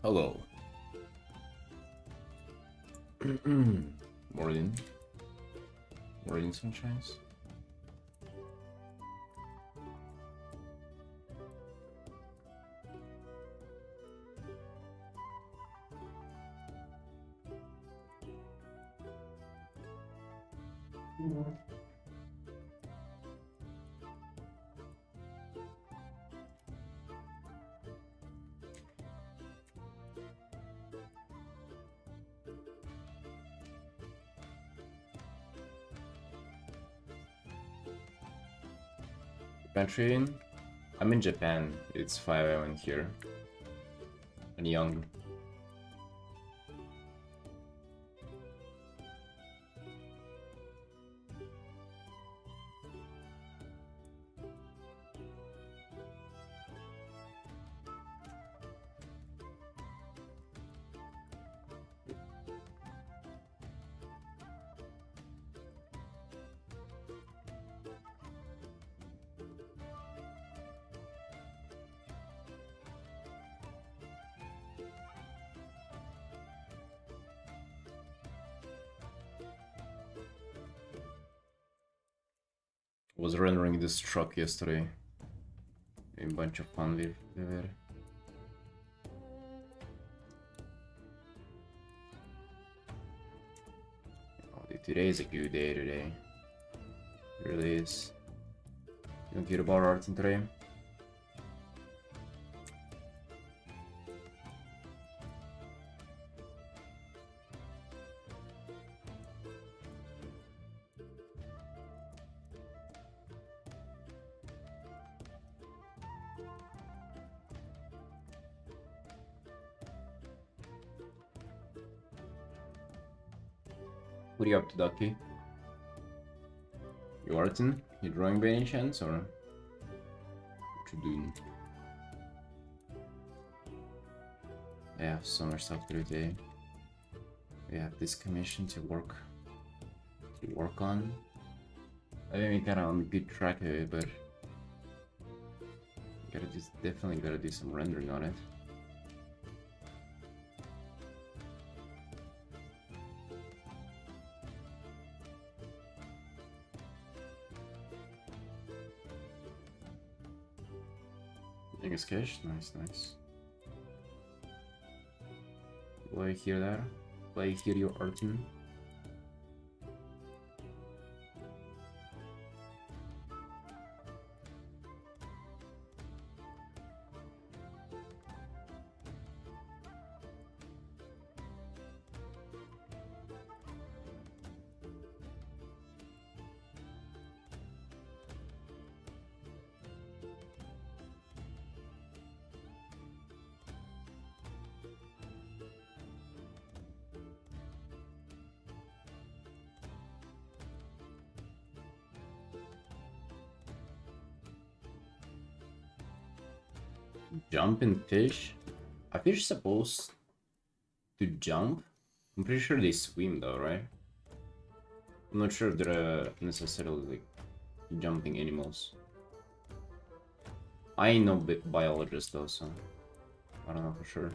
Hello. Morning. Morning sunshines. Country in? I'm in Japan. It's 5 a.m. here. And young. Was rendering this truck yesterday. A bunch of fun with it. Today is a good day today. It really is. You don't care about Artin today? What are you up to, Ducky? You Artin? You drawing by any chance, or what you doing? I have so much stuff to do today. We have this commission to work on. I think we kind of on a good track of it, but definitely gotta do some rendering on it. English cache, nice. Will I hear that? Will I hear your Artin? Jump and fish? Are fish supposed to jump? I'm pretty sure they swim though, right? I'm not sure if they're necessarily like jumping animals. I ain't no biologist though, so I don't know for sure.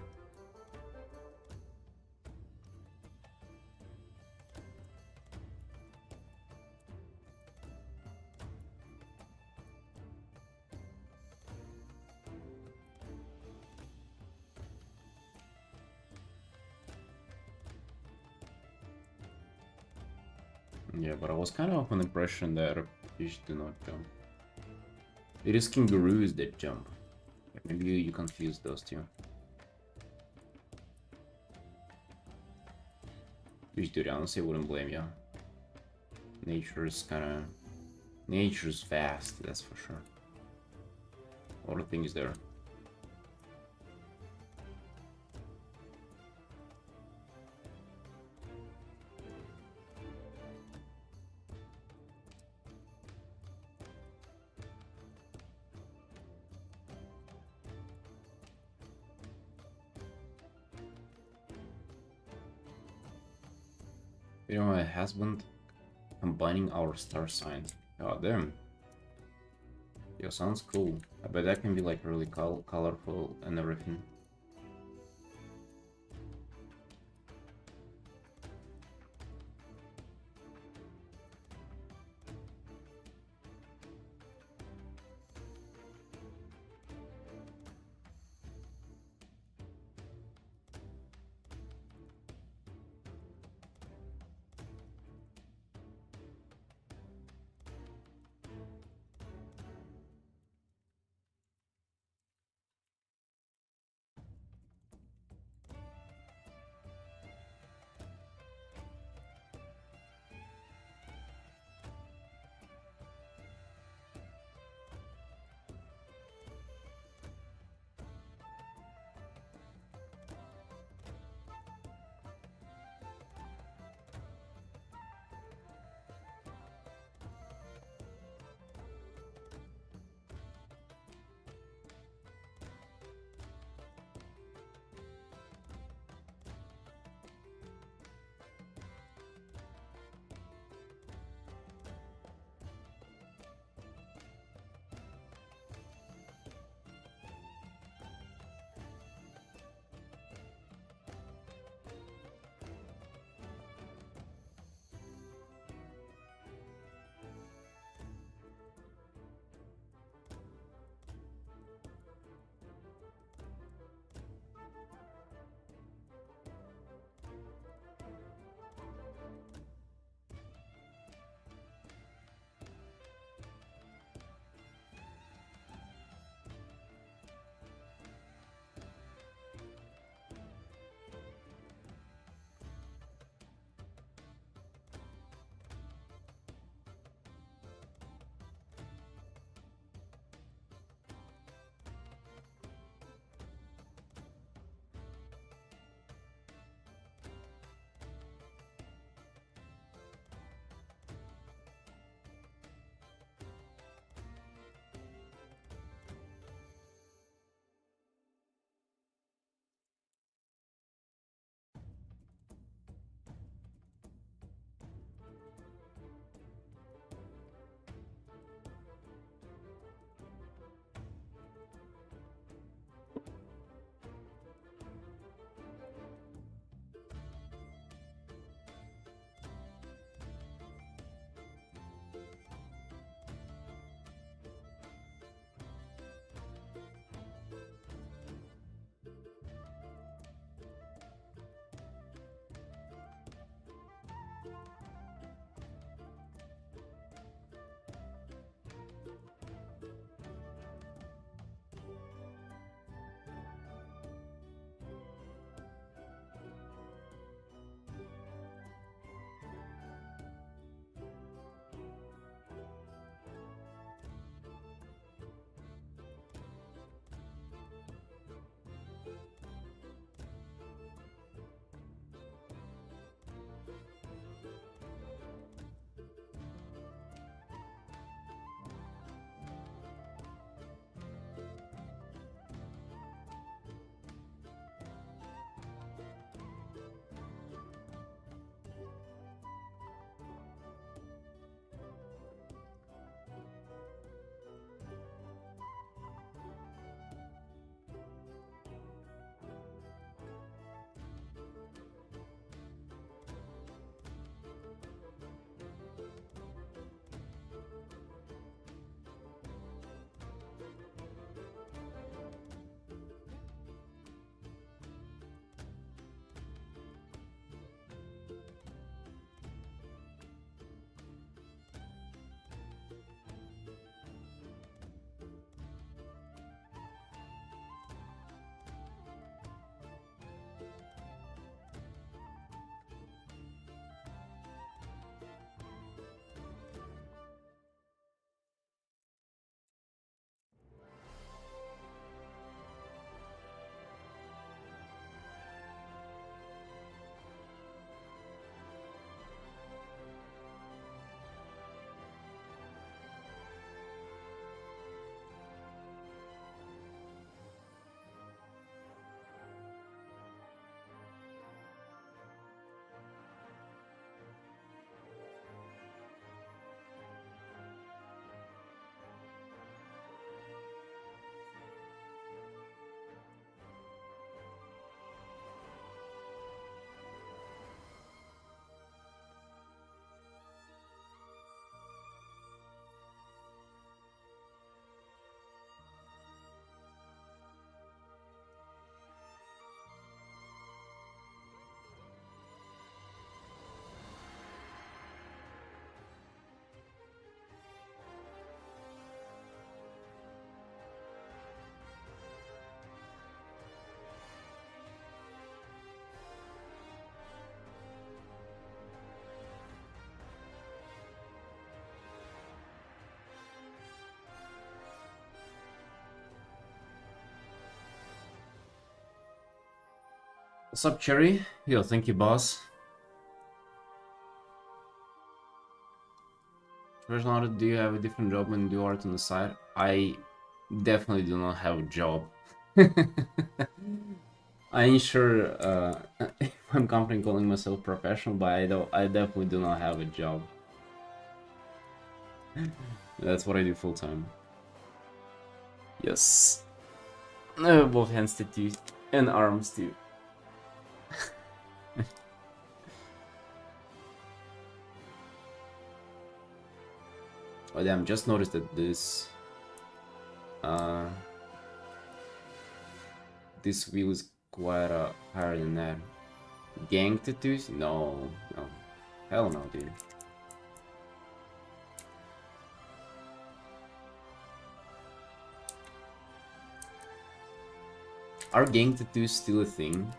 Yeah, but I was kind of an impression that fish do not jump. It is kangaroos that jump. Maybe you confuse those two. Fish do, honestly, I wouldn't blame you. Nature's fast, that's for sure. A lot of things there. You know, my husband combining our star signs. Oh, damn. Yo, sounds cool. I bet that can be like really colorful and everything. What's up, Cherry? Yo, thank you, boss. First, now, do you have a different job when you do art on the side? I definitely do not have a job. I ain't sure if I'm confident calling myself professional, but I definitely do not have a job. That's what I do full time. Yes. Both hands tattoo and arms too. Oh damn, just noticed that this this wheel is quite higher than that. Gang tattoos? No, no. Hell no, dude. Are gang tattoos still a thing?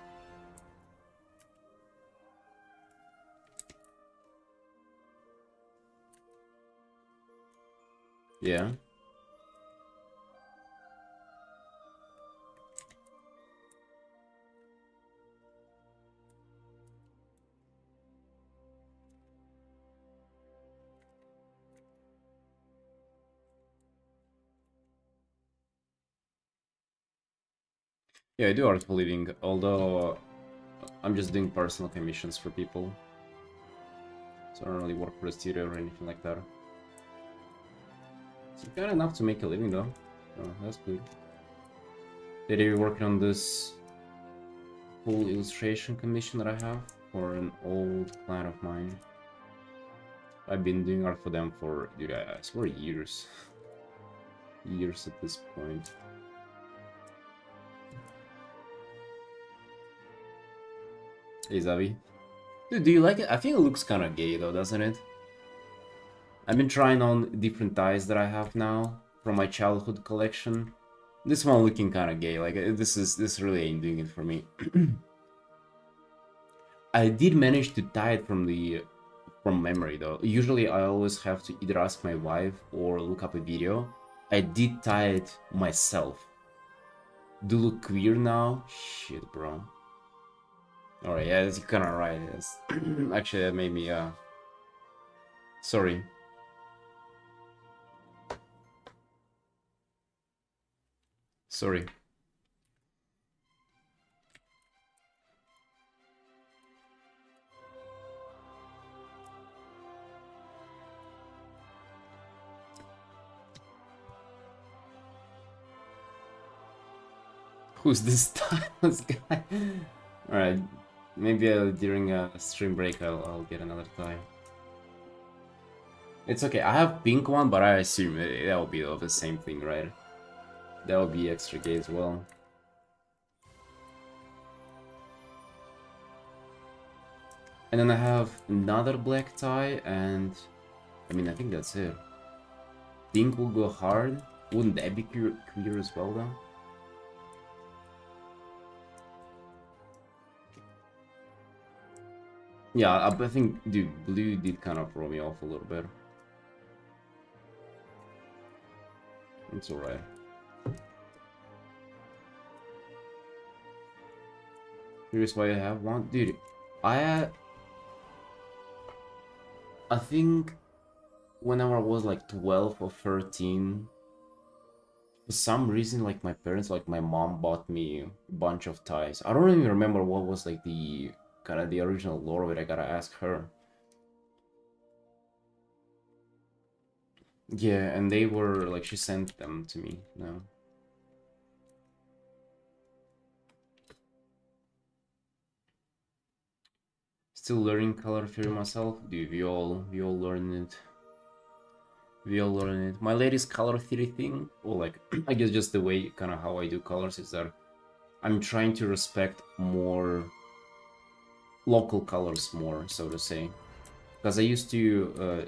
Yeah. Yeah, I do art for a living, although I'm just doing personal commissions for people. So I don't really work for a studio or anything like that. It's kind of enough to make a living though. Oh, that's good. Did you work on this full illustration commission that I have for an old client of mine? I've been doing art for them for, dude, I swear years. Years at this point. Hey, Zavi. Dude, do you like it? I think it looks kind of gay though, doesn't it? I've been trying on different ties that I have now from my childhood collection. This one looking kind of gay, like this really ain't doing it for me. I did manage to tie it from memory though. Usually I always have to either ask my wife or look up a video. I did tie it myself. Do look queer now? Shit, bro. Alright, yeah, you're kinda right. Yes. Actually, that made me, sorry. Sorry. Who's this timeless guy? Alright, maybe during a stream break I'll get another tie. It's okay, I have pink one, but I assume that will be of the same thing, right? That will be extra gay as well. And then I have another black tie, and I mean, I think that's it. Pink will go hard. Wouldn't that be queer as well, though? Yeah, I think, dude, blue did kind of throw me off a little bit. It's alright. Curious why I have one? Dude, I think whenever I was like 12 or 13, for some reason, like my parents, like my mom bought me a bunch of ties. I don't even remember what was like the kind of the original lore of it. I gotta ask her. Yeah, and they were like, she sent them to me. No. Still learning color theory myself. Dude, we all learn it. We all learn it. My latest color theory thing, or like I guess just the way kind of how I do colors is that I'm trying to respect more local colors more, so to say. Because I used to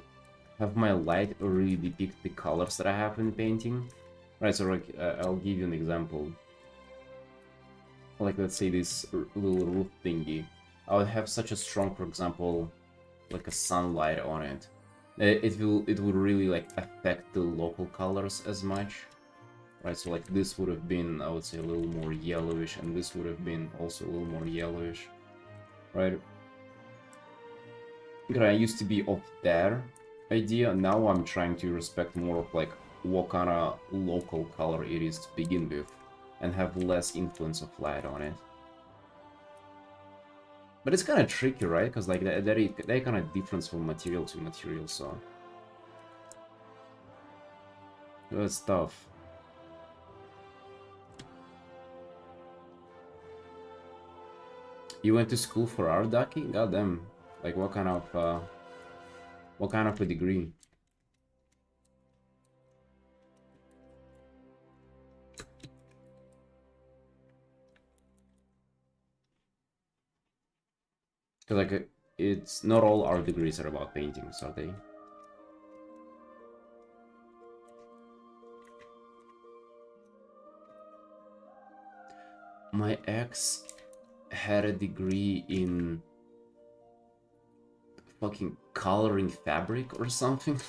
have my light really depict the colors that I have in painting. Right, so like, I'll give you an example. Like, let's say this little roof thingy. I would have such a strong, for example, like a sunlight on it. It will really like affect the local colors as much. right? So like this would have been, I would say, a little more yellowish, and this would have been also a little more yellowish, right? Because I used to be of that idea. Now I'm trying to respect more of like what kind of local color it is to begin with, and have less influence of light on it. But it's kind of tricky, right? Because like they kind of difference from material to material, so that's tough. You went to school for art, Ducky? God damn! Like what kind of a degree? Because like it's not all art degrees are about paintings, are they? My ex had a degree in fucking coloring fabric or something.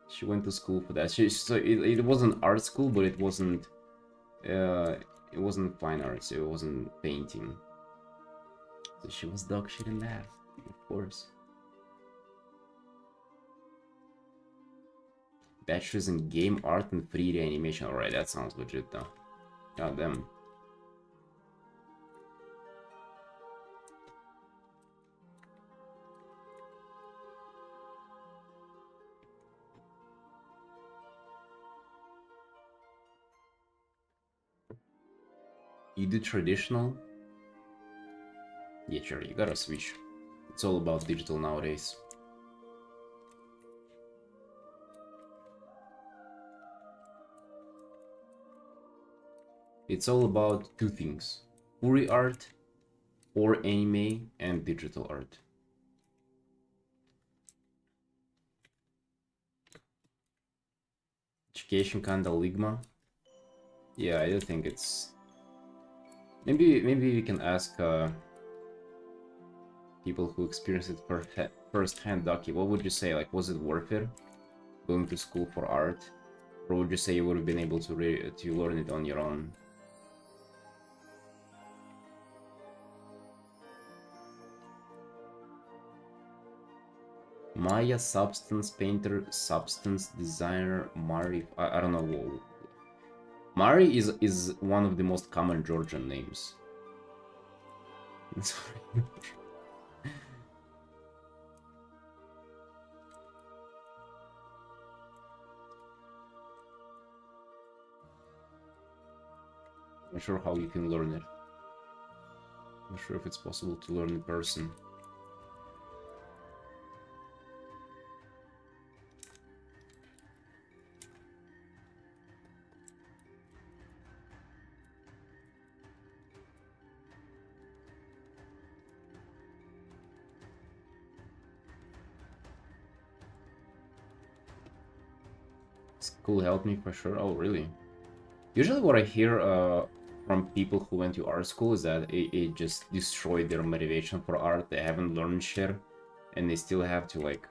She went to school for that. So it wasn't art school, but it wasn't fine arts. It wasn't painting. So she was dog shit in that, of course. Bachelor's in game art and 3D animation. Alright, that sounds legit though. God damn. You do traditional? Yeah, sure, you gotta switch. It's all about digital nowadays. It's all about two things: Uri art, or anime, and digital art. Education kinda ligma. Yeah, I do think it's... Maybe we can ask people who experienced it firsthand. Ducky, what would you say? Like, was it worth it going to school for art, or would you say you would have been able to learn it on your own? Maya, substance painter, substance designer, Mari. I don't know. Mari is one of the most common Georgian names. Sorry. Not sure how you can learn it. Not sure if it's possible to learn in person. School helped me for sure. Oh, really? Usually what I hear from people who went to art school is that it just destroyed their motivation for art. They haven't learned shit, and they still have to like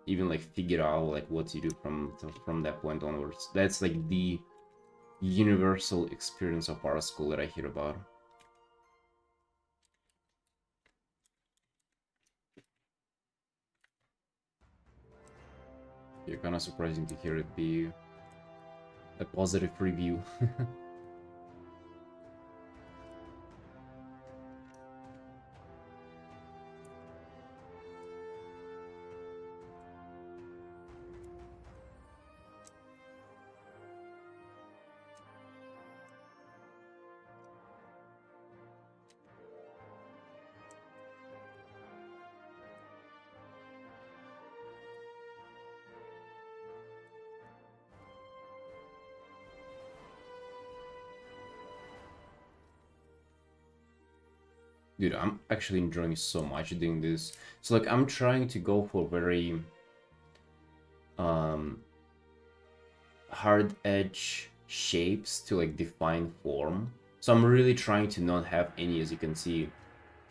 even like figure out like what to do from that point onwards. That's like the universal experience of art school that I hear about. You're kind of surprising to hear it be a positive review. Dude, I'm actually enjoying so much doing this. So like I'm trying to go for very um hard edge shapes to like define form. So I'm really trying to not have any, as you can see,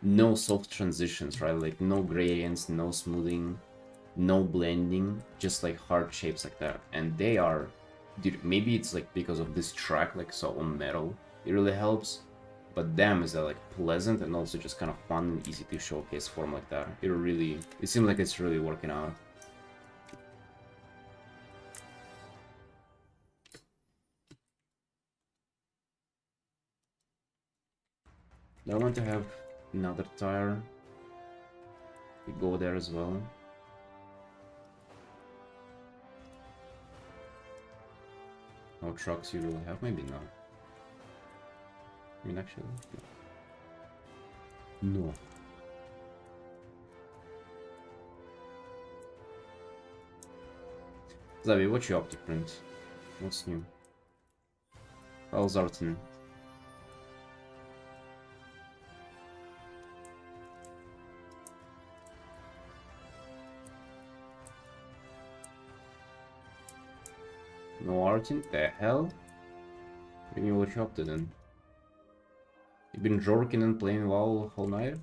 no soft transitions, right? Like no gradients, no smoothing. no blending, just like hard shapes like that. And they are, dude, maybe it's like because of this track, like so on metal, it really helps. But damn, is that like pleasant and also just kind of fun and easy to showcase form like that. It seems like it's really working out. I want to have another tire. We go there as well. How trucks you really have? Maybe not. I mean, actually, no. Zabi, what you up to, print? What's new? How's Artin? No Artin? The hell? Give me what you up to then. You been jorking and playing WoW whole night?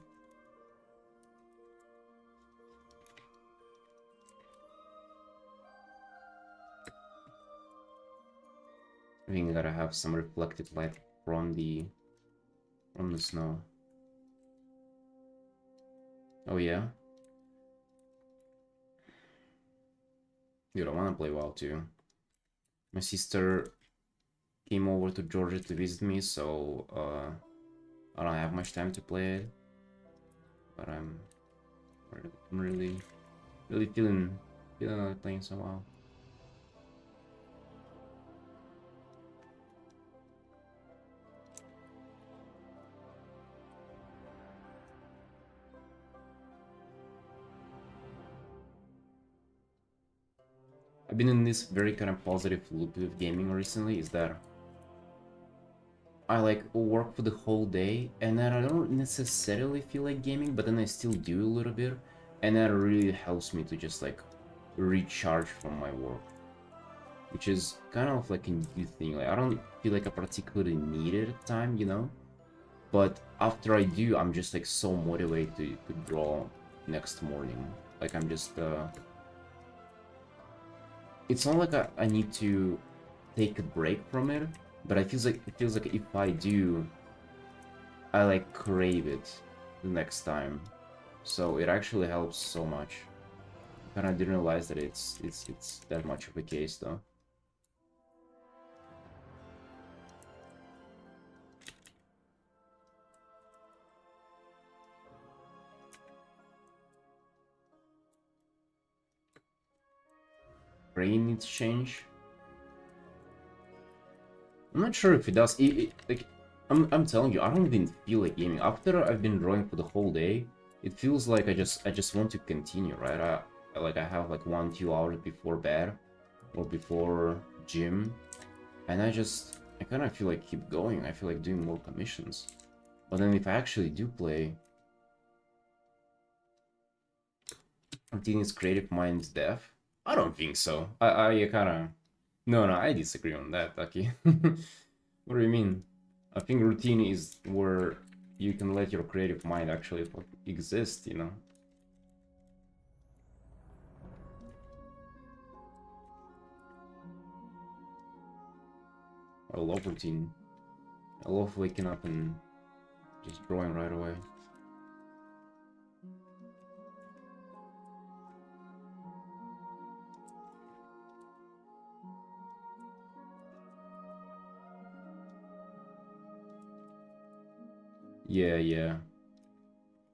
I think I gotta have some reflected light from the snow. Oh yeah? Dude, I wanna play WoW too. My sister came over to Georgia to visit me, so I don't have much time to play it. But I'm really feeling like playing some WoW. I've been in this very kind of positive loop with gaming recently, is that I like work for the whole day and then I don't necessarily feel like gaming, but then I still do a little bit, and that really helps me to just like recharge from my work, which is kind of like a new thing. Like I don't feel like I particularly need it at the time, you know, but after I do, I'm just like so motivated to draw next morning. Like I'm just it's not like I need to take a break from it, but it feels like if I do, I like crave it the next time. So it actually helps so much. And I didn't realize that it's that much of a case though. Brain needs change. I'm not sure if it does. Like I'm telling you, I don't even feel like gaming. After I've been drawing for the whole day, it feels like I just want to continue, right? I have like 1-2 hours before bed or before gym, and I kind of feel like keep going. I feel like doing more commissions. But then if I actually do play, Artin's creative mind's deaf. I don't think so. I kind of no, I disagree on that, Taki. What do you mean? I think routine is where you can let your creative mind actually exist, you know? I love routine. I love waking up and just drawing right away. Yeah.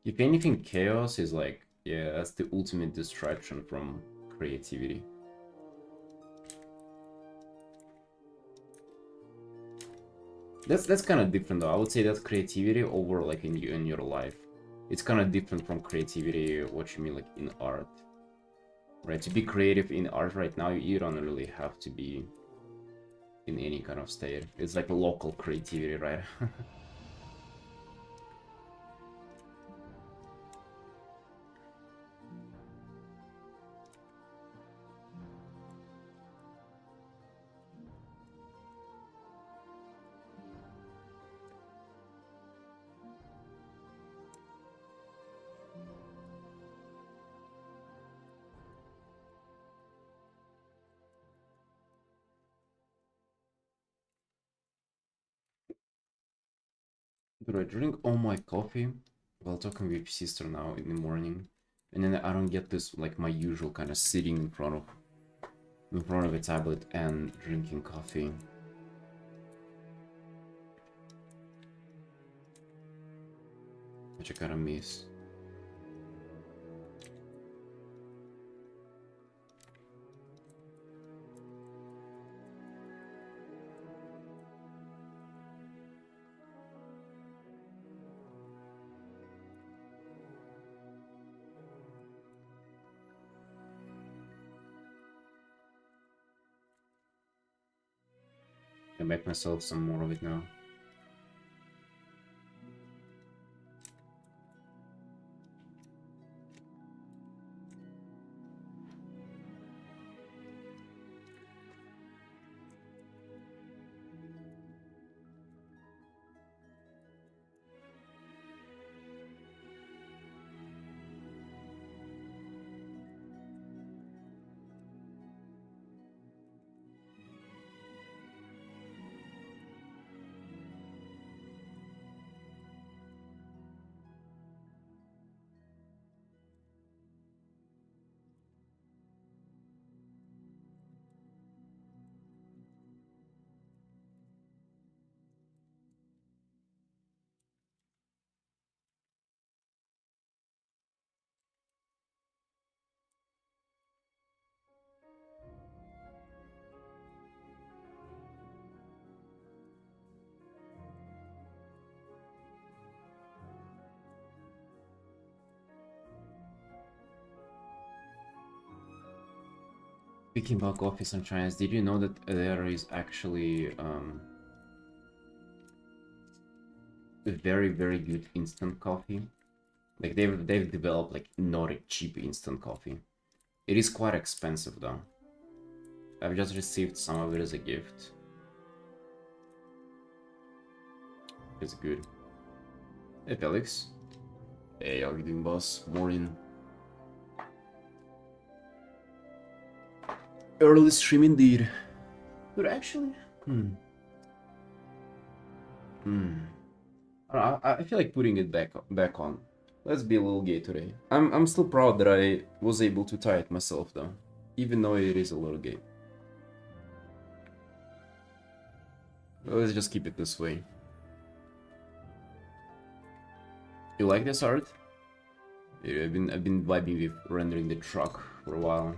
If anything, chaos is like, yeah, that's the ultimate distraction from creativity. That's kind of different though. I would say that's creativity over like in your life. It's kind of different from creativity, what you mean like in art. Right? To be creative in art right now, you don't really have to be in any kind of state. It's like local creativity, right? Do I drink all my coffee while talking with sister now in the morning, and then I don't get this like my usual kind of sitting in front of a tablet and drinking coffee. Which I kind of miss. I make myself some more of it now. Speaking about coffee sunshines, did you know that there is actually a very good instant coffee? Like they've developed like not a cheap instant coffee. It is quite expensive though. I've just received some of it as a gift. It's good. Hey Felix. Hey, how you doing, boss? Morning. Early stream indeed. But actually, I feel like putting it back on. Let's be a little gay today. I'm still proud that I was able to tie it myself though, even though it is a little gay. Let's just keep it this way. You like this art? Yeah, I've been vibing with rendering the truck for a while.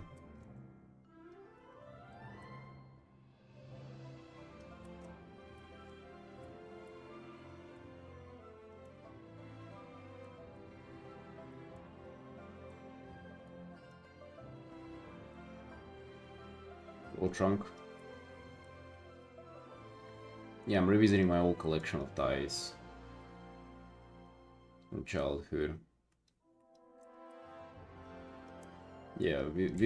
Old trunk. Yeah, I'm revisiting my old collection of ties from childhood. Yeah, we've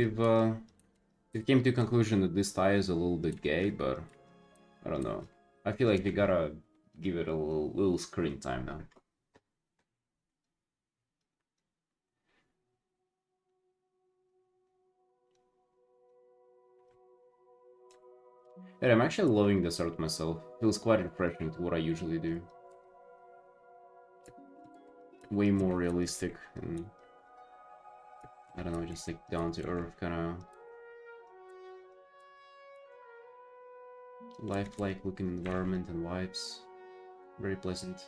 came to the conclusion that this tie is a little bit gay, but I don't know. I feel like we gotta give it a little screen time now. Yeah, I'm actually loving this art myself. Feels quite refreshing to what I usually do. Way more realistic and I don't know, just like down to earth kind of lifelike looking environment and vibes. Very pleasant.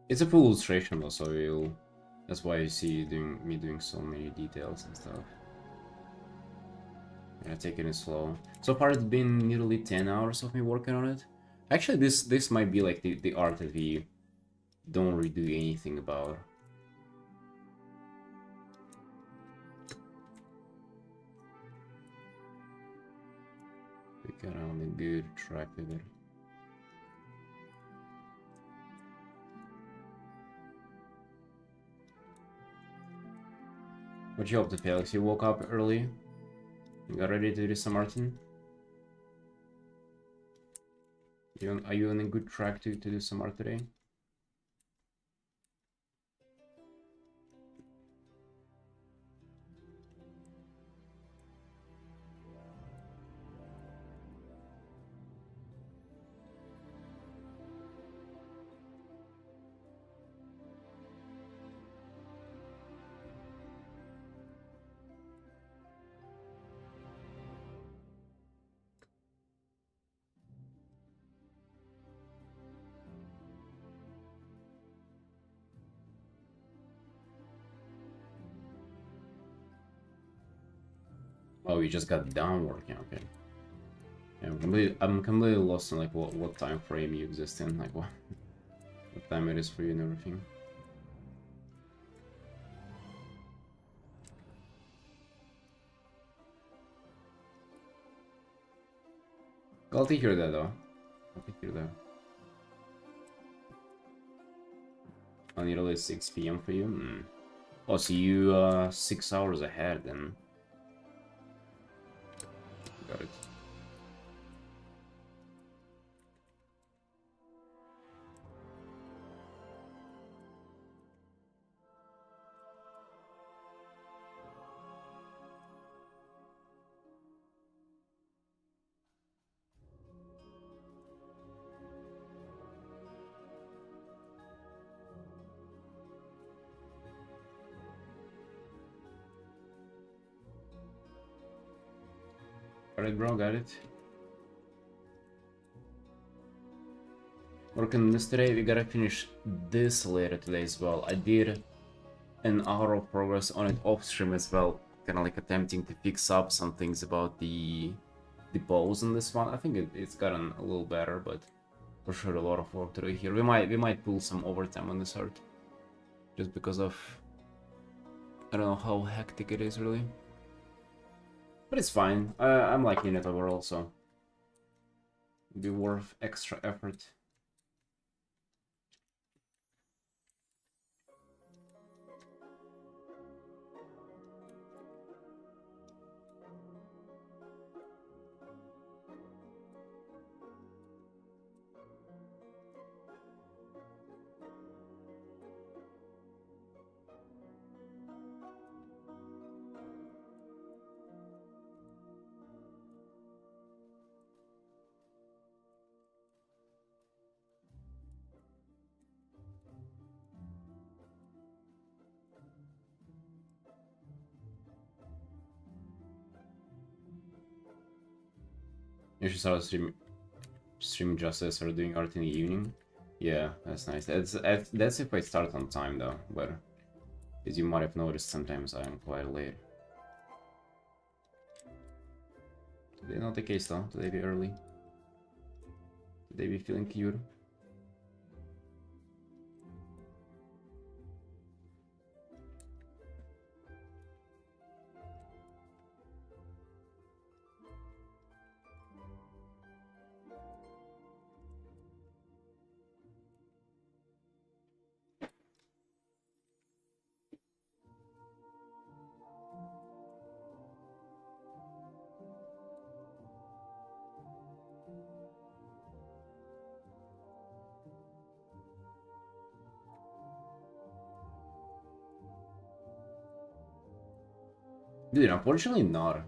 It's a full illustration though, so that's why you see me doing so many details and stuff. Yeah, take it slow. So far it's been nearly 10 hours of me working on it. Actually, this might be like the art that we don't really do anything about. Get on the good track with it. What you up to, Felix? You woke up early? You got ready to do some Artin? Are you on a good track to do some art today? Oh, you just got done working, okay. Yeah, I'm completely lost in like what time frame you exist in, like what time it is for you and everything. I'll take care of that though. I'll take care of that. I need at least 6 PM for you. Hmm. Oh, so you 6 hours ahead then. Got it. Alright, bro, got it. Working on this today, we gotta finish this later today as well. I did an hour of progress on it off stream as well, kind of like attempting to fix up some things about the pose in this one. I think it's gotten a little better, but for sure a lot of work to do here. We might pull some overtime on this art, just because of I don't know how hectic it is really, but it's fine. I'm liking it overall, so it'd be worth extra effort. You should start stream justice or doing art in the evening. Yeah, that's nice. That's if I start on time though, but as you might have noticed, sometimes I am quite late. Today not the case though. Today be early. Today be feeling cute. Dude, unfortunately not.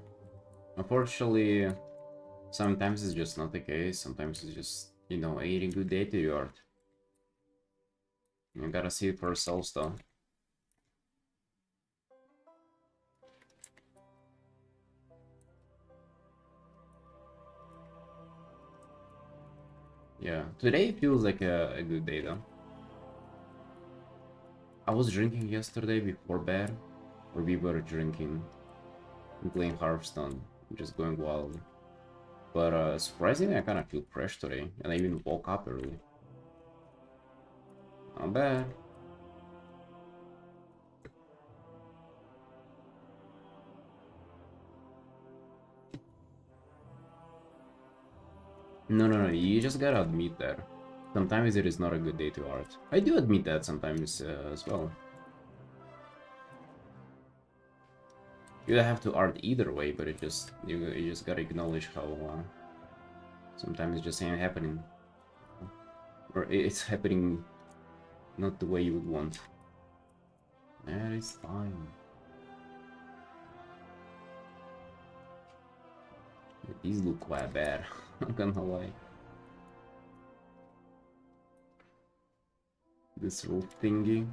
Unfortunately, sometimes it's just not the case. Sometimes it's just, you know, a good day to your art. You gotta see it for ourselves though. Yeah, today feels like a good day though. I was drinking yesterday before bed, or we were drinking and playing Hearthstone, just going wild. But surprisingly, I kind of feel fresh today, and I even woke up early. Not bad. No, you just gotta admit that. Sometimes it is not a good day to art. I do admit that sometimes as well. You don't have to art either way, but it just you just gotta acknowledge how sometimes it just ain't happening, or it's happening not the way you would want. That is fine. But these look quite bad. I'm gonna lie. This roof thingy,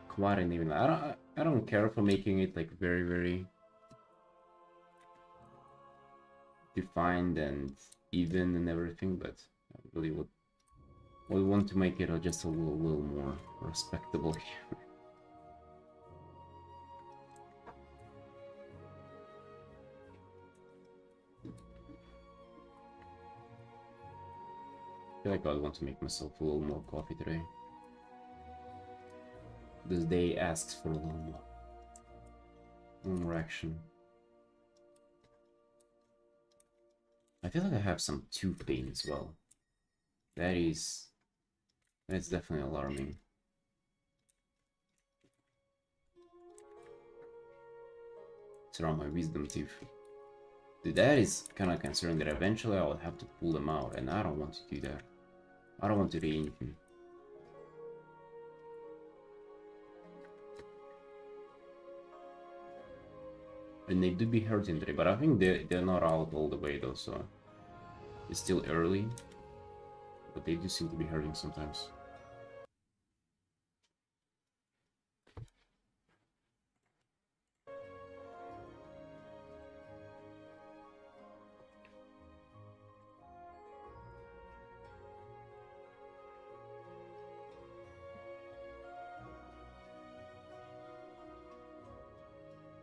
quite uneven. I don't care for making it like very defined and even and everything, but I really would want to make it just a little more respectable here. I feel like I want to make myself a little more coffee today. This day asks for a little more action. I feel like I have some tooth pain as well. That's definitely alarming. It's around my wisdom teeth. Dude, that is kind of concerning that eventually I will have to pull them out, and I don't want to do that. I don't want to do anything. And they do be hurting today, but I think they're not out all the way though, so it's still early. But they do seem to be hurting sometimes.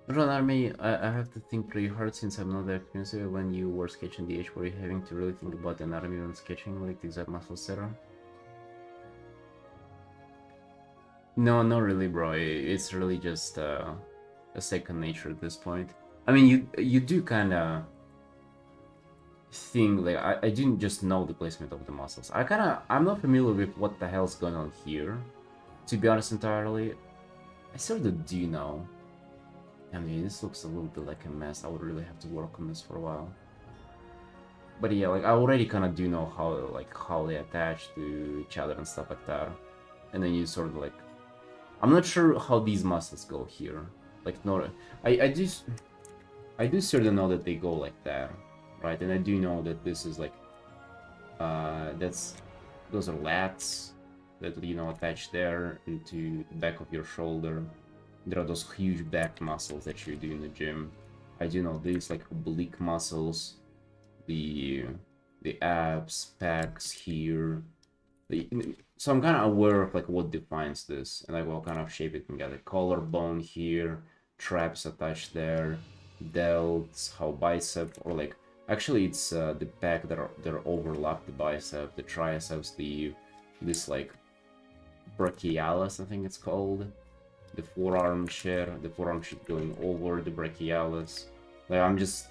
Run Army, I have to think pretty hard since I'm not that experienced. When you were sketching the H, were you having to really think about anatomy when sketching, like the exact muscle etc.? No, not really, bro. It's really just a second nature at this point. I mean, you do kind of think like I didn't just know the placement of the muscles. I'm not familiar with what the hell's going on here, to be honest entirely. I sort of do know. I mean, this looks a little bit like a mess. I would really have to work on this for a while. But yeah, like I already kind of do know how they attach to each other and stuff like that. And then you sort of like, I'm not sure how these muscles go here. Like no, I do sort of know that they go like that, right? And I do know that this is like, those are lats that attach there into the back of your shoulder. There are those huge back muscles that you do in the gym. I do know these like oblique muscles, the abs, pecs here. So I'm kind of aware of like what defines this and like what kind of shape it can get. A collarbone here, traps attached there, delts, how bicep, or like actually it's the pec that overlap the bicep, the triceps, this like brachialis I think it's called. The forearm sheet going over the brachialis. Like I'm just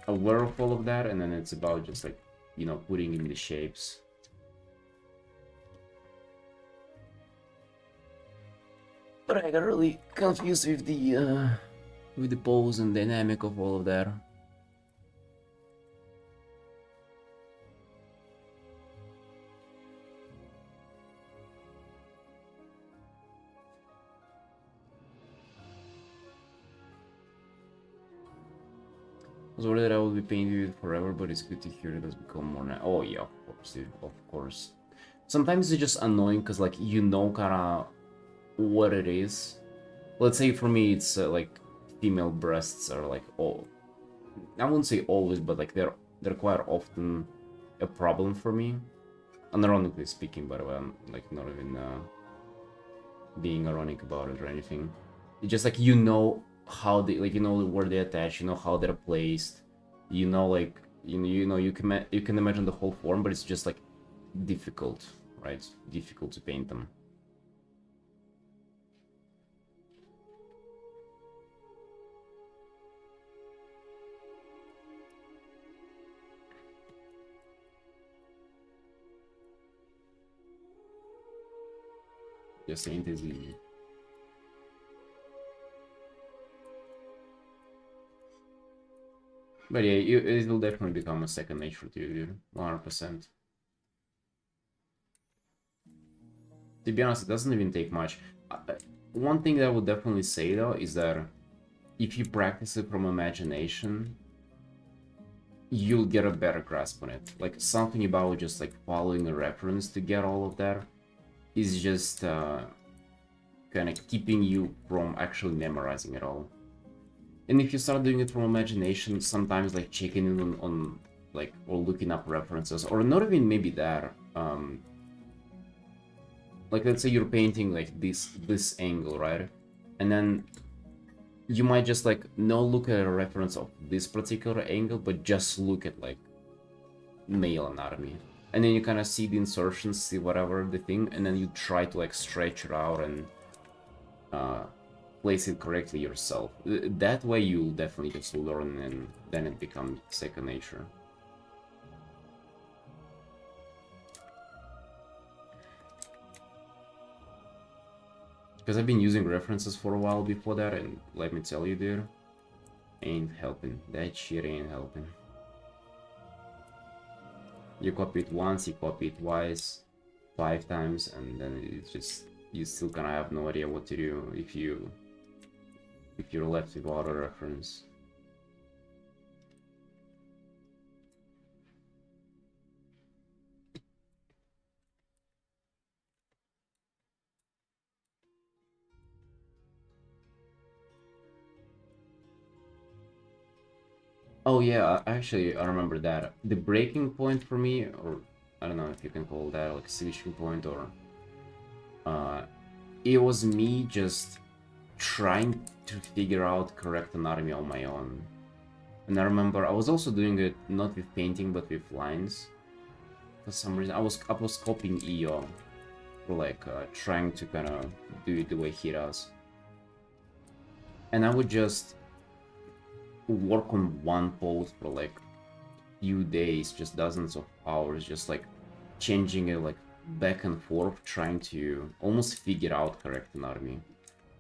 aware of all of that, and then it's about just like putting in the shapes. But I got really confused with the pose and dynamic of all of that. I was worried that I would be painting it forever, but it's good to hear it has become more now. Oh yeah, of course, dude, of course. Sometimes it's just annoying because like kind of what it is. Let's say for me it's like female breasts are like I wouldn't say always, but like they're quite often a problem for me. Unironically speaking, by the way, I'm like not even being ironic about it or anything. It's just like how they like where they attach, how they're placed, like you can imagine the whole form, but it's just like difficult, right? Difficult to paint them. just ain't as easy. But yeah, it will definitely become a second nature to you, dude. 100%. To be honest, it doesn't even take much. One thing that I would definitely say though is that if you practice it from imagination, you'll get a better grasp on it. Like something about just like following a reference to get all of that is just kind of keeping you from actually memorizing it all. And if you start doing it from imagination, sometimes like checking in on like or looking up references, or not even maybe that. Like let's say you're painting like this angle, right? And then you might just like not look at a reference of this particular angle, but just look at like male anatomy. And then you kind of see the insertions, see whatever the thing, and then you try to like stretch it out and place it correctly yourself. That way you'll definitely just learn, and then it becomes second nature. Because I've been using references for a while before that, and let me tell you, dude, ain't helping. That shit ain't helping. You copy it once, you copy it twice, 5 times, and then it's just, you still kind of have no idea what to do if you're left without a reference. Oh yeah, actually I remember that. The breaking point for me, or I don't know if you can call that like a switching point, or it was me just trying to figure out correct anatomy on my own. And I remember I was also doing it not with painting but with lines. For some reason I was copying EO, or like trying to kind of do it the way he does. And I would just work on one pose for like few days, just dozens of hours, just like changing it like back and forth, trying to almost figure out correct anatomy.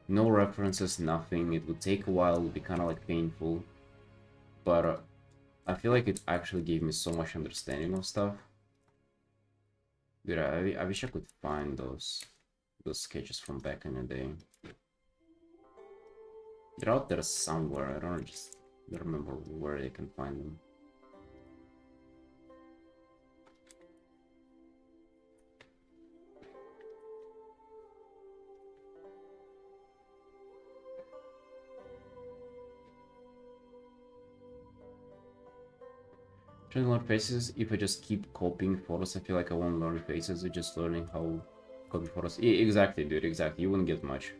No references, nothing. It would take a while, it would be kind of like painful, but I feel like it actually gave me so much understanding of stuff. Dude, I wish I could find those sketches from back in the day. They're out there somewhere. I don't remember where I can find them. Trying to learn faces, if I just keep copying photos, I feel like I won't learn faces, it's just learning how copy photos. Yeah, exactly, dude, exactly. You wouldn't get much.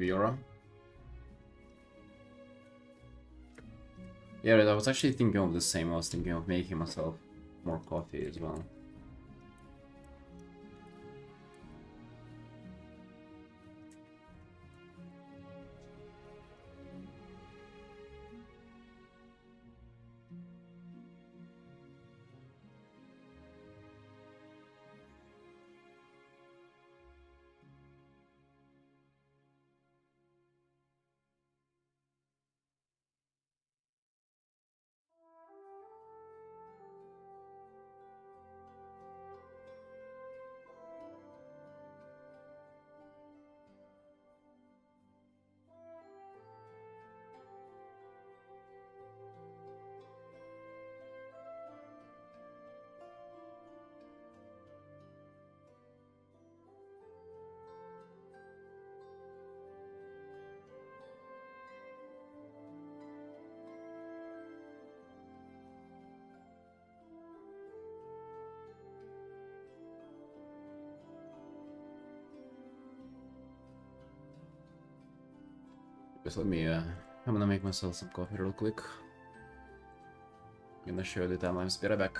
Viora. Yeah, I was actually thinking of the same. I was thinking of making myself more coffee as well. Just let me, I'm gonna make myself some coffee real quick. I'm gonna show the timelines. Be right back.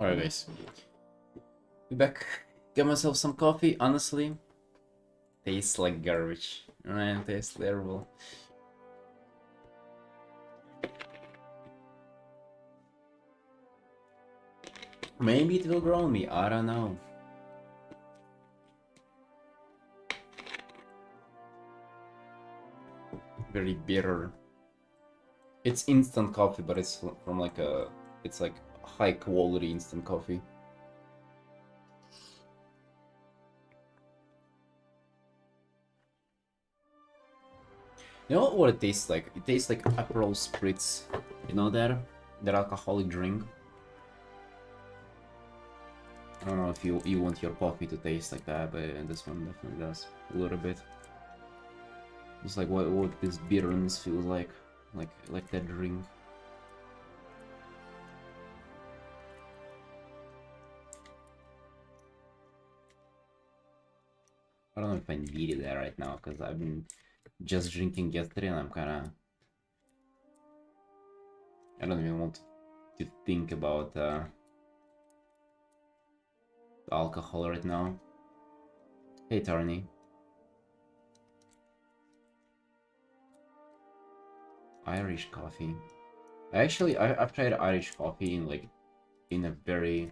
Alright guys, be back. Get myself some coffee. Honestly, tastes like garbage. Alright, tastes terrible. Maybe it will grow on me, I don't know. Very bitter. It's instant coffee, but it's from like a... It's like high quality instant coffee. You know what it tastes like? It tastes like Aperol Spritz. You know that? That alcoholic drink. I don't know if you want your coffee to taste like that, but this one definitely does a little bit. It's like what this bitterness feels like that drink. I don't know if I needed that right now because I've been just drinking yesterday and I'm kind of... I don't even want to think about alcohol right now. Hey, Tarny. Irish coffee. I've tried Irish coffee in a very...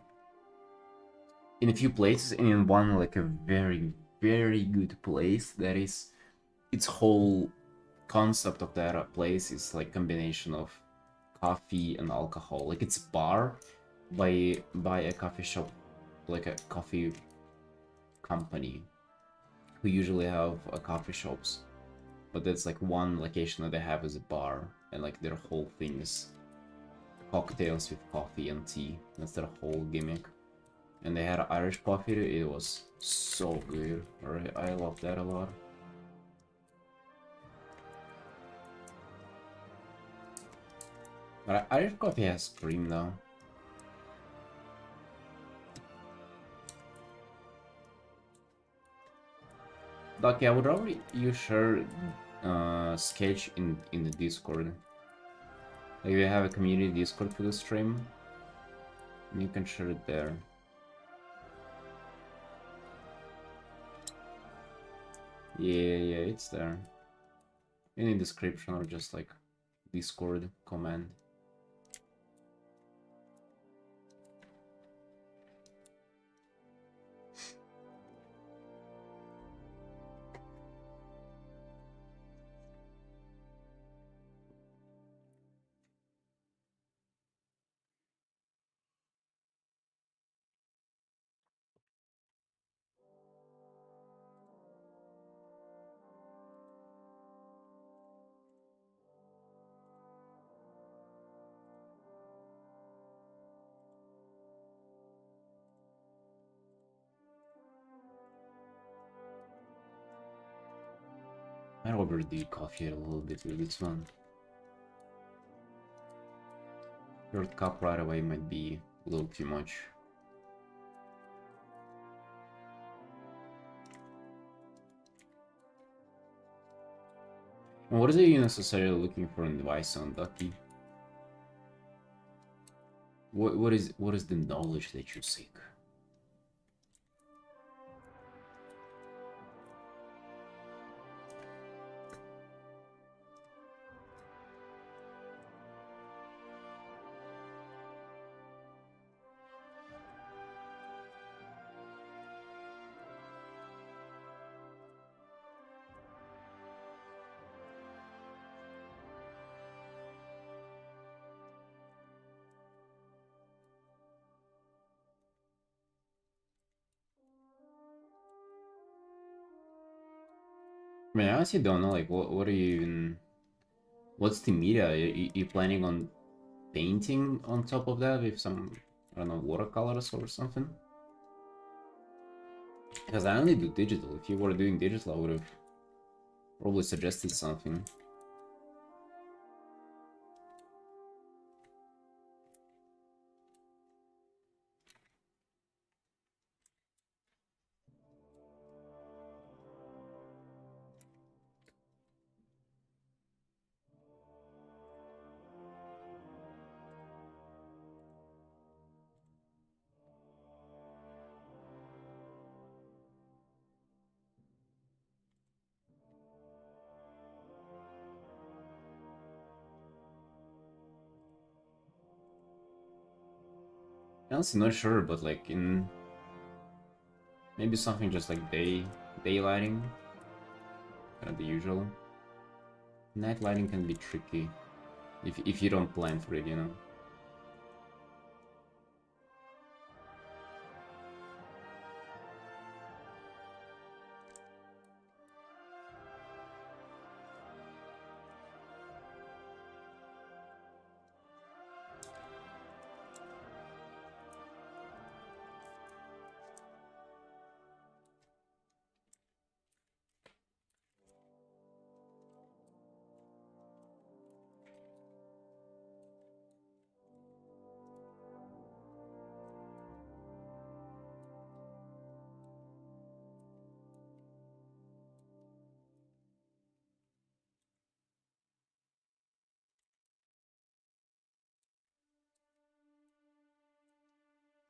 in a few places, and in one like a very, very good place that is... its whole concept of that place is like combination of coffee and alcohol. Like it's a bar by a coffee shop, like a coffee company who usually have coffee shops, but that's like one location that they have as a bar, and like their whole thing is cocktails with coffee and tea. That's their whole gimmick. And they had Irish coffee. It was so good. Alright, I love that a lot. But Irish coffee has cream though. Ducky, I would rather you share sketch in the Discord. Like we have a community Discord for the stream, and you can share it there. Yeah, it's there. In the description or just like Discord comment. I overdo coffee a little bit with this one. Third cup right away might be a little too much. And what is it you necessarily looking for in advice on, Ducky? What is the knowledge that you seek? I mean, I honestly don't know, like, what are you even... What's the media? You planning on painting on top of that with some, I don't know, watercolors or something? Because I only do digital. If you were doing digital, I would have probably suggested something. Honestly, not sure, but like in maybe something just like day lighting, kind of the usual. Night lighting can be tricky if you don't plan for it, you know.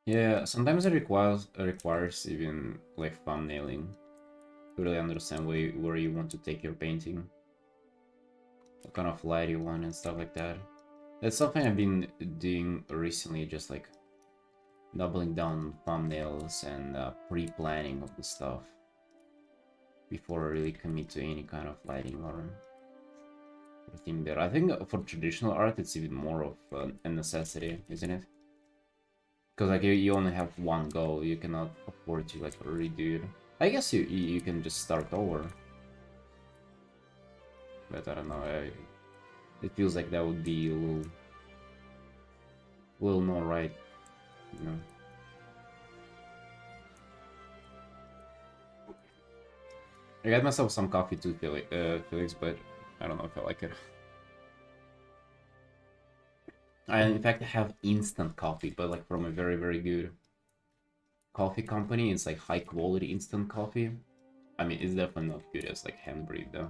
Yeah, sometimes it requires even like thumbnailing to really understand where you want to take your painting, what kind of light you want and stuff like that. That's something I've been doing recently, just like doubling down on thumbnails and pre-planning of the stuff before I really commit to any kind of lighting or thing there. I think for traditional art, it's even more of a necessity, isn't it? Because like you only have one go, you cannot afford to like redo it. I guess you can just start over, but I don't know. It feels like that would be a little more right, you know. I got myself some coffee too, Felix, but I don't know if I like it. I in fact have instant coffee, but like from a very good coffee company. It's like high quality instant coffee. I mean, it's definitely not good as like hand brewed though.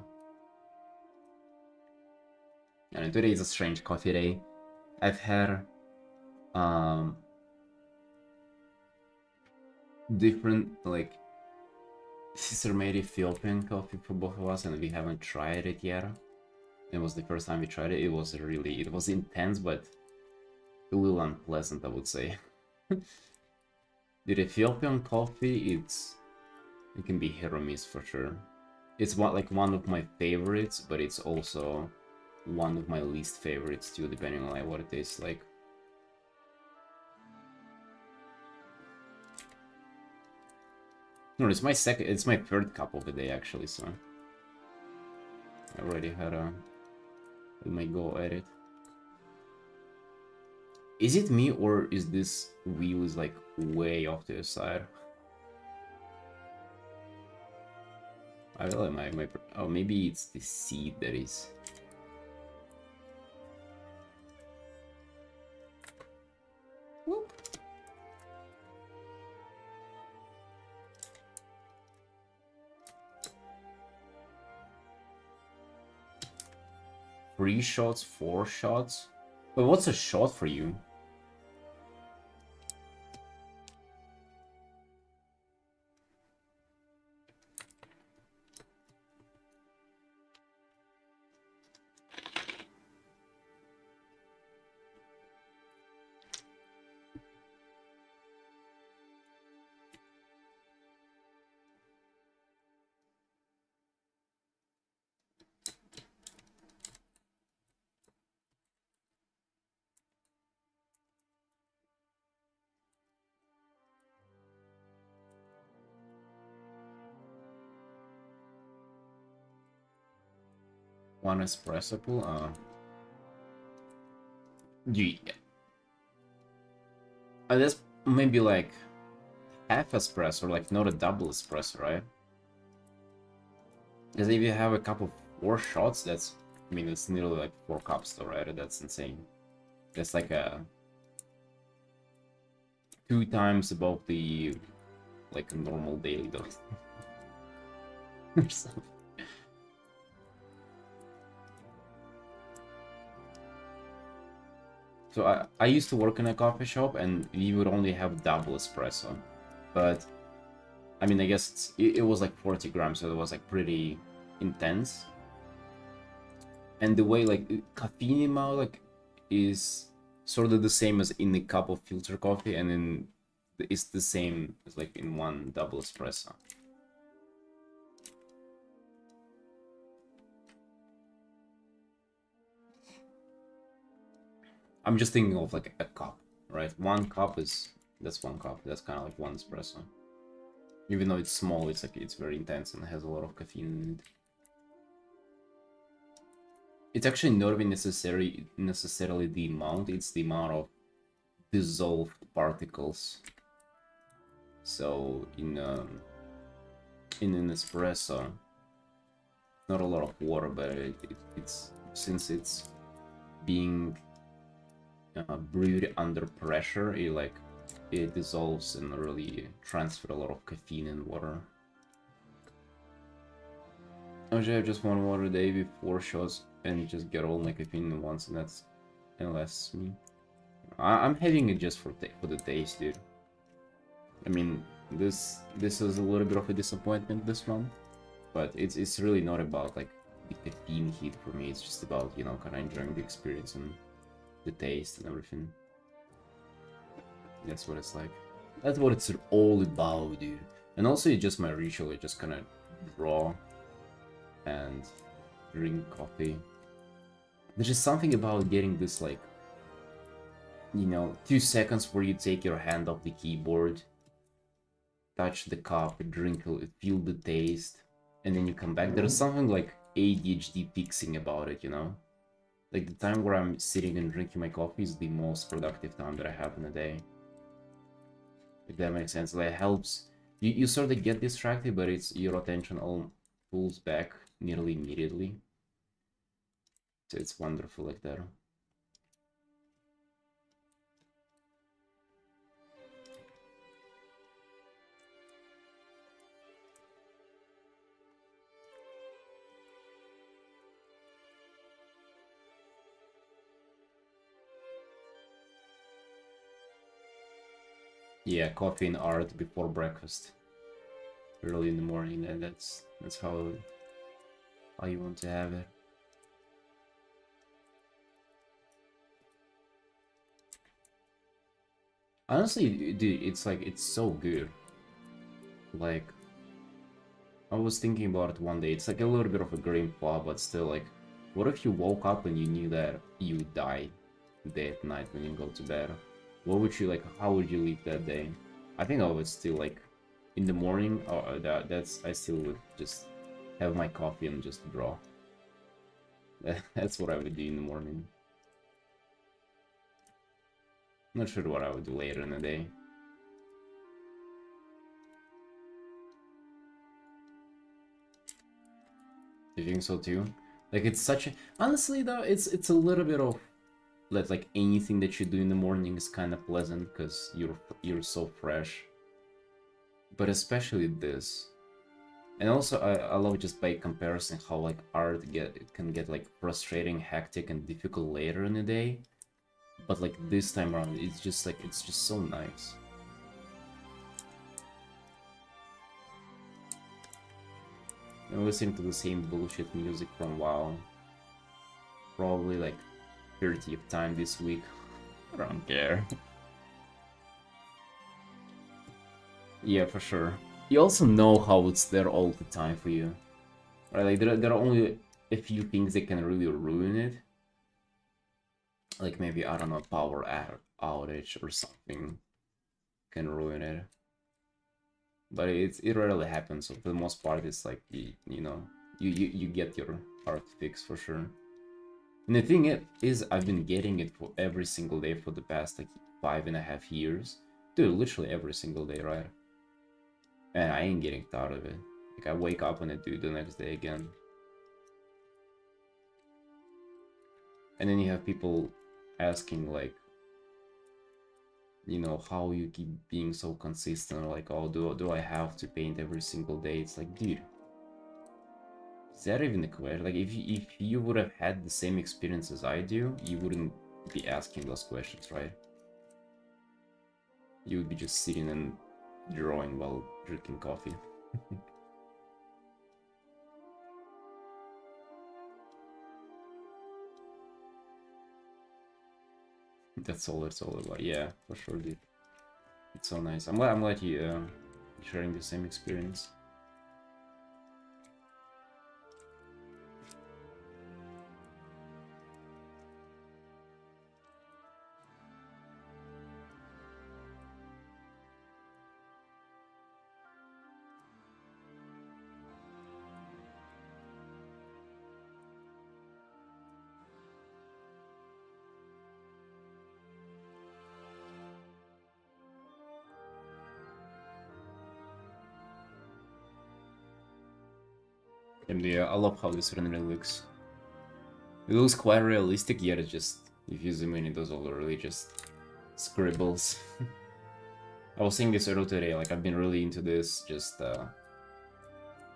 And today is a strange coffee day. I've had um different like sister made Ethiopian coffee for both of us, and we haven't tried it yet. It was the first time we tried it. It was intense, but a little unpleasant, I would say. The Ethiopian coffee, it can be hit or miss for sure. It's one of my favorites, but it's also one of my least favorites too, depending on like what it tastes like. No, it's my third cup of the day actually, so I already had a my go at it. Is it me or is this wheel is like way off to the side? I feel like my oh, maybe it's the seed that is. Whoop. Three shots, 4 shots. But what's a shot for you? One espresso pool? Yeah. That's maybe like half espresso, like not a double espresso, right? Because if you have a cup of 4 shots, that's, I mean, it's nearly like 4 cups though, right? That's insane. That's like a 2 times above the like a normal daily dose. Or something. So I used to work in a coffee shop and we would only have double espresso. But I mean, I guess it was like 40 grams, so it was like pretty intense. And the way like caffeine amount like is sort of the same as in a cup of filter coffee, and then it's the same as like in one double espresso. I'm just thinking of like a cup, right? One cup is, that's one cup. That's kind of like one espresso. Even though it's small, it's like it's very intense and has a lot of caffeine in it. It's actually not even necessarily the amount, it's the amount of dissolved particles. So in an espresso, not a lot of water, but it's since it's being brewed under pressure, it dissolves and really transfer a lot of caffeine and water. Actually, I just one water a day before shows and just get all my caffeine at once, and that's lasts me. I'm having it just for the taste, dude. I mean, this is a little bit of a disappointment this month, but it's really not about like the caffeine hit for me. It's just about, you know, kind of enjoying the experience and the taste and everything. That's what it's like. That's what it's all about, dude. And also, it's just my ritual. I just kind of draw and drink coffee. There's just something about getting this, like, you know, 2 seconds where you take your hand off the keyboard, touch the cup, drink it, feel the taste, and then you come back. There's something like ADHD fixing about it, you know? Like the time where I'm sitting and drinking my coffee is the most productive time that I have in a day. If that makes sense. Like it helps. You sort of get distracted, but it's your attention all pulls back nearly immediately. So it's wonderful like that. Yeah, coffee and art before breakfast, early in the morning, and that's how you want to have it. Honestly, dude, it's like it's so good. Like I was thinking about it one day. It's like a little bit of a green flaw, but still, like, what if you woke up and you knew that you died today at night when you go to bed? What would you like? How would you live that day? I think I would still like in the morning. That's I still would just have my coffee and just draw. That's what I would do in the morning. Not sure what I would do later in the day. You think so too? Like it's such a honestly though, it's a little bit of that like anything that you do in the morning is kind of pleasant because you're so fresh. But especially this. And also I love just by comparison how like art can get like frustrating, hectic and difficult later in the day. But like this time around it's just like it's just so nice. I'm listening to the same bullshit music for a while. Probably like 30th time this week. I don't care. Yeah, for sure. You also know how it's there all the time for you. Right, like there are only a few things that can really ruin it. Like maybe, I don't know, power outage or something can ruin it. But it rarely happens, so for the most part it's like, you know, you get your art fix for sure. And the thing is, I've been getting it for every single day for the past like 5.5 years. Dude, literally every single day, right? And I ain't getting tired of it. Like I wake up and I do it the next day again. And then you have people asking like, you know, how you keep being so consistent, like, oh, do I have to paint every single day? It's like, dude, is that even a question? Like, if you would have had the same experience as I do, you wouldn't be asking those questions, right? You would be just sitting and drawing while drinking coffee. That's all it's all about. Yeah, for sure, dude. It's so nice. I'm glad you sharing the same experience. And yeah, I love how this rendering looks. It looks quite realistic, yet it just, if you zoom in, it does all really just scribbles. I was saying this earlier today, like I've been really into this, just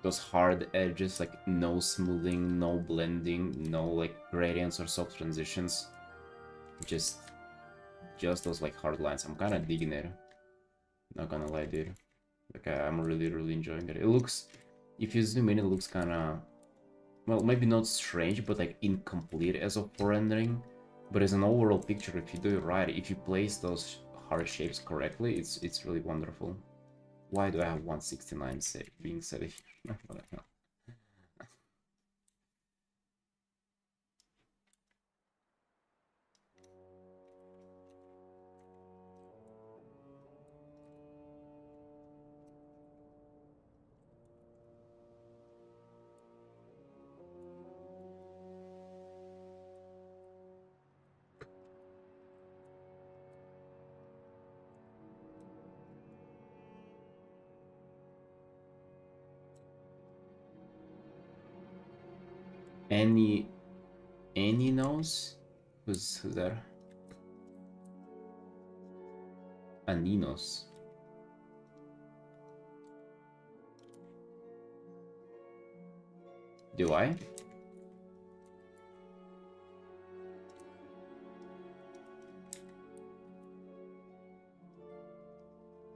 those hard edges, like no smoothing, no blending, no like gradients or soft transitions. Just those like hard lines. I'm kind of digging it. Not gonna lie, dude. Like I'm really enjoying it. It looks, if you zoom in, it looks kind of, well, maybe not strange, but like incomplete as of rendering. But as an overall picture, if you do it right, if you place those hard shapes correctly, it's really wonderful. Why do I have 169 being set here? What the hell? Any knows? Who's there? Aninos. Do I?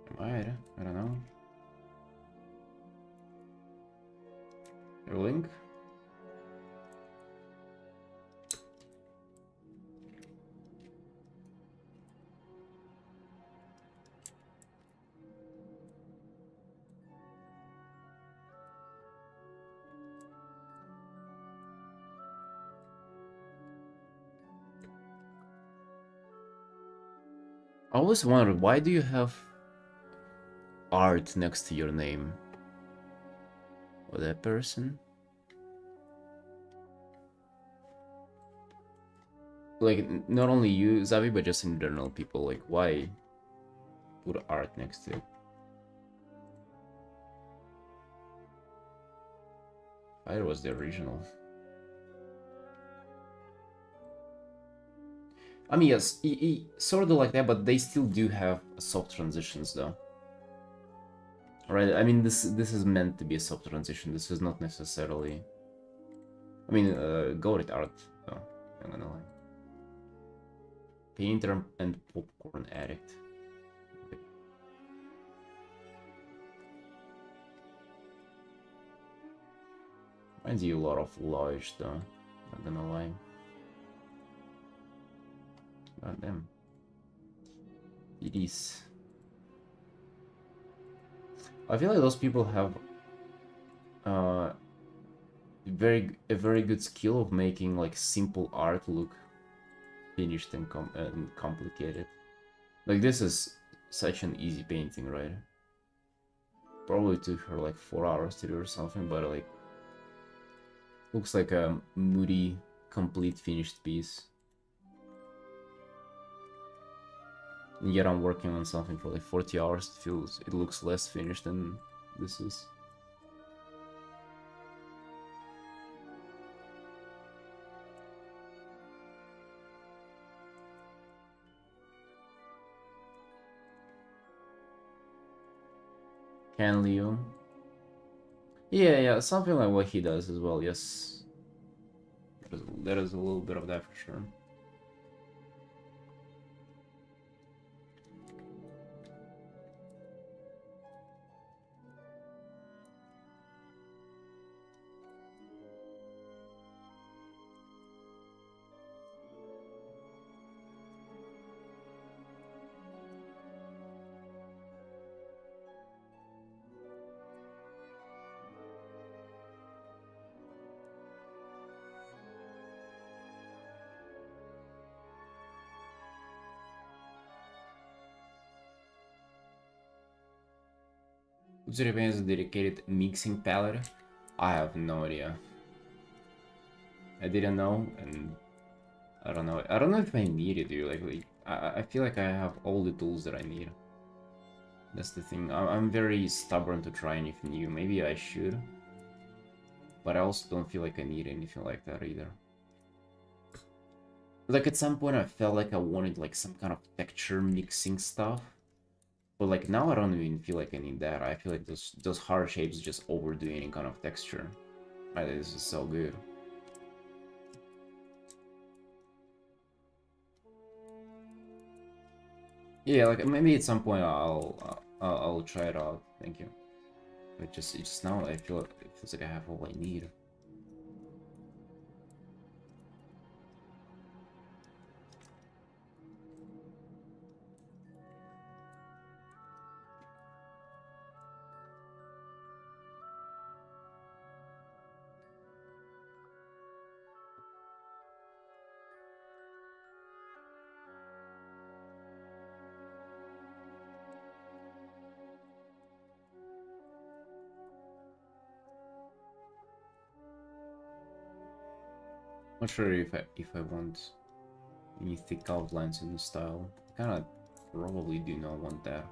Am I don't know. Your link? I always wondered, why do you have art next to your name? Or that person? Like, not only you, Zavi, but just in general, people, like, why put art next to it? Fire was the original. I mean, yes, sort of like that, but they still do have soft transitions, though. Right? I mean, this is meant to be a soft transition. This is not necessarily. I mean, go with art, though. I'm gonna lie. Painter and popcorn addict. Reminds you a lot of Lodge, though. Not gonna lie. God damn. It is. I feel like those people have a very good skill of making like simple art look finished and complicated. Like this is such an easy painting, right? Probably took her like 4 hours to do or something, but like looks like a moody, complete finished piece. And yet I'm working on something for like 40 hours. It looks less finished than this is. Can Leo? Yeah, something like what he does as well, yes. There is a little bit of that for sure. Utsuriban has a dedicated mixing palette. I have no idea. I didn't know, and I don't know. I don't know if I need it, dude. Like I feel like I have all the tools that I need. That's the thing. I'm very stubborn to try anything new. Maybe I should. But I also don't feel like I need anything like that either. Like at some point I felt like I wanted like some kind of texture mixing stuff. But like now I don't even feel like I need that. I feel like those hard shapes just overdo any kind of texture. Right, this is so good. Yeah, like maybe at some point I'll try it out. Thank you. But just now I feel it feels like I have all I need. Not sure if I want any thick outlines in the style. I kinda probably do not want that.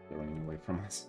They're running away from us.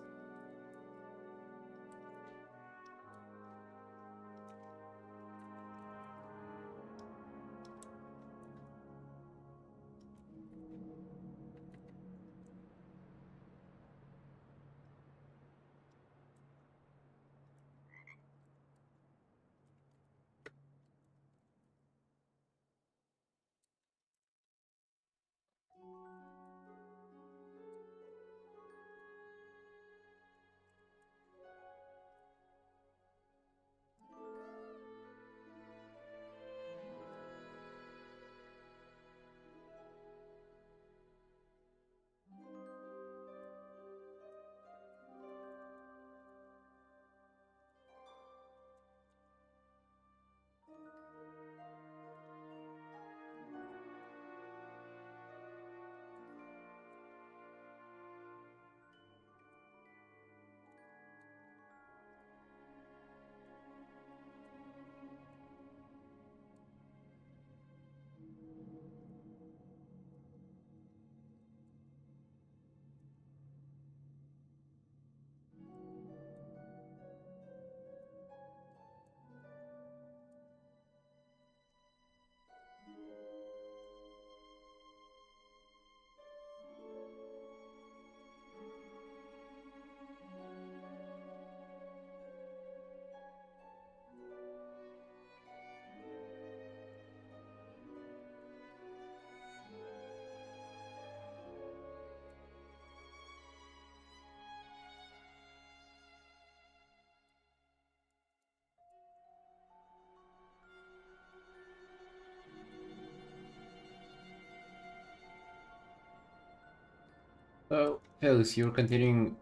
So, Felix, you're continuing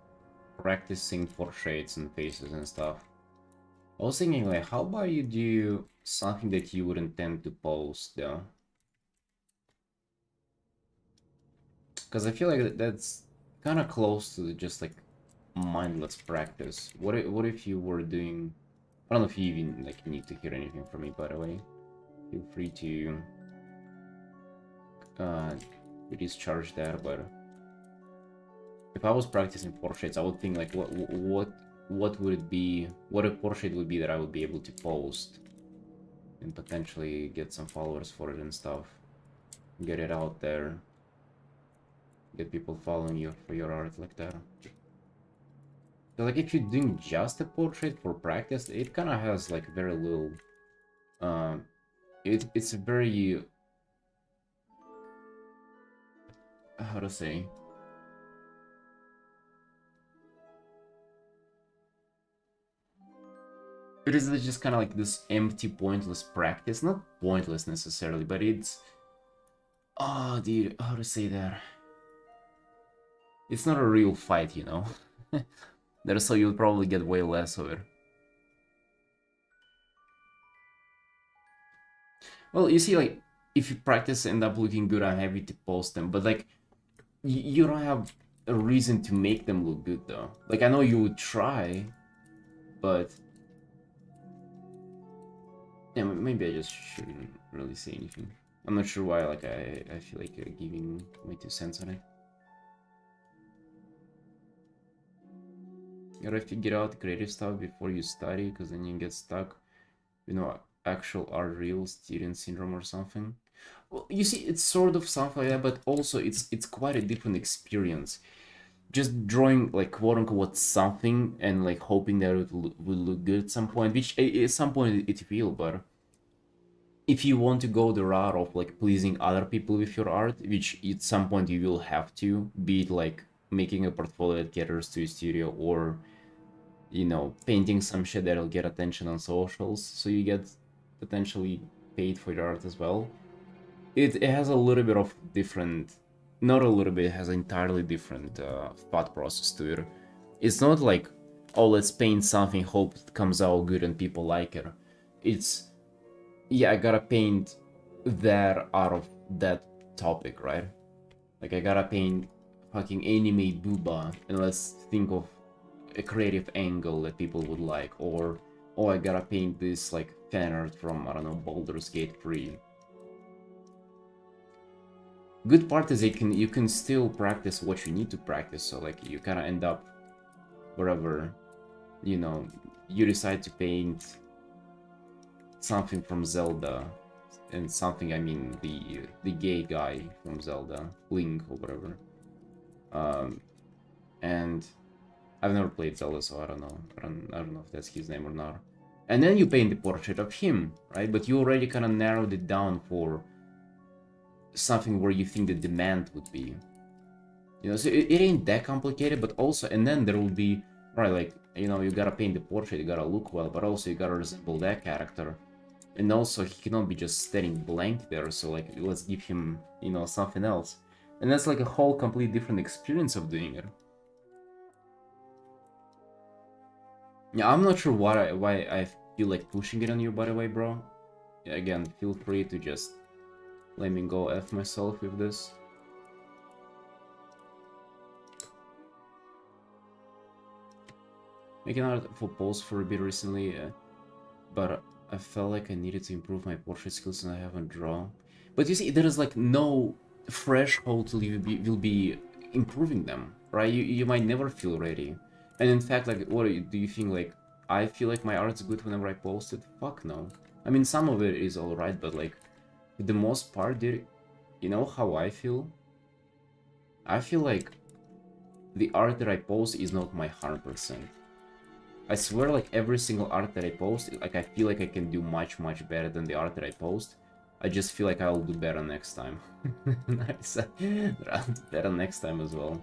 practicing portraits and faces and stuff. I was thinking, like, how about you do something that you wouldn't tend to post, though? Because I feel like that's kind of close to just like mindless practice. What if you were doing? I don't know if you even like need to hear anything from me, by the way. Feel free to uh, discharge that. But if I was practicing portraits, I would think like, what would it be? What a portrait would be that I would be able to post and potentially get some followers for it and stuff. Get it out there. Get people following you for your art like that. So like if you're doing just a portrait for practice, it kind of has like very little. Um, it's very how to say. It is just kind of like this empty, pointless practice. Not pointless necessarily, but it's... Oh, dude, how to say that? It's not a real fight, you know? There's so you'll probably get way less of it. Well, you see, like, if you practice end up looking good, I'm happy to post them, but like, you don't have a reason to make them look good, though. Like, I know you would try, but... Yeah, maybe I just shouldn't really say anything. I'm not sure why, like, I feel like giving my 2 cents on it. You gotta figure out creative stuff before you study, because then you get stuck, you know, actual art real student syndrome or something. Well, you see, it's sort of something like that, but also it's quite a different experience. Just drawing like quote unquote something and like hoping that it will look good at some point, which at some point it will, but if you want to go the route of like pleasing other people with your art, which at some point you will have to, be it like making a portfolio that caters to a studio or, you know, painting some shit that'll get attention on socials so you get potentially paid for your art as well. It has a little bit of different, not a little bit, it has an entirely different thought process to it. It's not like, oh, let's paint something, hope it comes out good and people like it. It's, yeah, I gotta paint that out of that topic, right? Like, I gotta paint fucking anime booba, and let's think of a creative angle that people would like, or, oh, I gotta paint this, like, fan art from, I don't know, Baldur's Gate 3. Good part is you can still practice what you need to practice, so, like, you kind of end up wherever, you know, you decide to paint something from Zelda, and something, I mean the gay guy from Zelda, Link or whatever. And I've never played Zelda, so I don't know. I don't know if that's his name or not. And then you paint the portrait of him, right? But you already kind of narrowed it down for something where you think the demand would be. You know, so it ain't that complicated, but also, and then there will be, right, like, you know, you gotta paint the portrait, you gotta look well, but also you gotta resemble that character. And also, he cannot be just standing blank there, so, like, let's give him, you know, something else. And that's, like, a whole complete different experience of doing it. Yeah, I'm not sure why I feel like pushing it on you, by the way, bro. Yeah, again, feel free to just let me go F myself with this. Making art for posts for a bit recently, but I felt like I needed to improve my portrait skills and I haven't drawn. But you see, there is like no threshold till you will be improving them, right? You might never feel ready. And in fact, like, what do you think? Like, I feel like my art's good whenever I post it? Fuck no. I mean, some of it is alright, but like, for the most part, dude, you know how I feel? I feel like the art that I post is not my 100%. I swear, like, every single art that I post, like, I feel like I can do much better than the art that I post. I just feel like I'll do better next time. Nice. I'll do better next time as well.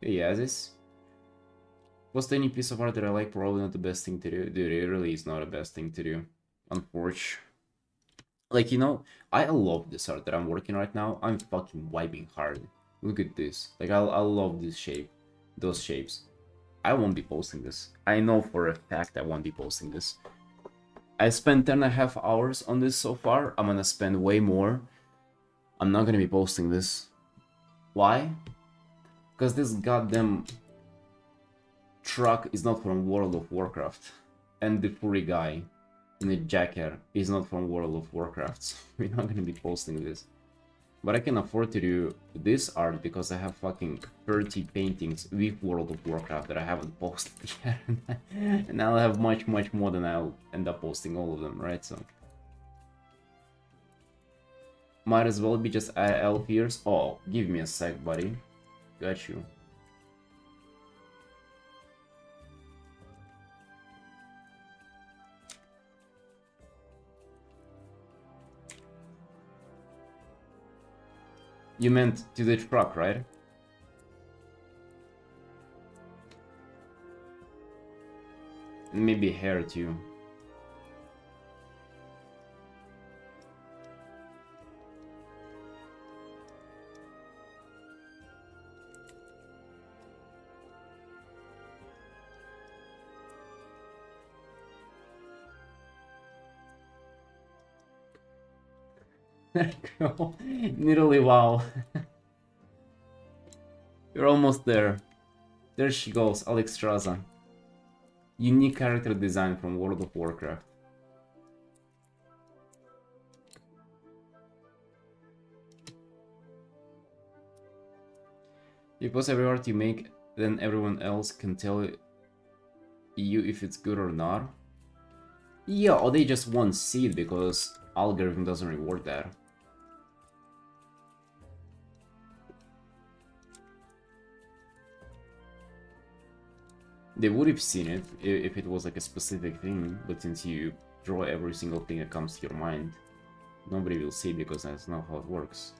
Yeah, this was the only piece of art that I like, probably not the best thing to do. Dude, it really is not the best thing to do. Unfortunately. Like, you know, I love this art that I'm working right now. I'm fucking vibing hard. Look at this. Like, I love this shape. Those shapes. I won't be posting this. I know for a fact I won't be posting this. I spent 10.5 hours on this so far. I'm gonna spend way more. I'm not gonna be posting this. Why? Because this goddamn truck is not from World of Warcraft. And the furry guy in the jacket is not from World of Warcraft. So we're not gonna be posting this. But I can afford to do this art because I have fucking 30 paintings with World of Warcraft that I haven't posted yet. And I'll have much more than I'll end up posting all of them, right? So might as well be just elf ears. Oh, give me a sec, buddy. Got you. You meant to the truck, right? maybe hair too. Literally, wow. You're almost there. There she goes, Alexstrasza. Unique character design from World of Warcraft. You post every art you make, then everyone else can tell you if it's good or not. Yeah, or they just won't see it because algorithm doesn't reward that. They would have seen it if it was like a specific thing, but since you draw every single thing that comes to your mind, nobody will see because that's not how it works.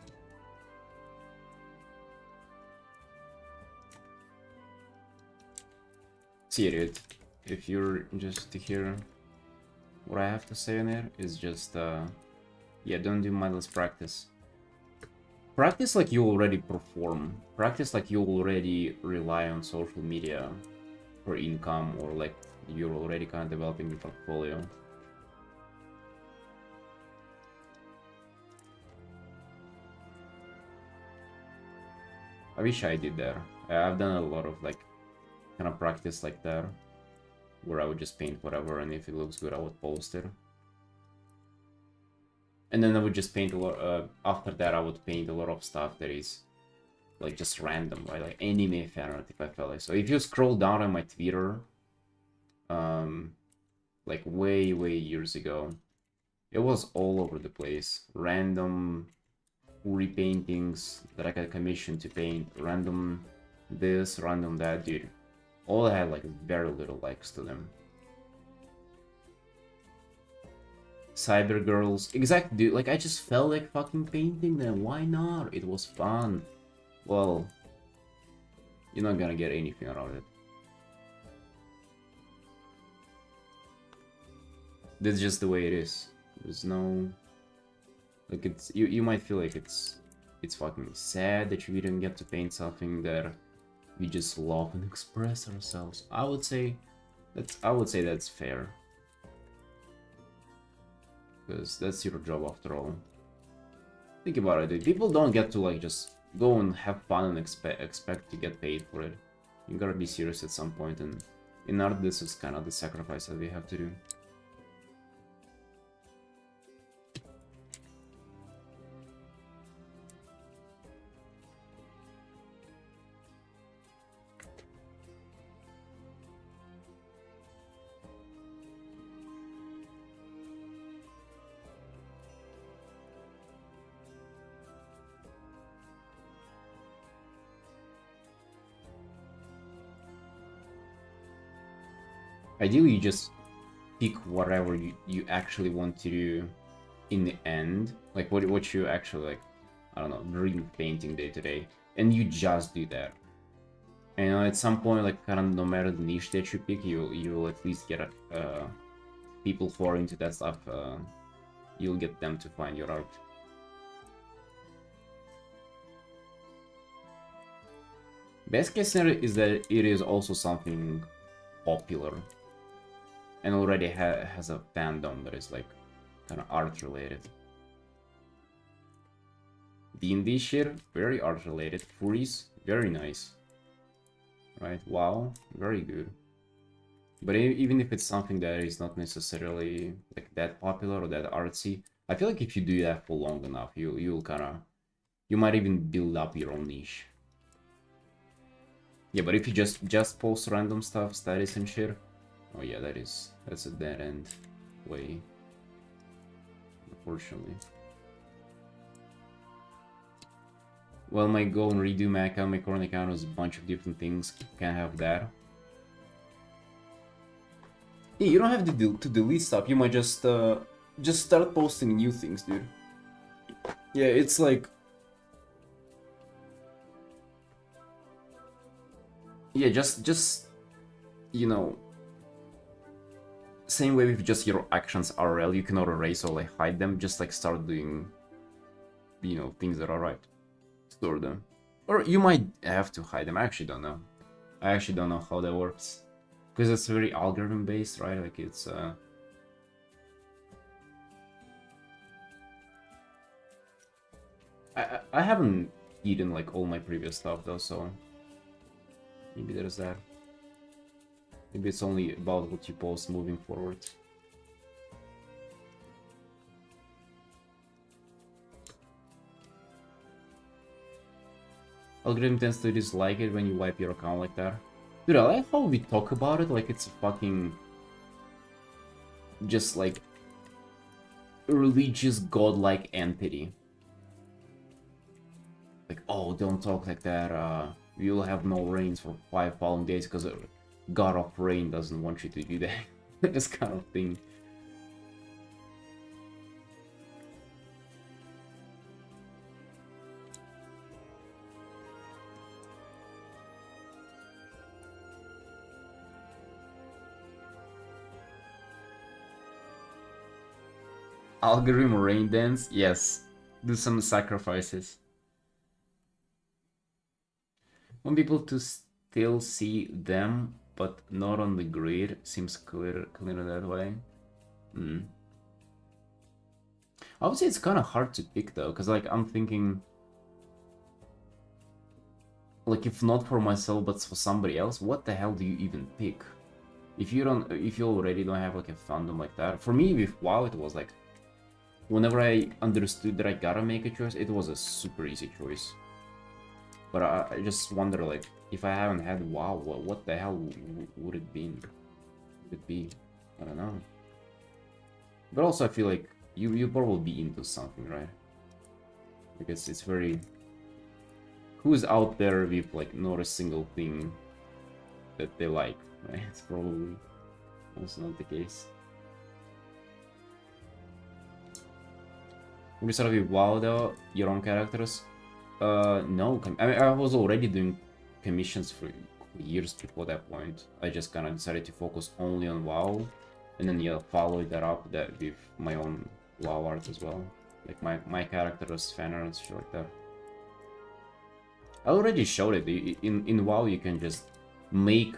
See it, if you're just to hear what I have to say on it, is just, yeah, don't do mindless practice. Practice like you already perform. Practice like you already rely on social media for income, or like you're already kind of developing your portfolio. I wish I did that. I've done a lot of like kind of practice like that, where I would just paint whatever, and if it looks good I would post it. And then I would just paint a lot, after that I would paint a lot of stuff that is like just random, right? Like anime fan art if I felt like. So if you scroll down on my Twitter, like way years ago, it was all over the place. Random repaintings that I got commissioned to paint, random this, random that, dude. All had like very little likes to them. Cyber girls, exactly, dude. Like I just felt like fucking painting them. Why not? It was fun. Well, you're not gonna get anything out of it. That's just the way it is. There's no, like, it's you might feel like it's fucking sad that we didn't get to paint something that we just love and express ourselves. I would say that's fair, because that's your job after all. Think about it, dude. People don't get to like just go and have fun and expect to get paid for it. You gotta be serious at some point, and in art this is kind of the sacrifice that we have to do. Ideally, you just pick whatever you actually want to do in the end, like what you actually like, I don't know, dream painting day to day, and you just do that. And at some point, like kind of no matter the niche that you pick, you'll at least get people who are into that stuff. You'll get them to find your art. Best case scenario is that it is also something popular and already has a fandom that is like kind of art related. D&D shit, very art related. Furies, very nice. Right? WoW, very good. But even if it's something that is not necessarily like that popular or that artsy, I feel like if you do that for long enough, you'll kind of, you might even build up your own niche. Yeah, but if you just post random stuff, status and shit, oh yeah, that's a dead end way, unfortunately. Well, might go and redo my account, my current account is a bunch of different things, can't have that. Yeah, you don't have to delete stuff, you might just start posting new things, dude. Yeah, it's like, yeah, just you know, Same way with just your actions RL, you cannot erase or like hide them, just like start doing, you know, things that are right. Store them. Or you might have to hide them, I actually don't know. I actually don't know how that works. Because it's very algorithm based, right? Like it's I haven't eaten like all my previous stuff though, so maybe there's that. Maybe it's only about what you post moving forward. Algorithm tends to dislike it when you wipe your account like that. Dude, I like how we talk about it like it's a fucking... just like... religious godlike entity. Like, oh, don't talk like that, you'll have no rains for 5 following days because God of Rain doesn't want you to do that. This kind of thing. Algorithm rain dance? Yes. Do some sacrifices. Want people to still see them, but not on the grid. Seems clearer that way. I would say it's kind of hard to pick though, because like I'm thinking, like if not for myself but for somebody else, what the hell do you even pick? If you already don't have like a fandom like that. For me with WoW it was like, whenever I understood that I gotta make a choice, it was a super easy choice. But I just wonder, like, if I haven't had WoW, what the hell would it be? I don't know. But also I feel like you probably be into something, right? Because it's very... who's out there with like not a single thing that they like, right? It's probably also not the case. We started with WoW though, your own characters? No, I mean, I was already doing commissions for years before that point. I just kind of decided to focus only on WoW, and then yeah, follow that up with my own WoW art as well. Like my characters, fan art, and shit like that. I already showed it. In WoW you can just make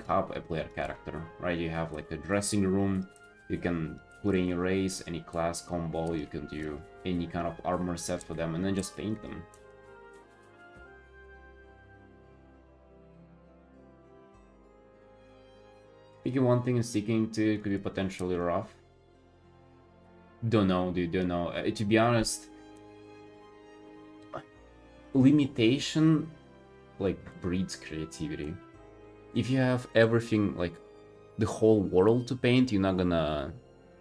up a player character, right? You have like a dressing room, you can put any race, any class combo, you can do any kind of armor set for them and then just paint them. Picking one thing and sticking to it could be potentially rough. Don't know, dude, don't know. To be honest, limitation like breeds creativity. If you have everything, like the whole world to paint, you're not gonna...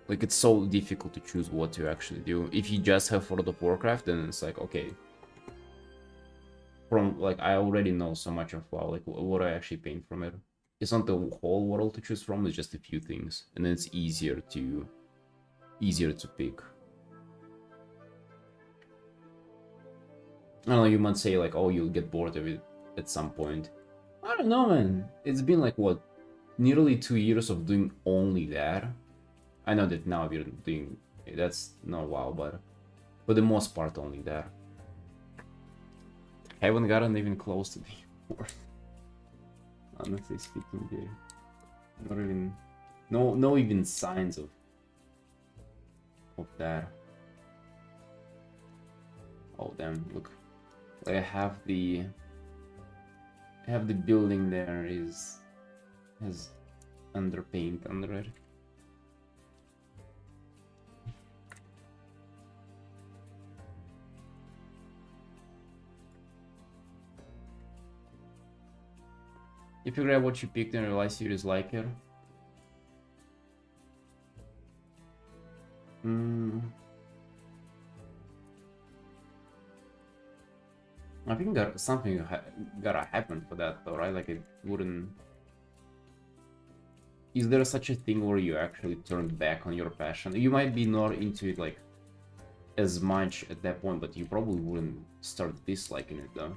like, it's so difficult to choose what to actually do. If you just have World of Warcraft, then it's like, okay, from like I already know so much of WoW, like what I actually paint from it. It's not the whole world to choose from, it's just a few things, and then it's easier to pick. I don't know, you might say like, oh, you'll get bored of it at some point. I don't know, man. It's been like, what, nearly 2 years of doing only that. I know that now we're doing, that's not WoW, but for the most part only that. Haven't gotten even close to being bored. Honestly speaking, dude. Not even, no even signs of that. Oh damn, look. I have the building there has underpaint under it. If you grab what you picked and realize you just like it. I think that something gotta happen for that though, right? Like it wouldn't... Is there such a thing where you actually turn back on your passion? You might be not into it like as much at that point, but you probably wouldn't start disliking it though.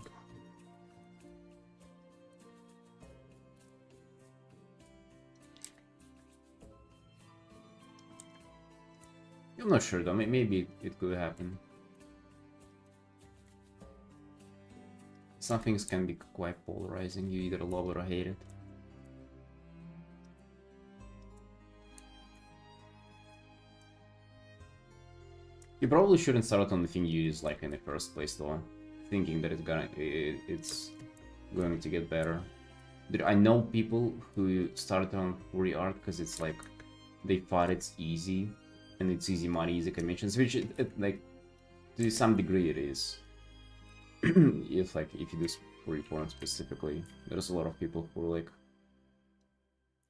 I'm not sure though, maybe it could happen. Some things can be quite polarizing, you either love it or hate it. You probably shouldn't start on the thing you dislike in the first place though, thinking that it's going to get better. Dude, I know people who started on furry art because it's like they thought it's easy, and it's easy money, easy commissions, which like to some degree it is. if you do furry porn specifically, there's a lot of people who are like,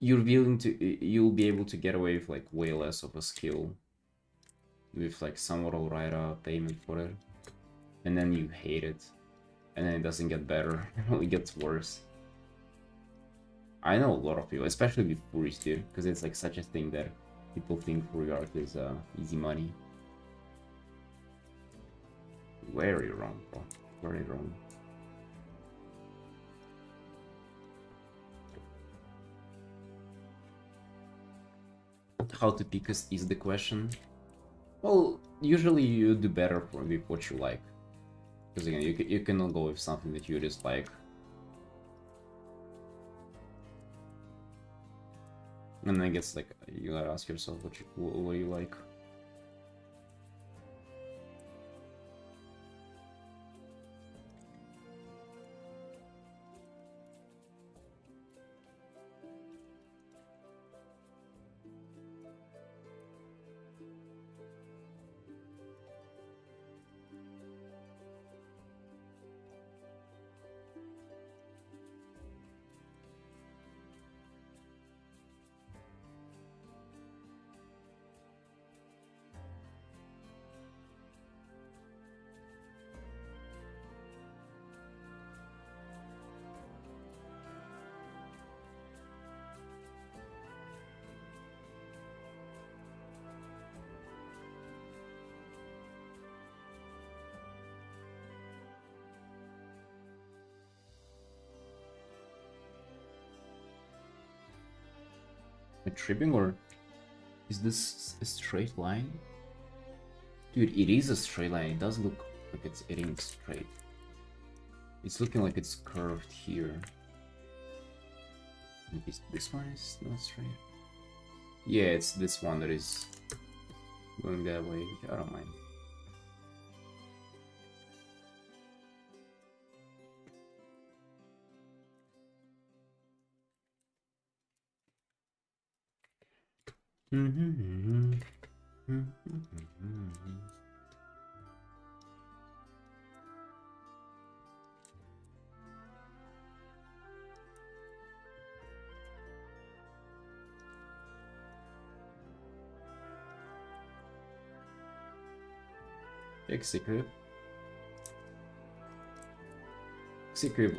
you'll be able to get away with like way less of a skill with like somewhat alright payment for it, and then you hate it, and then it doesn't get better, it only gets worse. I know a lot of people, especially with furries, dude, because it's like such a thing that people think furry art is easy money. Very wrong, bro. Very wrong. How to pick us is the question. Well, usually you do better with what you like, because again, you cannot go with something that you dislike. And then I guess like you gotta ask yourself what you like. Tripping, or is this a straight line? Dude, it is a straight line. It does look like it's hitting straight. It's looking like it's curved here. Maybe this one is not straight. Yeah, it's this one that is going that way. I don't mind. Secret.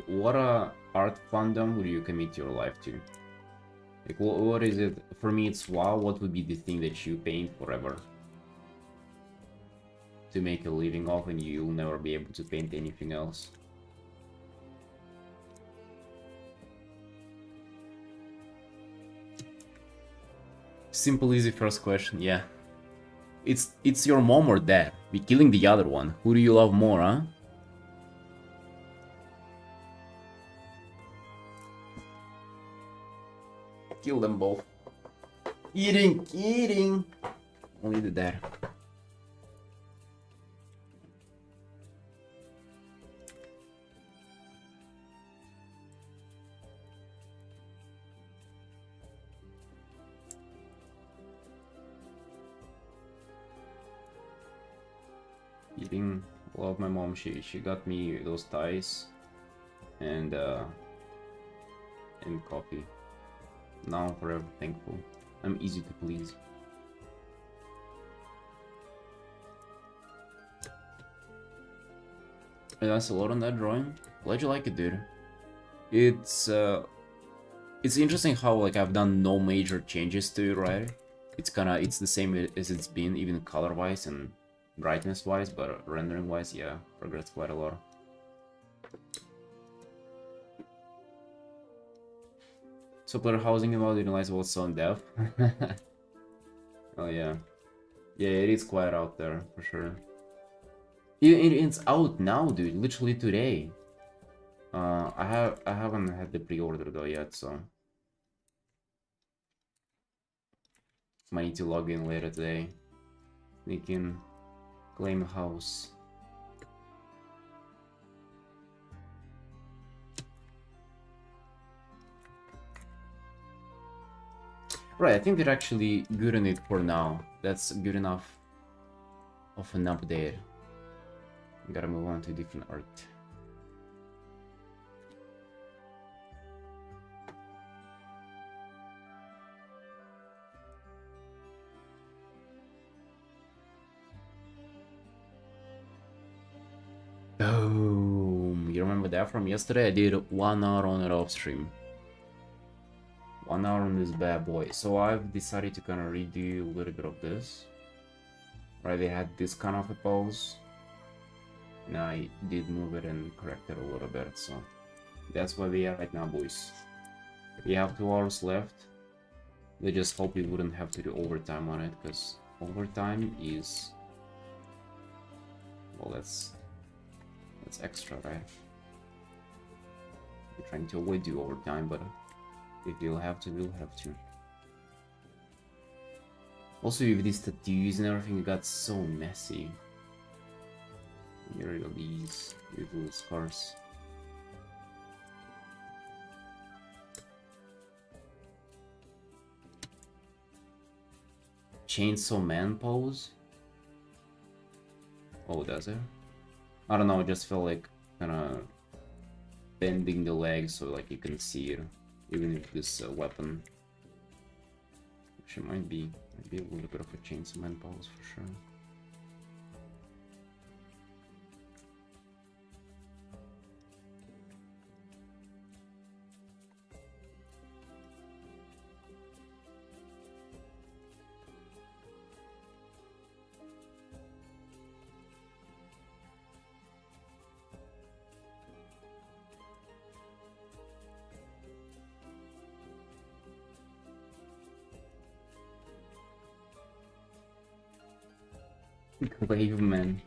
What art fandom would you commit your life to? Like, what is it? For me, it's WoW. What would be the thing that you paint forever to make a living off, and you'll never be able to paint anything else? Simple, easy first question. Yeah. It's your mom or dad. Be killing the other one. Who do you love more, huh? Kill them both. Eating. Only the dad. Eating. Love my mom. She got me those ties and coffee. Now I'm forever thankful. I'm easy to please. That's a lot on that drawing. Glad you like it, dude. It's interesting how like I've done no major changes to it, right? It's the same as it's been, even color wise and brightness wise, but rendering wise, yeah, progressed quite a lot. So player housing about utilizable sound depth. Oh yeah. Yeah, it is quite out there, for sure. It's out now, dude, literally today. I haven't had the pre-order though yet, so might need to log in later today. Sneak in, claim house. Right, I think they're actually good on it for now. That's good enough of an update. Gotta move on to different art. Boom! You remember that from yesterday? I did 1 hour on it off stream. 1 hour on this bad boy. So I've decided to kind of redo a little bit of this. Right, they had this kind of a pose. And I did move it and correct it a little bit, so that's where we are right now, boys. We have 2 hours left. They just hope we wouldn't have to do overtime on it, because overtime is... well, that's extra, right? We're trying to avoid do overtime, but if we'll have to, we'll have to. Also, with these tattoos and everything, it got so messy. Get rid of these little scars. Chainsaw Man pose? Oh, does it? I don't know, it just felt like kinda bending the legs so like you can see it, even if this weapon. Actually, might be a little bit of a Chainsaw Man pose for sure. Caveman.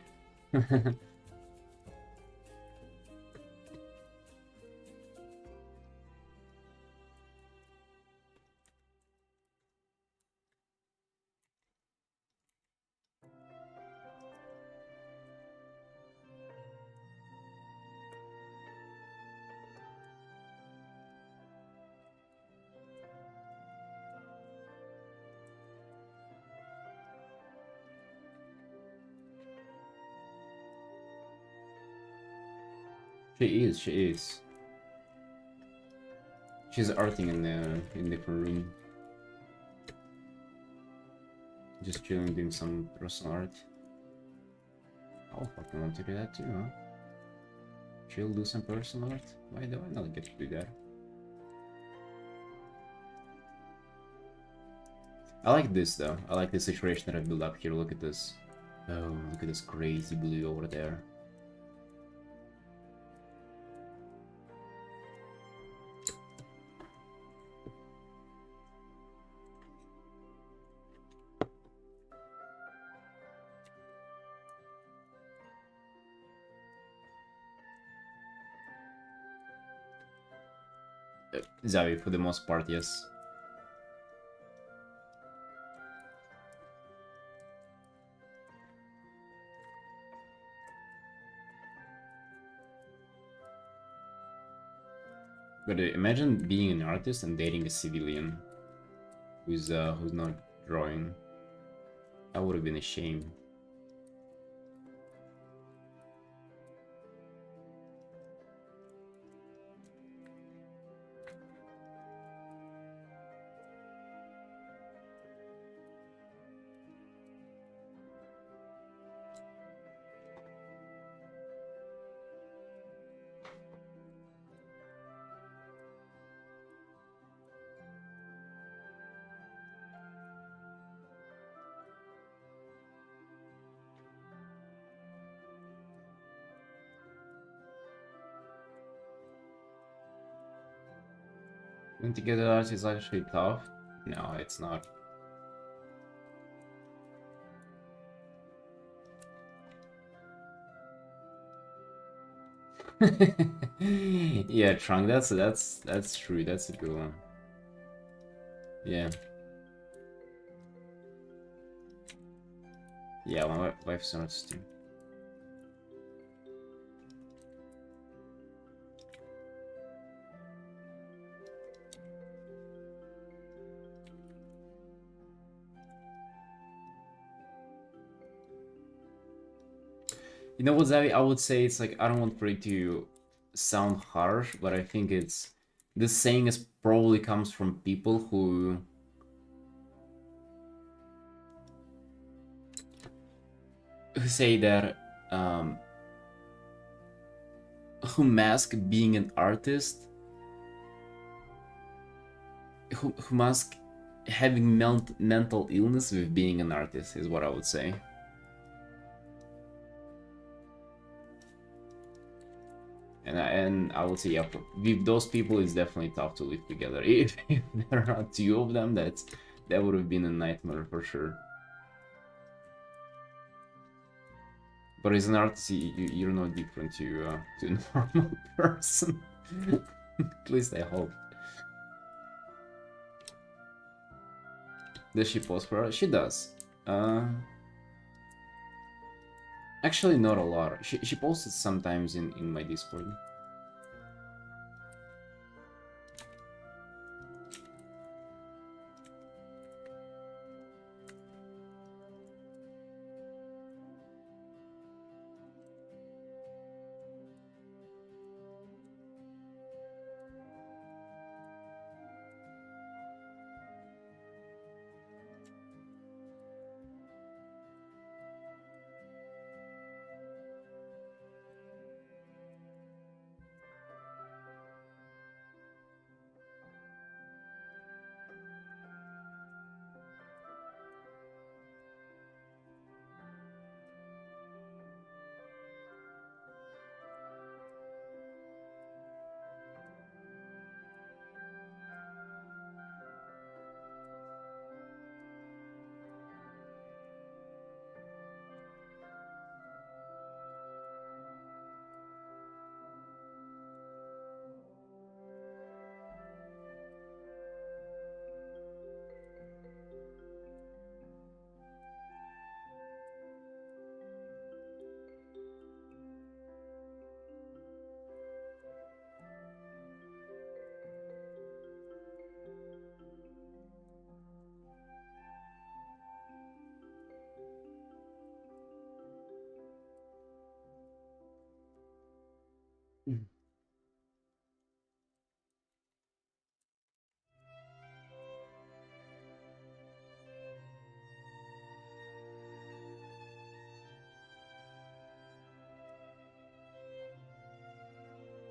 She is. She's arting in the different room. Just chilling, doing some personal art. I'll fucking want to do that too, huh? Chill, do some personal art? Why do I not get to do that? I like this though. I like the situation that I built up here. Look at this. Oh, look at this crazy blue over there. Zavi, for the most part, yes. But imagine being an artist and dating a civilian who's not drawing. That would have been a shame. Putting together art is actually tough. No, it's not. Yeah, Trunk. That's true. That's a good one. Yeah. Yeah, my wife starts to. You know what, Zavi? I would say it's like I don't want for it to sound harsh, but I think it's this saying is probably comes from people who say that who mask being an artist, who mask having mental illness with being an artist is what I would say. And I would say, yeah, with those people, it's definitely tough to live together. If there are two of them, that would have been a nightmare for sure. But as an artist, you're not different to a normal person. At least I hope. Does she post for her? She does. Actually, not a lot. She posted sometimes in my Discord.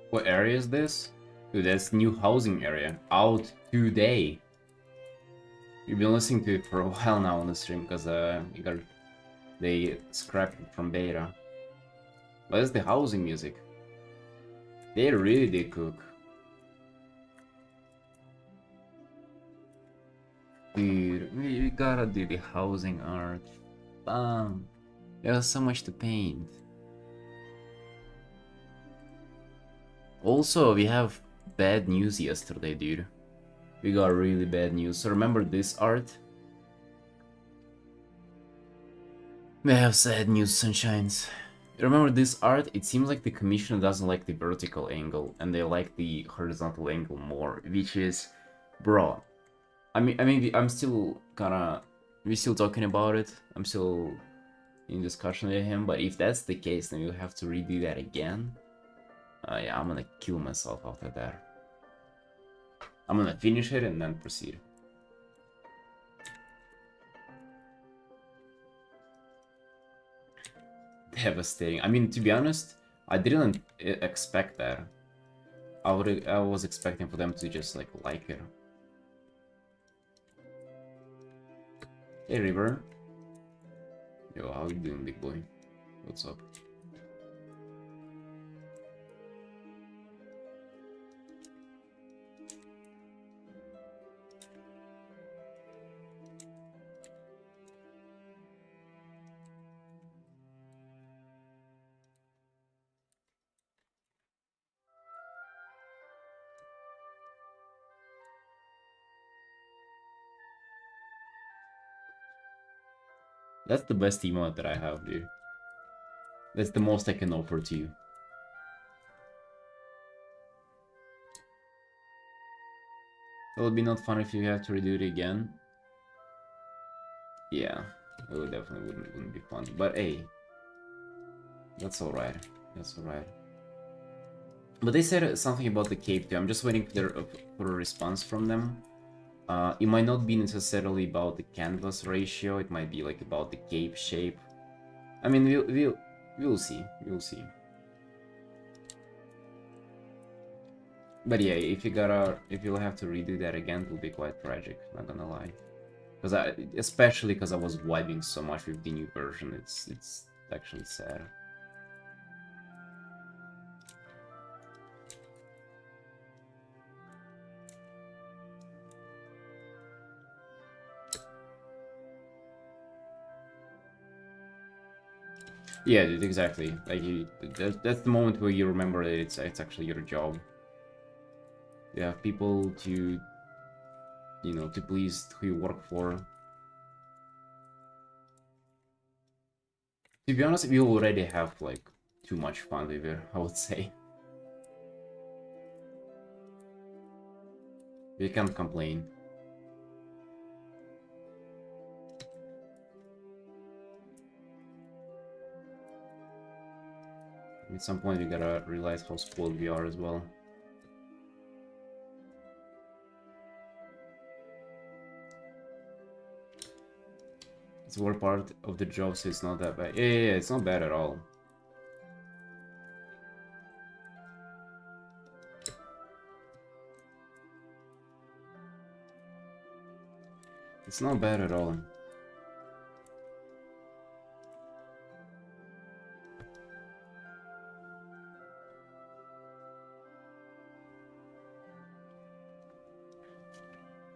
What area is this? Dude, that's new housing area. Out today. You've been listening to it for a while now on the stream because they scrapped it from beta. But it's the housing music. They really did cook. Dude, we gotta do the housing art. Bam. There's so much to paint. Also, we have bad news yesterday, dude. We got really bad news. So remember this art? We have sad news, sunshines. Remember this art? It seems like the commissioner doesn't like the vertical angle, and they like the horizontal angle more, which is, bro. I'm still kinda, we're still talking about it. I'm still in discussion with him, but if that's the case, then we'll have to redo that again. Yeah, I'm gonna kill myself after that. I'm gonna finish it and then proceed. Devastating. I mean, to be honest, I didn't expect that. I was expecting for them to just like it. Hey River. Yo, how you doing, big boy? What's up? That's the best emote that I have, dude. That's the most I can offer to you. It would be not fun if you have to redo it again. Yeah, it would definitely wouldn't be fun. But hey, that's alright. That's alright. But they said something about the cape too. I'm just waiting for a response from them. It might not be necessarily about the canvas ratio. It might be like about the cape shape. I mean, we'll see. We'll see. But yeah, if you'll have to redo that again, it will be quite tragic. Not gonna lie. Especially because I was vibing so much with the new version. It's actually sad. Yeah, dude, exactly. Like that's the moment where you remember that it's actually your job. You have people to, you know, to please who you work for. To be honest, we already have like too much fun with it, I would say. We can't complain. At some point, we gotta realize how spoiled we are as well. It's all part of the job, so it's not that bad. Yeah, it's not bad at all. It's not bad at all.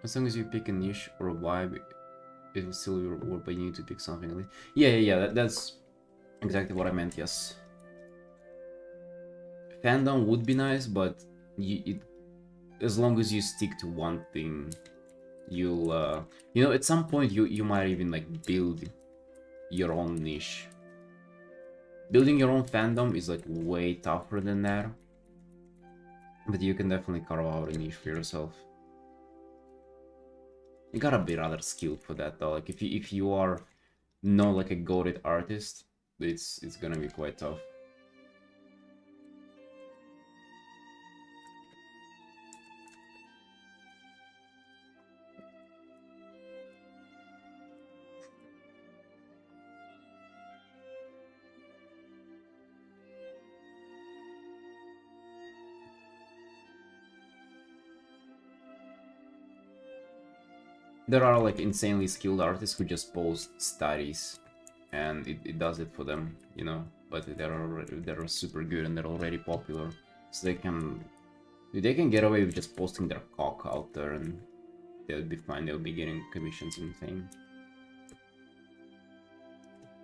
As long as you pick a niche or a vibe, it will still reward by you need to pick something. Yeah, that's exactly what I meant, yes. Fandom would be nice, but as long as you stick to one thing, you'll, you know, at some point you might even like build your own niche. Building your own fandom is like way tougher than that, but you can definitely carve out a niche for yourself. You gotta be rather skilled for that though. Like if you are not like a goated artist, it's gonna be quite tough. There are like insanely skilled artists who just post studies and it does it for them, you know, but they're super good and they're already popular, so they can get away with just posting their cock out there and they'll be fine. They'll be getting commissions and fame.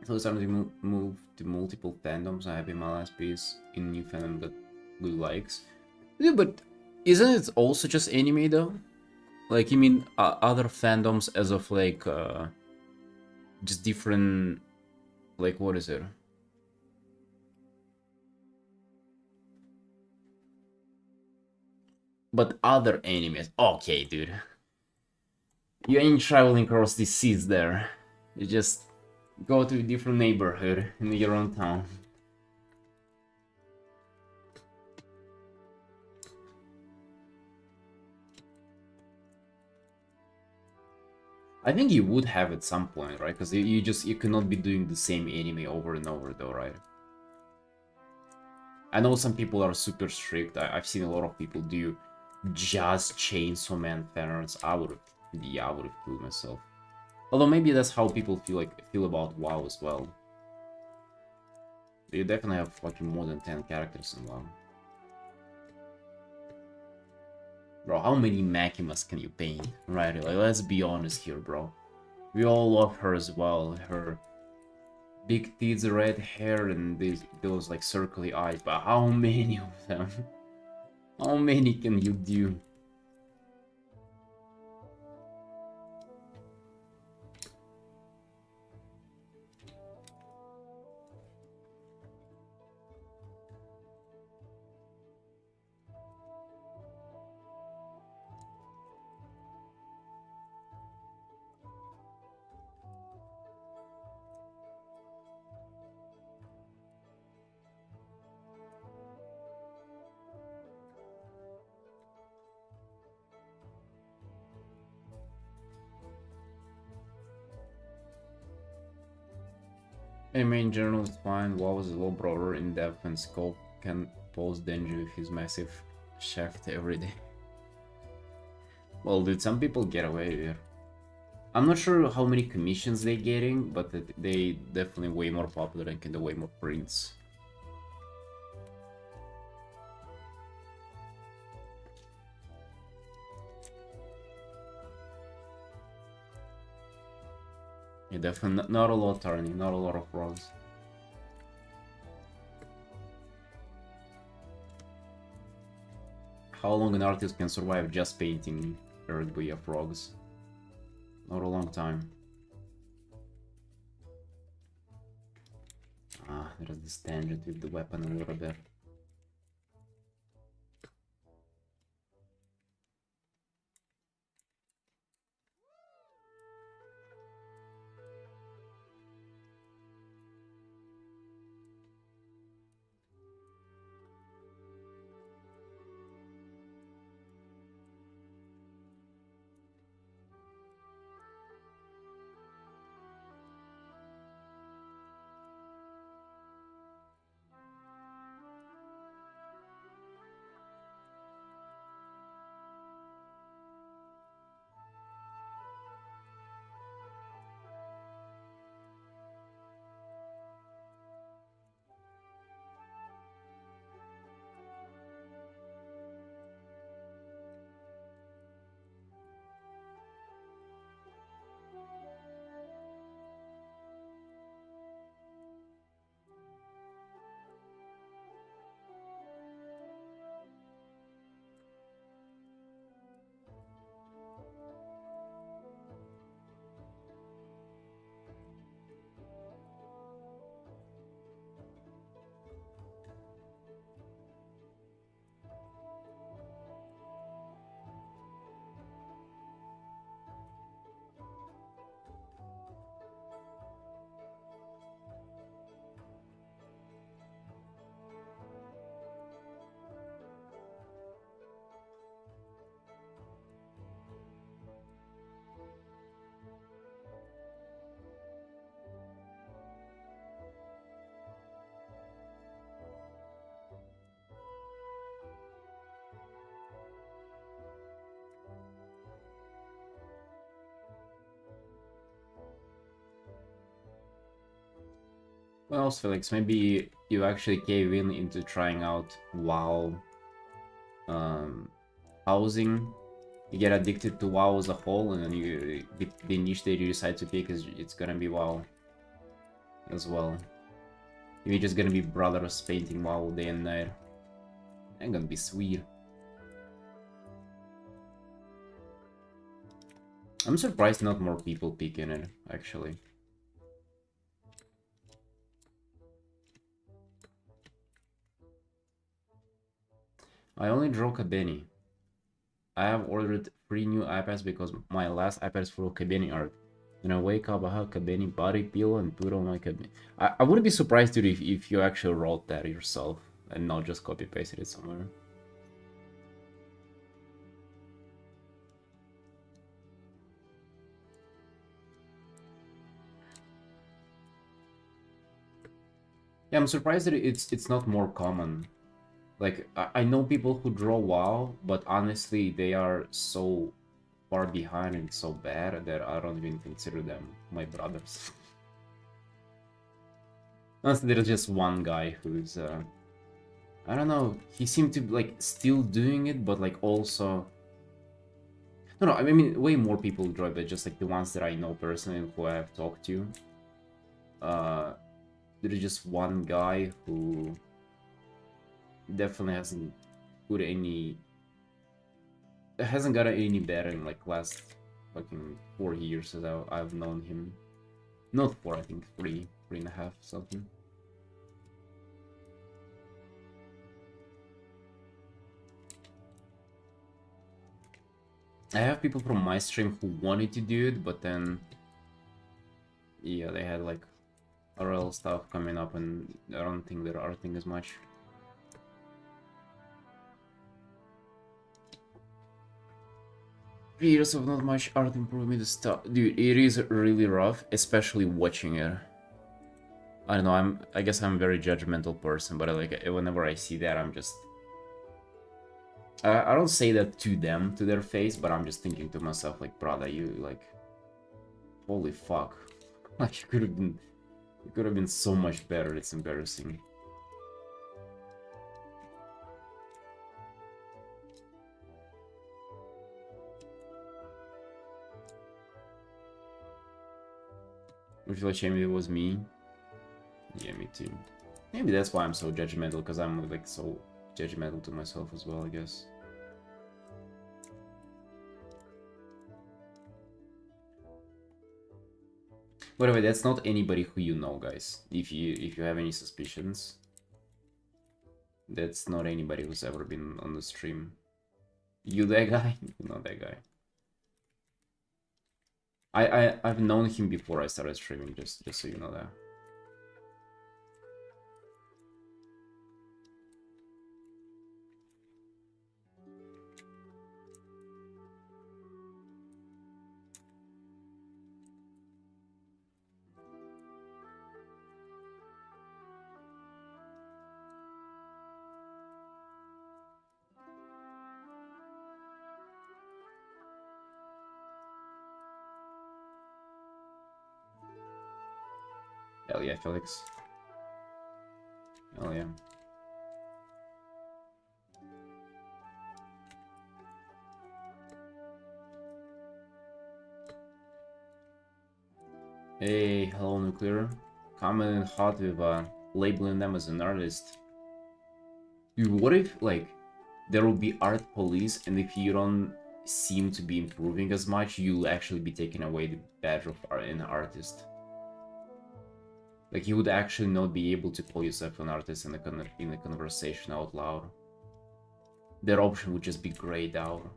So it's starting to move to multiple fandoms. I have in my last piece in new fandom got good likes. Yeah, but isn't it also just anime though? Like, you mean other fandoms as of like just different, like, what is it? But other animes. Okay, dude. You ain't traveling across the seas there. You just go to a different neighborhood in your own town. I think you would have at some point, right? Because you cannot be doing the same anime over and over though, right? I know some people are super strict. I've seen a lot of people do just Chainsaw Man fanarts. I would have killed myself. Although maybe that's how people feel about WoW as well. They definitely have fucking more than 10 characters in WoW. Bro, how many Makimas can you paint? Right, like, let's be honest here, bro. We all love her as well. Her big tits, red hair, and those like circly eyes. But how many of them? How many can you do? Anime in general is fine. WoW is a low brawler in depth and scope can pose danger with his massive shaft every day. Well, dude, some people get away with it. I'm not sure how many commissions they're getting, but they definitely way more popular and can do way more prints. Yeah, definitely not a lot, Arnie, not a lot of frogs. How long an artist can survive just painting Earth via frogs? Not a long time. Ah, there's this tangent with the weapon a little bit. Well, Felix, maybe you actually cave in into trying out WoW housing. You get addicted to WoW as a whole, and then the niche that you decide to pick is it's gonna be WoW as well. You're just gonna be brothers painting WoW day and night. Ain't gonna be sweet. I'm surprised not more people picking it, actually. I only draw Kabeni. I have ordered 3 new iPads because my last iPad is full of Kabeni art. Then I wake up, I have Kabeni body pillow and put on my Kabeni. I wouldn't be surprised, dude, if you actually wrote that yourself and not just copy pasted it somewhere. Yeah, I'm surprised that it's not more common. Like, I know people who draw WoW, but honestly, they are so far behind and so bad that I don't even consider them my brothers. Honestly, there's just one guy who's, I don't know, he seemed to be, like, still doing it, but, like, also... No, I mean, way more people draw it, but just, like, the ones that I know personally who I have talked to. There's just one guy who definitely hasn't put any... hasn't gotten any better in, like, last fucking 4 years as I've known him. Not 4, I think 3.5, something. I have people from my stream who wanted to do it, but then... yeah, they had, like, RL stuff coming up, and I don't think they're arting as much. 3 years of not much art improved me to stop. Dude, it is really rough, especially watching it. I don't know, I guess I'm a very judgmental person, but like whenever I see that, I'm just I don't say that to them, to their face, but I'm just thinking to myself, like, brother, you, like, holy fuck. Like, you could have been so much better, it's embarrassing. I feel like maybe it was me. Yeah, me too. Maybe that's why I'm so judgmental, because I'm, like, so judgmental to myself as well, I guess. By the way, that's not anybody who you know, guys. If you have any suspicions, that's not anybody who's ever been on the stream. You that guy? Not that guy. I've known him before I started streaming, just so you know that. Hell yeah, Felix. Hell yeah. Hey, hello Nuclear. Coming in hot with labeling them as an artist. Dude, what if, like, there will be art police, and if you don't seem to be improving as much, you'll actually be taking away the badge of an artist. Like, you would actually not be able to call yourself an artist in a conversation out loud. That option would just be grayed out.